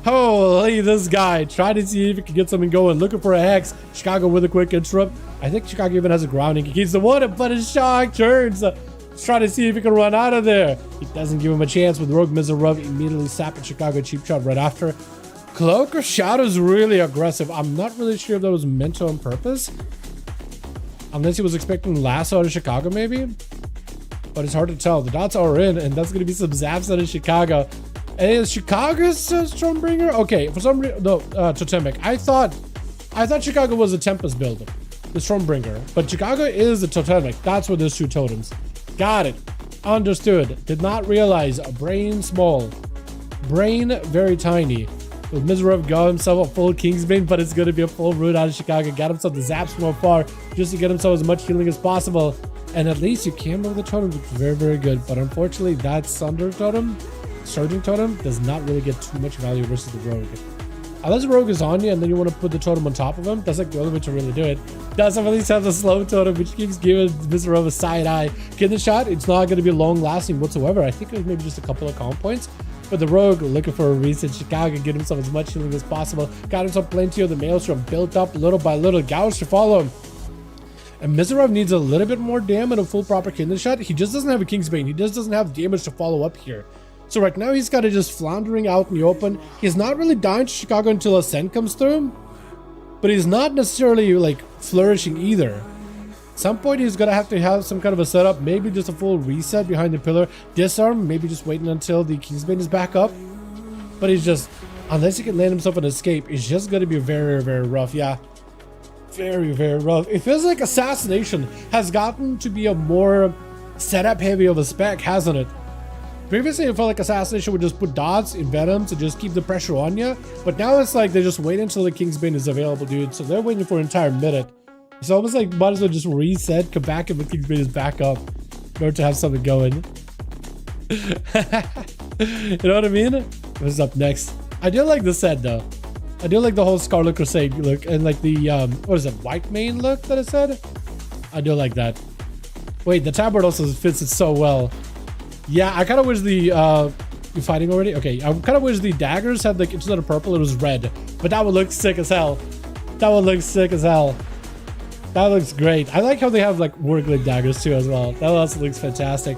Holy, this guy. Trying to see if he can get something going. Looking for a Hex. Chicago with a quick interrupt. I think Chicago even has a grounding. He keeps the one, but his Shock turns. He's trying to see if he can run out of there. He doesn't give him a chance with Rogue Miserov immediately sapping Chicago cheap shot right after. Cloak or Shadow is really aggressive. I'm not really sure if that was meant to on purpose. Unless he was expecting lasso out of Chicago, maybe. But it's hard to tell. The dots are in, and that's going to be some zaps out of Chicago. And is Chicago's Stormbringer? Okay, for some reason, no, Totemic. I thought Chicago was a Tempest build, the Stormbringer. But Chicago is the Totemic. That's what there's two totems. Got it. Understood. Did not realize. Brain small. Brain very tiny. With Miserov got himself a full Kingsbane, but it's going to be a full root out of Chicago. Got himself the zaps from afar just to get himself as much healing as possible. And at least you came over the totem, which is very, very good. But unfortunately, that Sunder totem, Surging Totem, does not really get too much value versus the Rogue. Unless the Rogue is on you and then you want to put the totem on top of him, that's like the only way to really do it. Does at least have the slow totem, which keeps giving Miserov a side eye. Get the shot, it's not going to be long lasting whatsoever. I think it was maybe just a couple of comp points. But the Rogue looking for a reset. Chicago get himself as much healing as possible. Got himself plenty of the Maelstrom built up little by little. Gouge to follow him. And Miserov needs a little bit more damage and a full proper Kindle shot. He just doesn't have a Kingsbane. He just doesn't have damage to follow up here. So right now he's got to just floundering out in the open. He's not really dying to Chicago until Ascent comes through. But he's not necessarily like flourishing either. At some point he's gonna have to have some kind of a setup, maybe just a full reset behind the pillar, disarm, maybe just waiting until the Kingsbane is back up. But he's just, unless he can land himself an escape, it's just gonna be very, very rough. Yeah, very, very rough. It feels like Assassination has gotten to be a more setup heavy of a spec, hasn't it? Previously it felt like Assassination would just put dots in Venoms to just keep the pressure on you, but now it's like they just wait until the Kingsbane is available, dude. So they're waiting for an entire minute. It's almost like might as well just reset, come back, and the Kingsbane is back up in order to have something going. You know what I mean? What's up next? I do like the set though. I do like the whole Scarlet Crusade look and like the what is it, white mane look that it said? I do like that. Wait, the tabard also fits it so well. Yeah, I kind of wish the you fighting already? Okay, I kind of wish the daggers had like instead of purple it was red, but that would look sick as hell. That would look sick as hell. That looks great. I like how they have like Warglaive daggers too as well. That also looks fantastic.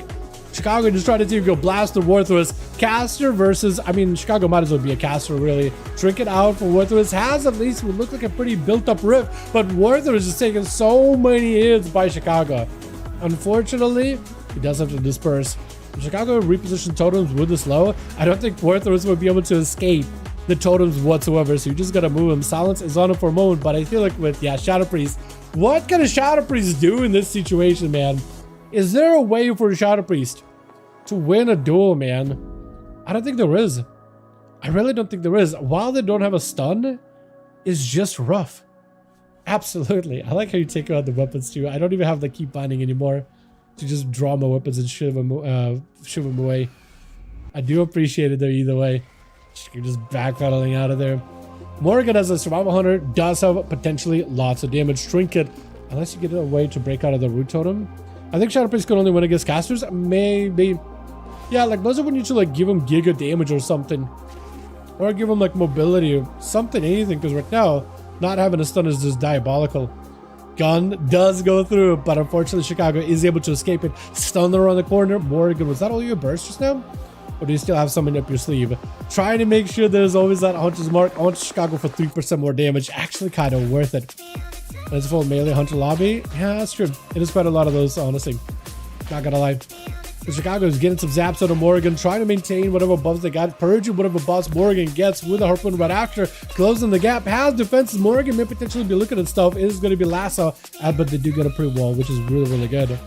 Chicago just trying to see if you go blast the Worthless. Caster versus, I mean, Chicago might as well be a caster really. Trinket out for Worthless. Has at least would look like a pretty built up rift, but Worthless is taking so many hits by Chicago. Unfortunately, he does have to disperse. If Chicago reposition totems with the slow, I don't think Worthless would be able to escape the totems whatsoever, so you just gotta move him. Silence is on him for a moment, but I feel like with, yeah, Shadow Priest, what can a Shadow Priest do in this situation, man? Is there a way for a Shadow Priest to win a duel, man? I don't think there is. I really don't think there is. While they don't have a stun, it's just rough. Absolutely. I like how you take out the weapons too. I don't even have the keep binding anymore to just draw my weapons and shove them away. I do appreciate it though either way. You're just backpedaling out of there. Morgan as a survival hunter does have potentially lots of damage. Trinket, unless you get a way to break out of the root totem. I think Shadow Priest can only win against casters. Maybe. Yeah, like Blizzard would need to like give him giga damage or something. Or give him like mobility or something, anything. Because right now, not having a stun is just diabolical. Gun does go through, but unfortunately Chicago is able to escape it. Stun around the corner. Morgan, was that all your burst just now? Or do you still have something up your sleeve? Trying to make sure there's always that Hunter's mark on Chicago for 3% more damage. Actually kind of worth it. That's full melee Hunter lobby. Yeah, that's true. It is quite a lot of those, honestly. Not gonna lie. So Chicago is getting some zaps out of Morgan, trying to maintain whatever buffs they got, purging whatever buffs Morgan gets with a harpoon right after, closing the gap, has defenses. Morgan may potentially be looking at stuff. It is going to be lasso, but they do get a pre-wall, which is really, really good.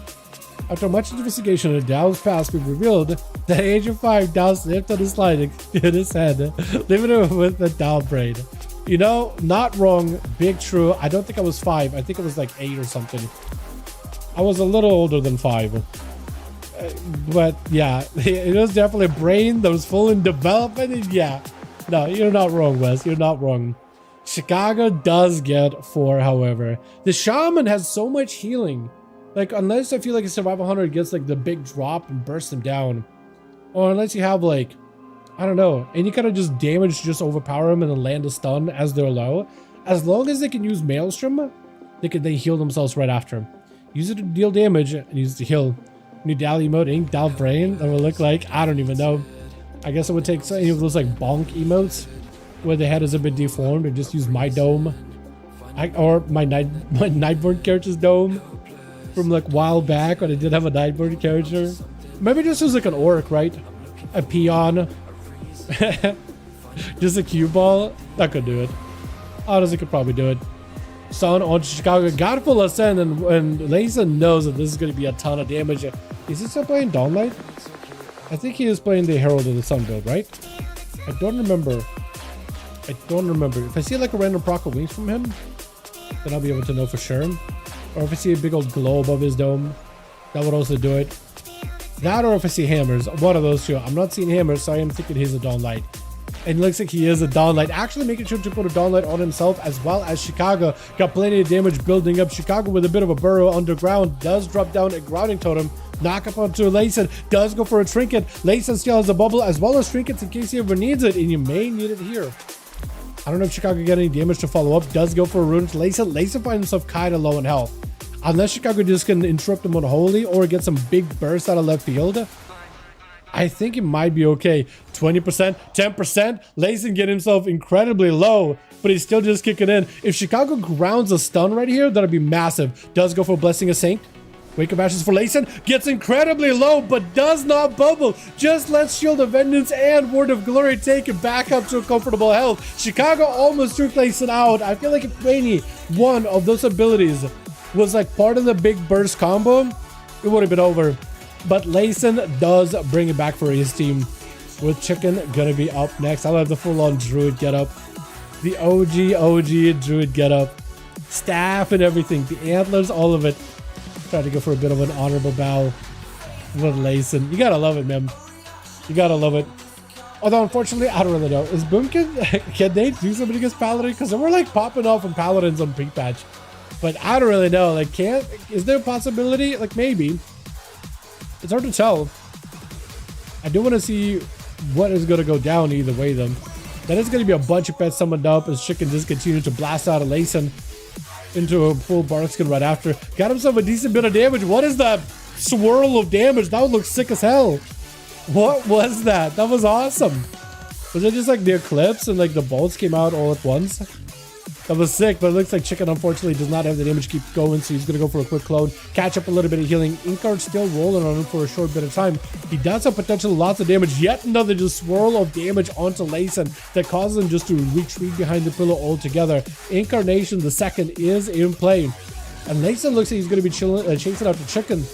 After much investigation of Dow's past, we've revealed that Agent 5 Dow slipped on his slide and hit his head, leaving him with the Dow brain. You know, not wrong, big true. I don't think I was 5. I think it was like 8 or something. I was a little older than 5. But yeah, it was definitely a brain that was full in development. And yeah, no, you're not wrong, Wes. You're not wrong. Chicago does get 4, however. The Shaman has so much healing. Like, unless I feel like a Survival Hunter gets like the big drop and bursts them down. Or unless you have like, I don't know, any kind of just damage, just overpower them and then land a stun as they're low. As long as they can use Maelstrom, they heal themselves right after. Use it to deal damage and use it to heal. New Dal emote, Ink Dal Brain. That would look like, I don't even know. I guess I would take any of those like bonk emotes where the head has been deformed and just use my dome. Or my Nightborn character's dome from like a while back when I did have a Nightborn character. Maybe just use like an orc, right? A peon. Just a cue ball. That could do it. Honestly, could probably do it. Stun on Chicago, got full ascend, and Layson knows that this is going to be a ton of damage. Is he still playing Dawnlight? I think he is playing the Herald of the Sun build, right? I don't remember. If I see like a random proc of wings from him, then I'll be able to know for sure. Or if I see a big old glow above his dome, that would also do it. That, or if I see hammers, one of those two. I'm not seeing hammers, so I am thinking he's a Dawnlight. And it looks like he is a Dawnlight, actually making sure to put a Dawnlight on himself, as well as Chicago. Got plenty of damage building up. Chicago with a bit of a burrow underground does drop down a grounding totem. Knock up onto Layson, does go for a trinket. Layson still has a bubble as well as trinkets in case he ever needs it, and you may need it here. I don't know if Chicago got any damage to follow up. Does go for a rune to Layson. Layson finds himself kind of low in health. Unless Chicago just can interrupt him on Holy or get some big bursts out of left field, I think it might be okay. 20%, 10%. Layson get himself incredibly low, but he's still just kicking in. If Chicago grounds a stun right here, that'd be massive. Does go for Blessing of Saint. Wake of Ashes for Layson. Gets incredibly low, but does not bubble. Just lets Shield of Vengeance and Word of Glory take it back up to a comfortable health. Chicago almost took Layson out. I feel like if any one of those abilities was like part of the big burst combo, it would have been over. But Layson does bring it back for his team, with Chicken gonna be up next. I'll have the full-on Druid get up, the OG Druid get up, staff and everything, the antlers, all of it. Try to go for a bit of an honorable bow with Layson. You gotta love it, man. You gotta love it. Although unfortunately, I don't really know. Is Boomkin, can they do something against Paladin? Because they were like popping off on Paladins on pre-patch, but I don't really know. Like, is there a possibility? Like, maybe. It's hard to tell. I do want to see what is going to go down either way, though. That is going to be a bunch of pets summoned up as Chicken just continues to blast out of Layson into a full Barkskin right after. Got himself a decent bit of damage. What is that swirl of damage? That would look sick as hell. What was that? That was awesome. Was it just like the eclipse and like the bolts came out all at once? That was sick, but it looks like Chicken unfortunately does not have the damage to keep going, so he's going to go for a quick clone, catch up a little bit of healing. Inkard's still rolling on him for a short bit of time. He does have potential lots of damage. Yet another just swirl of damage onto Layson that causes him just to retreat behind the pillow altogether. Incarnation the second is in play, and Layson looks like he's going to be chasing out the Chicken,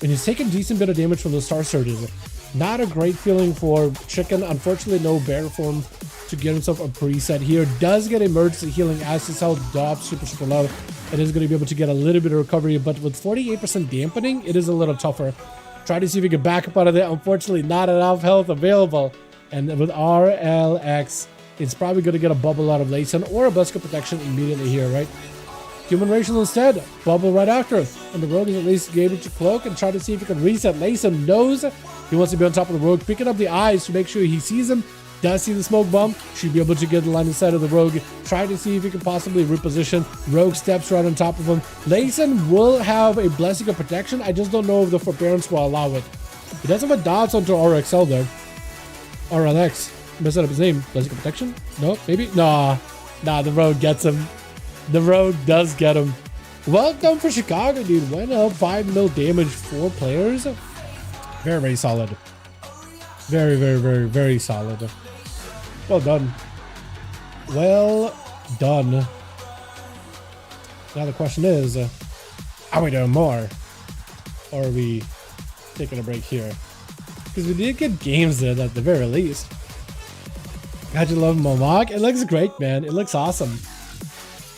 and he's taking a decent bit of damage from the Star Surges. Not a great feeling for Chicken. Unfortunately, no bear form to get himself a preset here. Does get emergency healing as his health drops super low. It is going to be able to get a little bit of recovery, but with 48% dampening, it is a little tougher. Try to see if we can back up out of there. Unfortunately, not enough health available. And with RLX, it's probably going to get a bubble out of Layson or a Busker protection immediately here, right? Human Racial instead, bubble right after. And the Rogue is at least able to cloak and try to see if he can reset. Layson knows he wants to be on top of the Rogue, picking up the eyes to make sure he sees him, Does see the smoke bomb, should be able to get the line of sight of the rogue. Try to see if he can possibly reposition. Rogue steps right on top of him. Layson will have a blessing of protection. I just don't know if the forbearance will allow it. He does have a dodge onto RXL there. RLX. Messed up his name. Blessing of protection? No, maybe? Nah, the rogue gets him. The rogue does get him. Well done for Chicago, dude. Went up 5 mil damage, 4 players. Very, very solid. Very, very, very, very solid. Well done. Well done. Now the question is, are we doing more? Or are we taking a break here? Because we did get games in at the very least. God, you love Momok. It looks great, man. It looks awesome.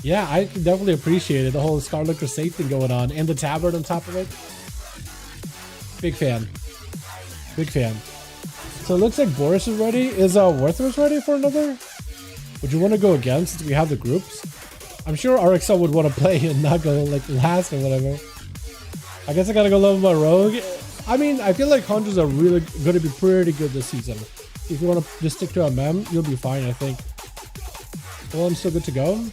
Yeah, I can definitely appreciate it. The whole Scarlet Crusade thing going on. And the tabard on top of it. Big fan. Big fan. So it looks like Boris is ready. Is Worthless ready for another? Would you want to go again since we have the groups? I'm sure RXL would want to play and not go like last or whatever. I guess I gotta go level my rogue. I mean, I feel like hunters are really going to be pretty good this season. If you want to just stick to a mem, you'll be fine, I think. Well, I'm still good to go.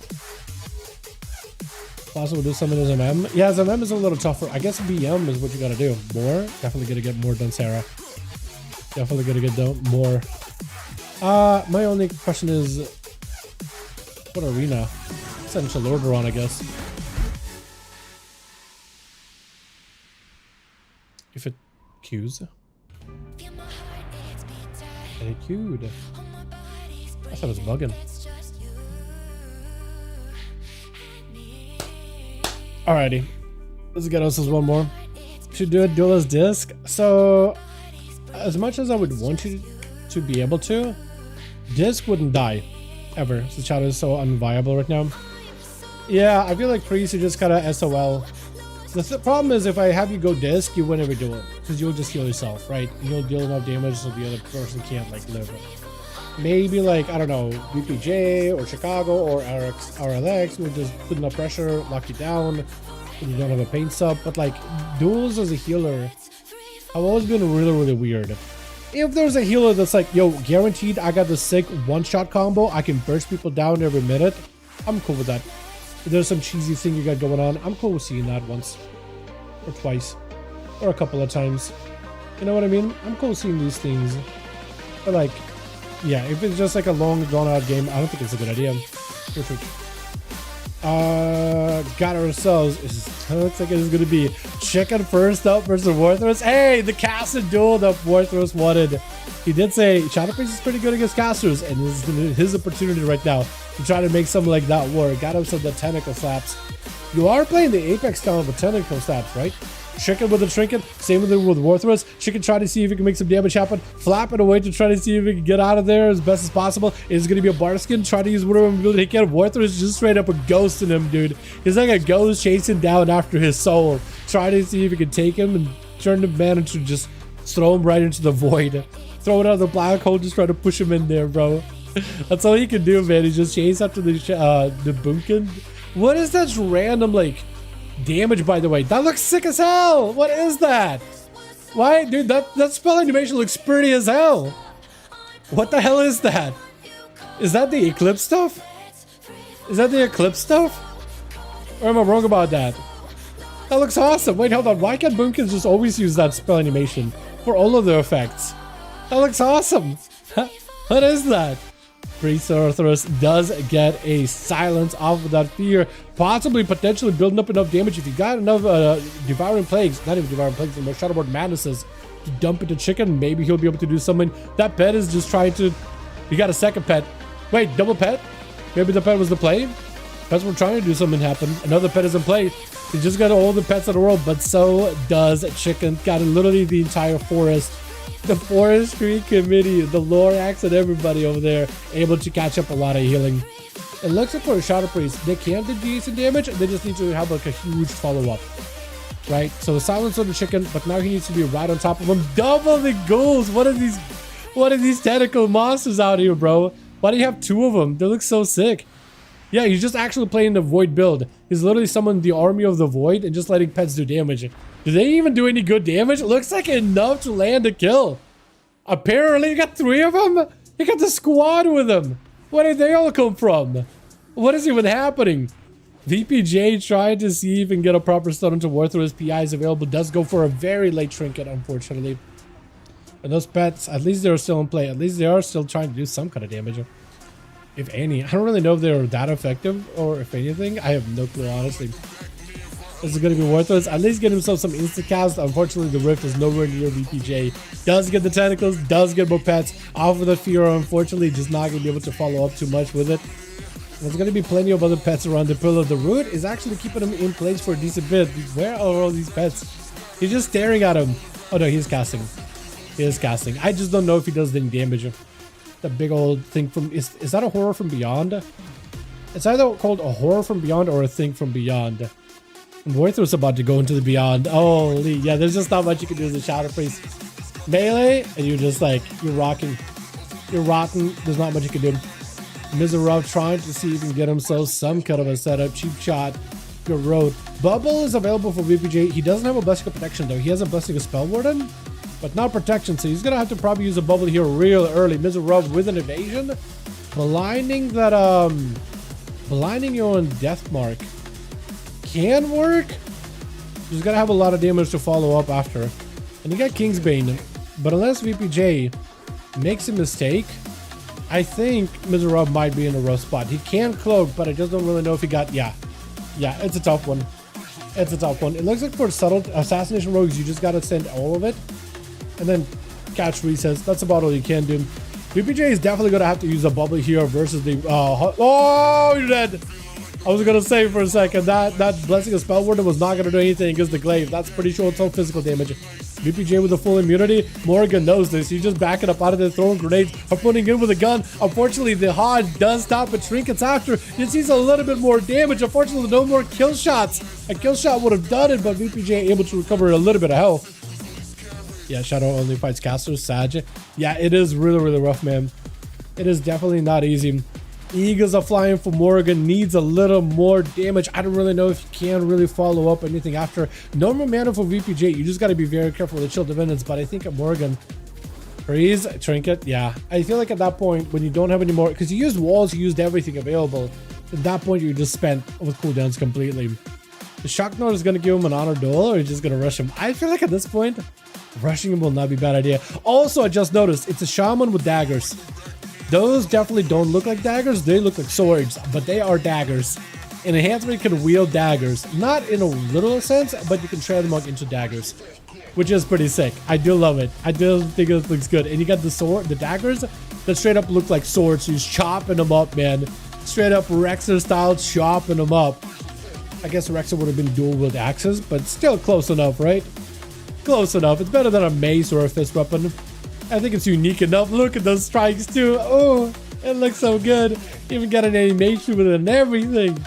Possible do something as a mem. Yeah, as a mem is a little tougher. I guess BM is what you gotta do. More? Definitely gonna get more done, Sarah. Definitely gonna get done more. My only question is, what arena? Essential order on, I guess. If it queues. And it queued. I thought it was bugging. Alrighty, let's get us one more. Should do a duelist disc. So, as much as I would want you to be able to, disc wouldn't die ever. The shadow is so unviable right now. Yeah, I feel like priest, you just gotta SOL. The problem is if I have you go disc, you win every duel because you'll just heal yourself, right? And you'll deal enough damage so the other person can't like live. Maybe like, I don't know, UPJ or Chicago or RLX will just put enough pressure, lock you down, and you don't have a paint sub. But like, duels as a healer have always been really, really weird. If there's a healer that's like, yo, guaranteed I got the sick one-shot combo, I can burst people down every minute, I'm cool with that. If there's some cheesy thing you got going on, I'm cool with seeing that once or twice or a couple of times. You know what I mean? I'm cool with seeing these things. But like, yeah, if it's just like a long drawn out game, I don't think it's a good idea. Got ourselves. It looks like it's gonna be Chicken first up versus Worthless. Hey, the casted duel that Worthless wanted. He did say ShadowPriest is pretty good against casters, and this is his opportunity right now to try to make something like that work. Got himself the tentacle slaps. You are playing the Apex style with tentacle slaps, right? Chicken with a trinket, same with Worthless. Chicken try to see if he can make some damage happen, flap it away to try to see if he can get out of there as best as possible. It's gonna be a Barskin, try to use whatever ability he can. Worthless just straight up a ghosting him, dude. He's like a ghost chasing down after his soul, trying to see if he can take him and turn the man into just throw him right into the void. Throw it out of the black hole, just try to push him in there, bro. That's all he can do, man. He just chase after the Bunkin. What is that random like damage, by the way? That looks sick as hell. What is that? Why, dude? That spell animation looks pretty as hell. What the hell is that? Is that the Eclipse stuff? Is that the Eclipse stuff? Or am I wrong about that? That looks awesome. Wait, hold on. Why can't Boomkins just always use that spell animation for all of their effects? That looks awesome. What is that? Priest Sorceress does get a silence off of that fear, possibly potentially building up enough damage if you got enough Devouring Plagues, not even Devouring Plagues anymore, Shadowboard Madnesses to dump into Chicken. Maybe he'll be able to do something. That pet is just trying to... You got a second pet. Wait, double pet? Maybe the pet was the play? Pets were trying to do something happen. Another pet is in play. He just got all the pets in the world, but so does Chicken. Got literally the entire forest. The forestry committee, the Lorax, and everybody over there able to catch up a lot of healing. It looks like for a Shadow Priest, they can do decent damage, they just need to have like a huge follow-up. Right? So silence on the Chicken, but now he needs to be right on top of him. Double the ghouls! What are these tentacle monsters out here, bro? Why do you have two of them? They look so sick. Yeah, he's just actually playing the Void build. He's literally summoned the army of the Void and just letting pets do damage. Do they even do any good damage? It looks like enough to land a kill. Apparently, you got 3 of them. He got the squad with him. Where did they all come from? What is even happening? VPJ trying to see if he can get a proper stun into Warthor. His PI is available. Does go for a very late trinket, unfortunately. And those pets, at least they're still in play. At least they are still trying to do some kind of damage. If any. I don't really know if they're that effective or if anything. I have no clue, honestly. This is going to be worthless. At least get himself some insta-cast. Unfortunately, the Rift is nowhere near VPJ. Does get the tentacles. Does get more pets. Off of the fear. Unfortunately, just not going to be able to follow up too much with it. There's going to be plenty of other pets around the pillar. The root is actually keeping him in place for a decent bit. Where are all these pets? He's just staring at him. Oh no, he's casting. He is casting. I just don't know if he does any damage. The big old thing from... Is that a horror from beyond? It's either called a horror from beyond or a thing from beyond. And Warthor's about to go into the beyond. Holy, yeah, there's just not much you can do as a Shadow Priest. Melee, and you're just like, you're rocking. You're rotten. There's not much you can do. Mizarov trying to see if he can get himself some kind of a setup. Cheap shot. Good road. Bubble is available for VPJ. He doesn't have a Blessing of Protection though. He has a Blessing of Spell Warden, but not Protection. So he's going to have to probably use a bubble here real early. Mizarov with an evasion. Blinding that, blinding your own Death Mark can work. He's going to have a lot of damage to follow up after. And you got Kingsbane. But unless VPJ makes a mistake, I think Mizarov might be in a rough spot. He can cloak, but I just don't really know if he got... Yeah, it's a tough one. It's a tough one. It looks like for subtle assassination rogues, you just got to send all of it. And then catch resets. That's about all you can do. VPJ is definitely going to have to use a bubble here versus the... oh, you're dead. I was going to say for a second, that Blessing of Spell Warden was not going to do anything against the glaive. That's pretty sure it's all physical damage. VPJ with a full immunity. Morgan knows this. He's just backing up out of there, throwing grenades, or putting in with a gun. Unfortunately, the HOD does stop at trinkets after. It sees a little bit more damage. Unfortunately, no more kill shots. A kill shot would have done it, but VPJ able to recover a little bit of health. Yeah, Shadow only fights casters. Sag. Yeah, it is really, really rough, man. It is definitely not easy. Eagles are flying for Morgan. Needs a little more damage. I don't really know if you can really follow up anything after. Normal mana for VPJ. You just got to be very careful with the Chill Divinance. But I think at Morgan, freeze, trinket. Yeah, I feel like at that point when you don't have any more, because you used walls, you used everything available. At that point, you're just spent with cooldowns completely. The Shocknord is going to give him an honor duel, or you're just going to rush him. I feel like at this point, rushing him will not be a bad idea. Also, I just noticed it's a shaman with daggers. Those definitely don't look like daggers. They look like swords, but they are daggers. An enhancement can wield daggers. Not in a literal sense, but you can transmog into daggers, which is pretty sick. I do love it. I do think it looks good. And you got the sword, the daggers that straight up look like swords. So he's chopping them up, man. Straight up Rexer style, chopping them up. I guess Rexer would have been dual wield axes, but still close enough, right? Close enough. It's better than a mace or a fist weapon. I think it's unique enough. Look at those strikes too. Oh, it looks so good. Even got an animation with it and everything.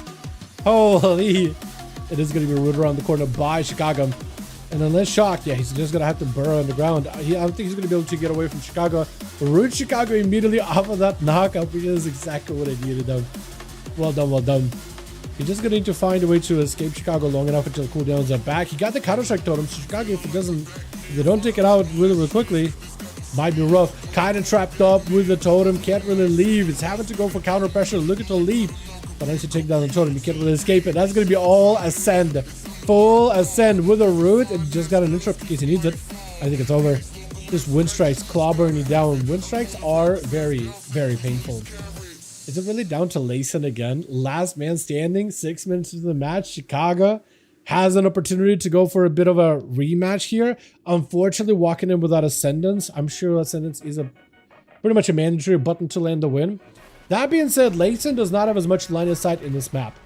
Holy. It is going to be rooted around the corner by Chicago. And unless shocked, yeah, he's just going to have to burrow on the ground. I don't think he's going to be able to get away from Chicago. Root Chicago immediately off of that knockup, which is exactly what I needed though. Well done, well done. He's just going to need to find a way to escape Chicago long enough until cooldowns are back. He got the Counter-Strike totem, so Chicago, if they don't take it out really, really quickly, might be rough. Kind of trapped up with the totem. Can't really leave. It's having to go for counter pressure. Look at the leap. But once you take down the totem, you can't really escape it. That's going to be all ascend. Full ascend with a root. And just got an interrupt in case he needs it. I think it's over. Just wind strikes clobbering you down. Wind strikes are very, very painful. Is it really down to Layson again? Last man standing. 6 minutes into the match. Chicago has an opportunity to go for a bit of a rematch here. Unfortunately, walking in without Ascendance. I'm sure Ascendance is pretty much a mandatory button to land the win. That being said, Layson does not have as much line of sight in this map.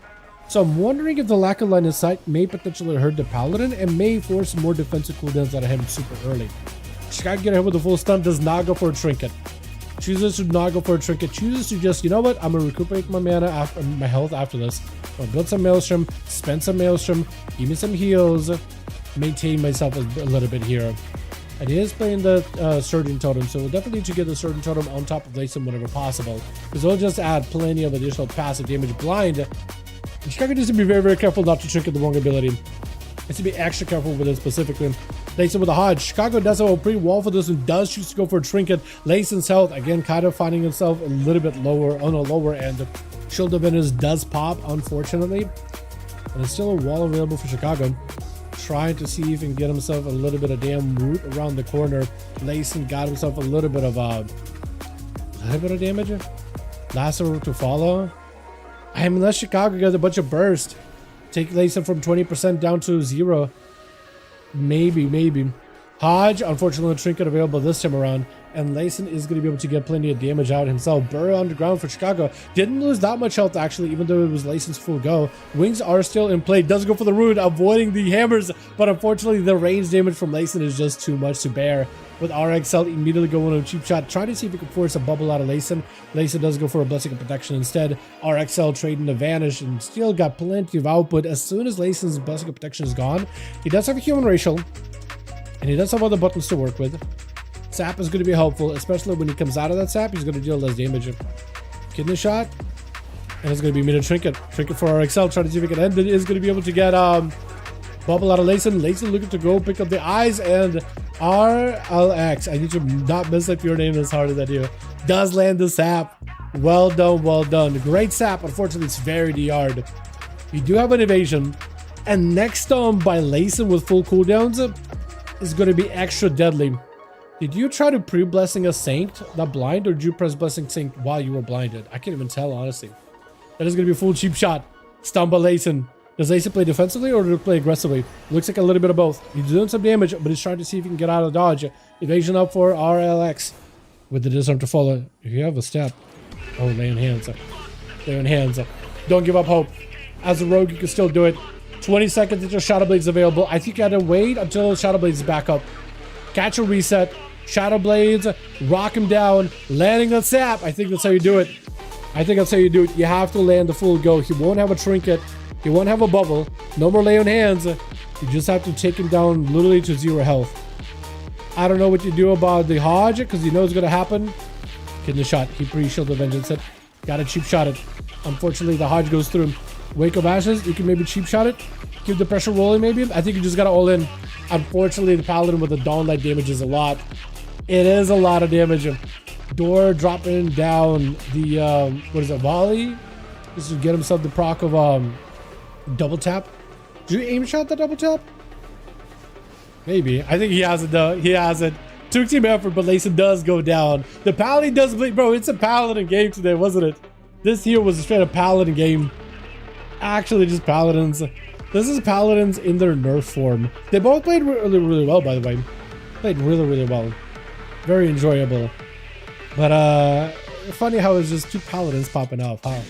So I'm wondering if the lack of line of sight may potentially hurt the Paladin and may force more defensive cooldowns out of him super early. Chicago get hit with a full stun, does not go for a trinket. Chooses to not go for a trinket, chooses to just, you know what, I'm going to recuperate my mana, after my health after this. I'm going to build some Maelstrom, spend some Maelstrom, give me some heals, maintain myself a little bit here. And he is playing the Surgeon Totem, so we'll definitely need to get the Surgeon Totem on top of Layson whenever possible, because it'll just add plenty of additional passive damage blind. And Chicago needs to be very, very careful not to trinket the wrong ability. Has to be extra careful with it specifically. Layson with a Hodge. Chicago does have a pretty wall for this and does choose to go for a trinket. Layson's health, again, kind of finding himself a little bit lower, on a lower end. Shield of Venus does pop, unfortunately. And there's still a wall available for Chicago. Trying to see if he can get himself a little bit of damn root around the corner. Layson got himself a little bit of damage. Lasso to follow. I mean, unless Chicago gets a bunch of burst. Take Layson from 20% down to 0. Maybe. Hodge, unfortunately, a trinket available this time around. And Layson is going to be able to get plenty of damage out himself. Burrow underground for Chicago. Didn't lose that much health, actually, even though it was Layson's full go. Wings are still in play. Does go for the root, avoiding the hammers. But unfortunately, the range damage from Layson is just too much to bear. With RXL immediately going on a cheap shot, trying to see if he can force a bubble out of Layson. Layson does go for a Blessing of Protection instead. RXL trading to vanish and still got plenty of output. As soon as Layson's Blessing of Protection is gone, he does have a human racial. And he does have other buttons to work with. Sap is going to be helpful, especially when he comes out of that sap. He's going to deal less damage. Kidney shot. And it's going to be mid trinket. Trinket for RXL. Trying to see if he can end it. Is going to be able to get bubble out of Layson. Layson looking to go pick up the eyes. And RLX. I need to not mess up your name as hard as I do. Does land the sap. Well done, well done. Great sap. Unfortunately, it's very DR'd. You do have an evasion. And next by Layson with full cooldowns is going to be extra deadly. Did you try to pre-blessing a Saint that blind, or did you press blessing Saint while you were blinded? I can't even tell, honestly. That is going to be a full cheap shot. Stun by Layson. Does Layson play defensively or does he play aggressively? Looks like a little bit of both. He's doing some damage, but he's trying to see if he can get out of dodge. Evasion up for RLX with the disarm to follow. If you have a step. Oh, laying hands. Laying hands. Don't give up hope. As a rogue, you can still do it. 20 seconds until Shadow Blade's available. I think you had to wait until Shadow Blade's back up. Catch a reset. Shadow Blades. Rock him down. Landing that sap. I think that's how you do it. You have to land the full go. He won't have a trinket. He won't have a bubble. No more lay on hands. You just have to take him down literally to 0 health. I don't know what you do about the Hodge because you know it's going to happen. Getting the shot. He pre-shield the Vengeance it. Got a cheap shot it. Unfortunately, the Hodge goes through him. Wake of Ashes. You can maybe cheap shot it. Keep the pressure rolling maybe. I think you just got to all in. Unfortunately, the Paladin with the Dawnlight damages a lot. It is a lot of damage. Door dropping down the, what is it, volley? Just to get himself the proc of, double tap. Did you aim shot the double tap? Maybe. I think he has it though. He has it. Took team effort, but Layson does go down. The Paladin does bleed. Bro, it's a Paladin game today, wasn't it? This here was a straight up Paladin game. Actually, just Paladins. This is Paladins in their nerf form. They both played really, really well, by the way. Played really, really well. Very enjoyable. But, funny how it's just 2 Paladins popping off, huh?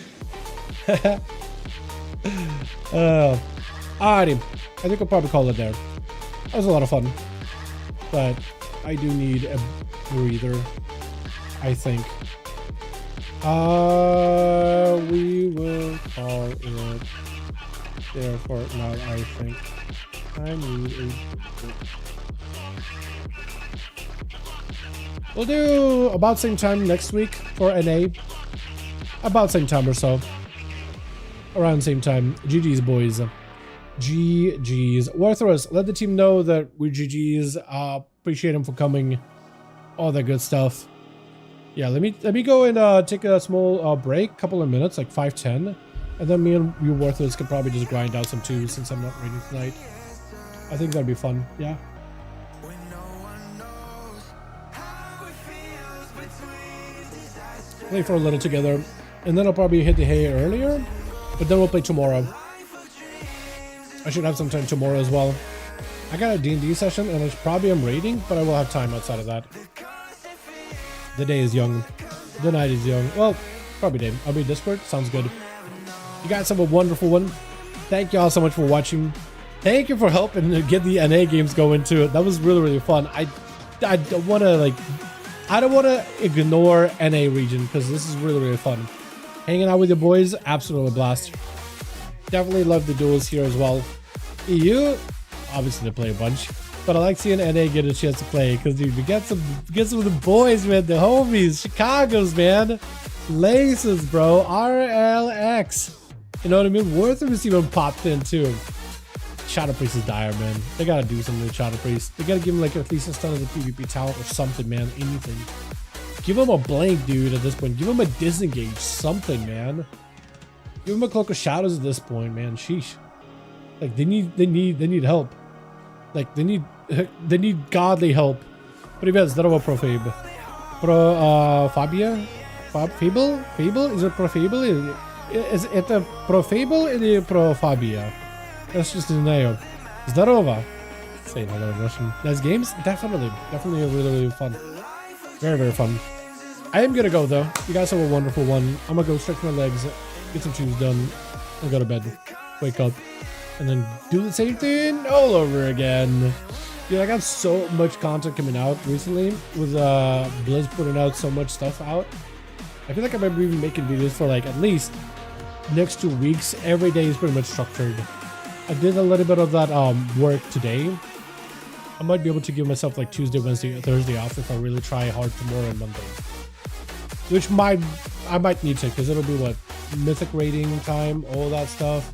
Alrighty. I think I'll probably call it there. That was a lot of fun. But I do need a breather, I think. We will call it there for now, I think. I need a... We'll do about same time next week for NA. About same time or so. Around same time. GG's, boys. GG's. Warthros, let the team know that we're GG's. Appreciate them for coming. All that good stuff. Yeah, let me go and take a small break, couple of minutes, like 5-10. And then me and you Warthros can probably just grind out some 2 since I'm not ready tonight. I think that'd be fun, yeah. Play for a little together, and then I'll probably hit the hay earlier, but then we'll play tomorrow. I should have some time tomorrow as well. I got a D&D session, and I probably am raiding, but I will have time outside of that. The day is young. The night is young. Well, probably day. I'll be Discord. Sounds good. You guys have a wonderful one. Thank you all so much for watching. Thank you for helping get the NA games going too. That was really, really fun. I don't want to I don't want to ignore NA region because this is really, really fun. Hanging out with your boys, absolutely blast. Definitely love the duels here as well. EU, obviously to play a bunch, but I like seeing NA get a chance to play because dude, we get some of the boys, man, the homies, Chicago's, man, Laces, bro, RLX. You know what I mean? Worth of even popped in too. Shadow Priest is dire, man. They gotta do something with Shadow Priest. They gotta give him like at least a stun of the PvP talent or something, man. Anything. Give him a blank, dude, at this point. Give him a disengage, something, man. Give him a Cloak of Shadows at this point, man. Sheesh. Like they need help. Like they need godly help. Привет, здорово, Profabe. Fabia? Fable? Fable? Is it Profable? Is это Profable или Profabia? That's just the name. Здорово. Saying hello in Russian. Nice games? Definitely a really fun. Very fun. I am gonna go though. You guys have a wonderful one. I'm gonna go stretch my legs, get some shoes done, and go to bed. Wake up, and then do the same thing all over again. Dude, I got so much content coming out recently with Blizz putting out so much stuff out. I feel like I might be even making videos for like at least next 2 weeks. Every day is pretty much structured. I did a little bit of that work today. I might be able to give myself like Tuesday, Wednesday, Thursday off if I really try hard tomorrow and Monday. Which I might need to, because it'll be what, mythic rating time, all that stuff.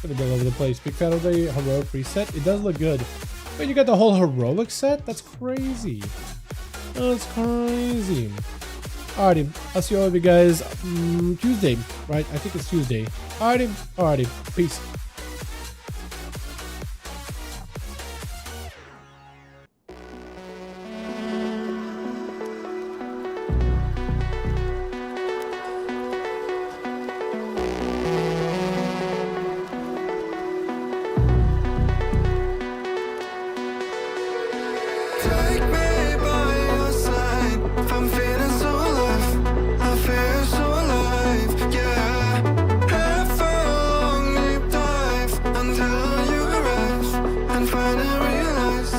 Gonna be all over the place. Big fan of the heroic reset. It does look good. Wait, you got the whole heroic set? That's crazy. That's crazy. Alrighty, I'll see all of you guys Tuesday, right? I think it's Tuesday. Alrighty, peace. Take me by your side. If I'm feeling so alive, I feel so alive, yeah. Have a long deep dive until you arrive and finally realize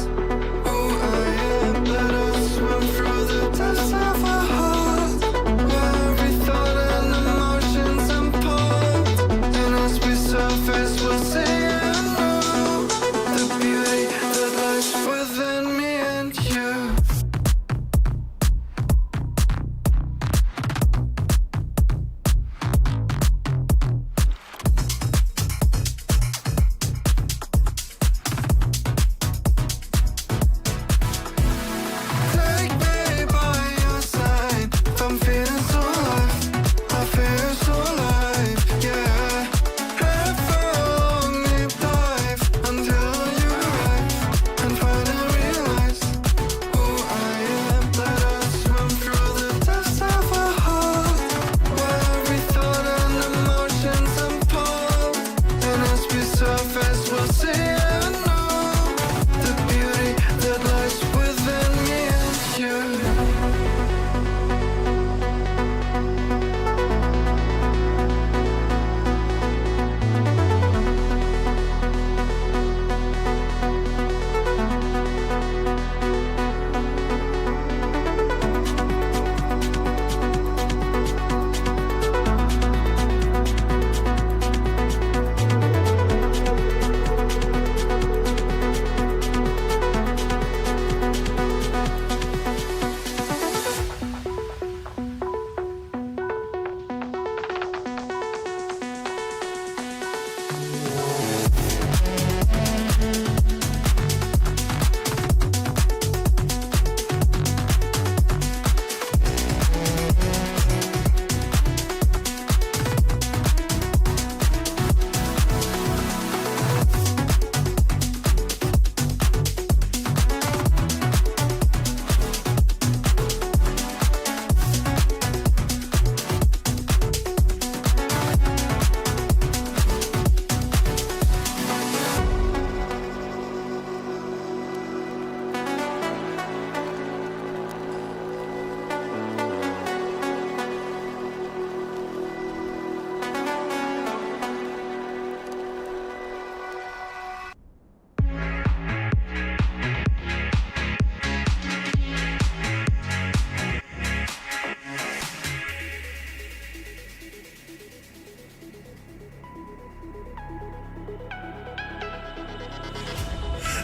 who I am. Let us swim through the depths of our heart, where every thought and emotions unplugged. And as we surface, we'll see and know the beauty that lies within me and you. Take me by your side. If I'm feeling so alive, I feel so alive, yeah. Have a long deep dive until you arrive and finally realize who I am. Let us swim through the depths of our heart, where every thought and emotions unfold. And as we surface, we'll see and know the beauty that lies within me and you.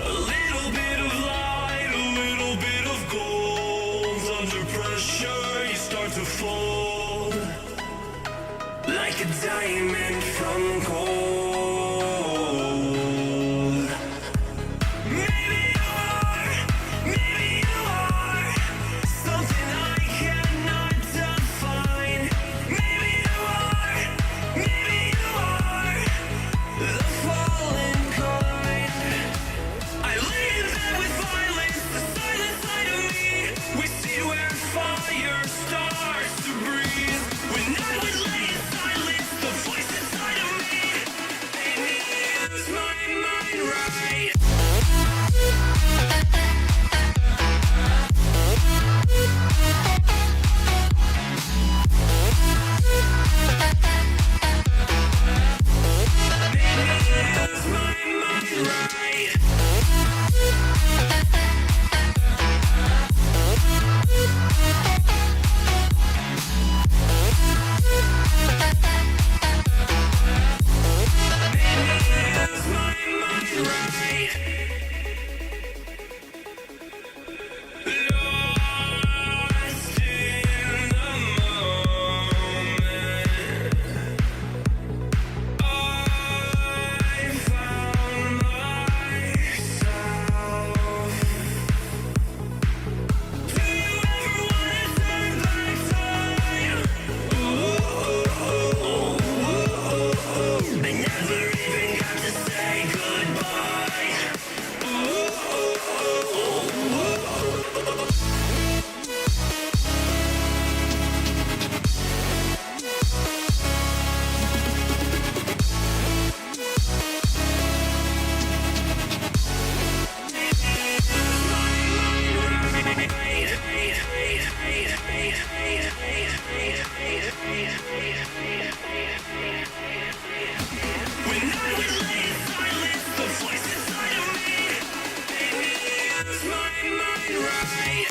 A little bit of light, a little bit of gold. Under pressure, you start to fold like a diamond from gold. right.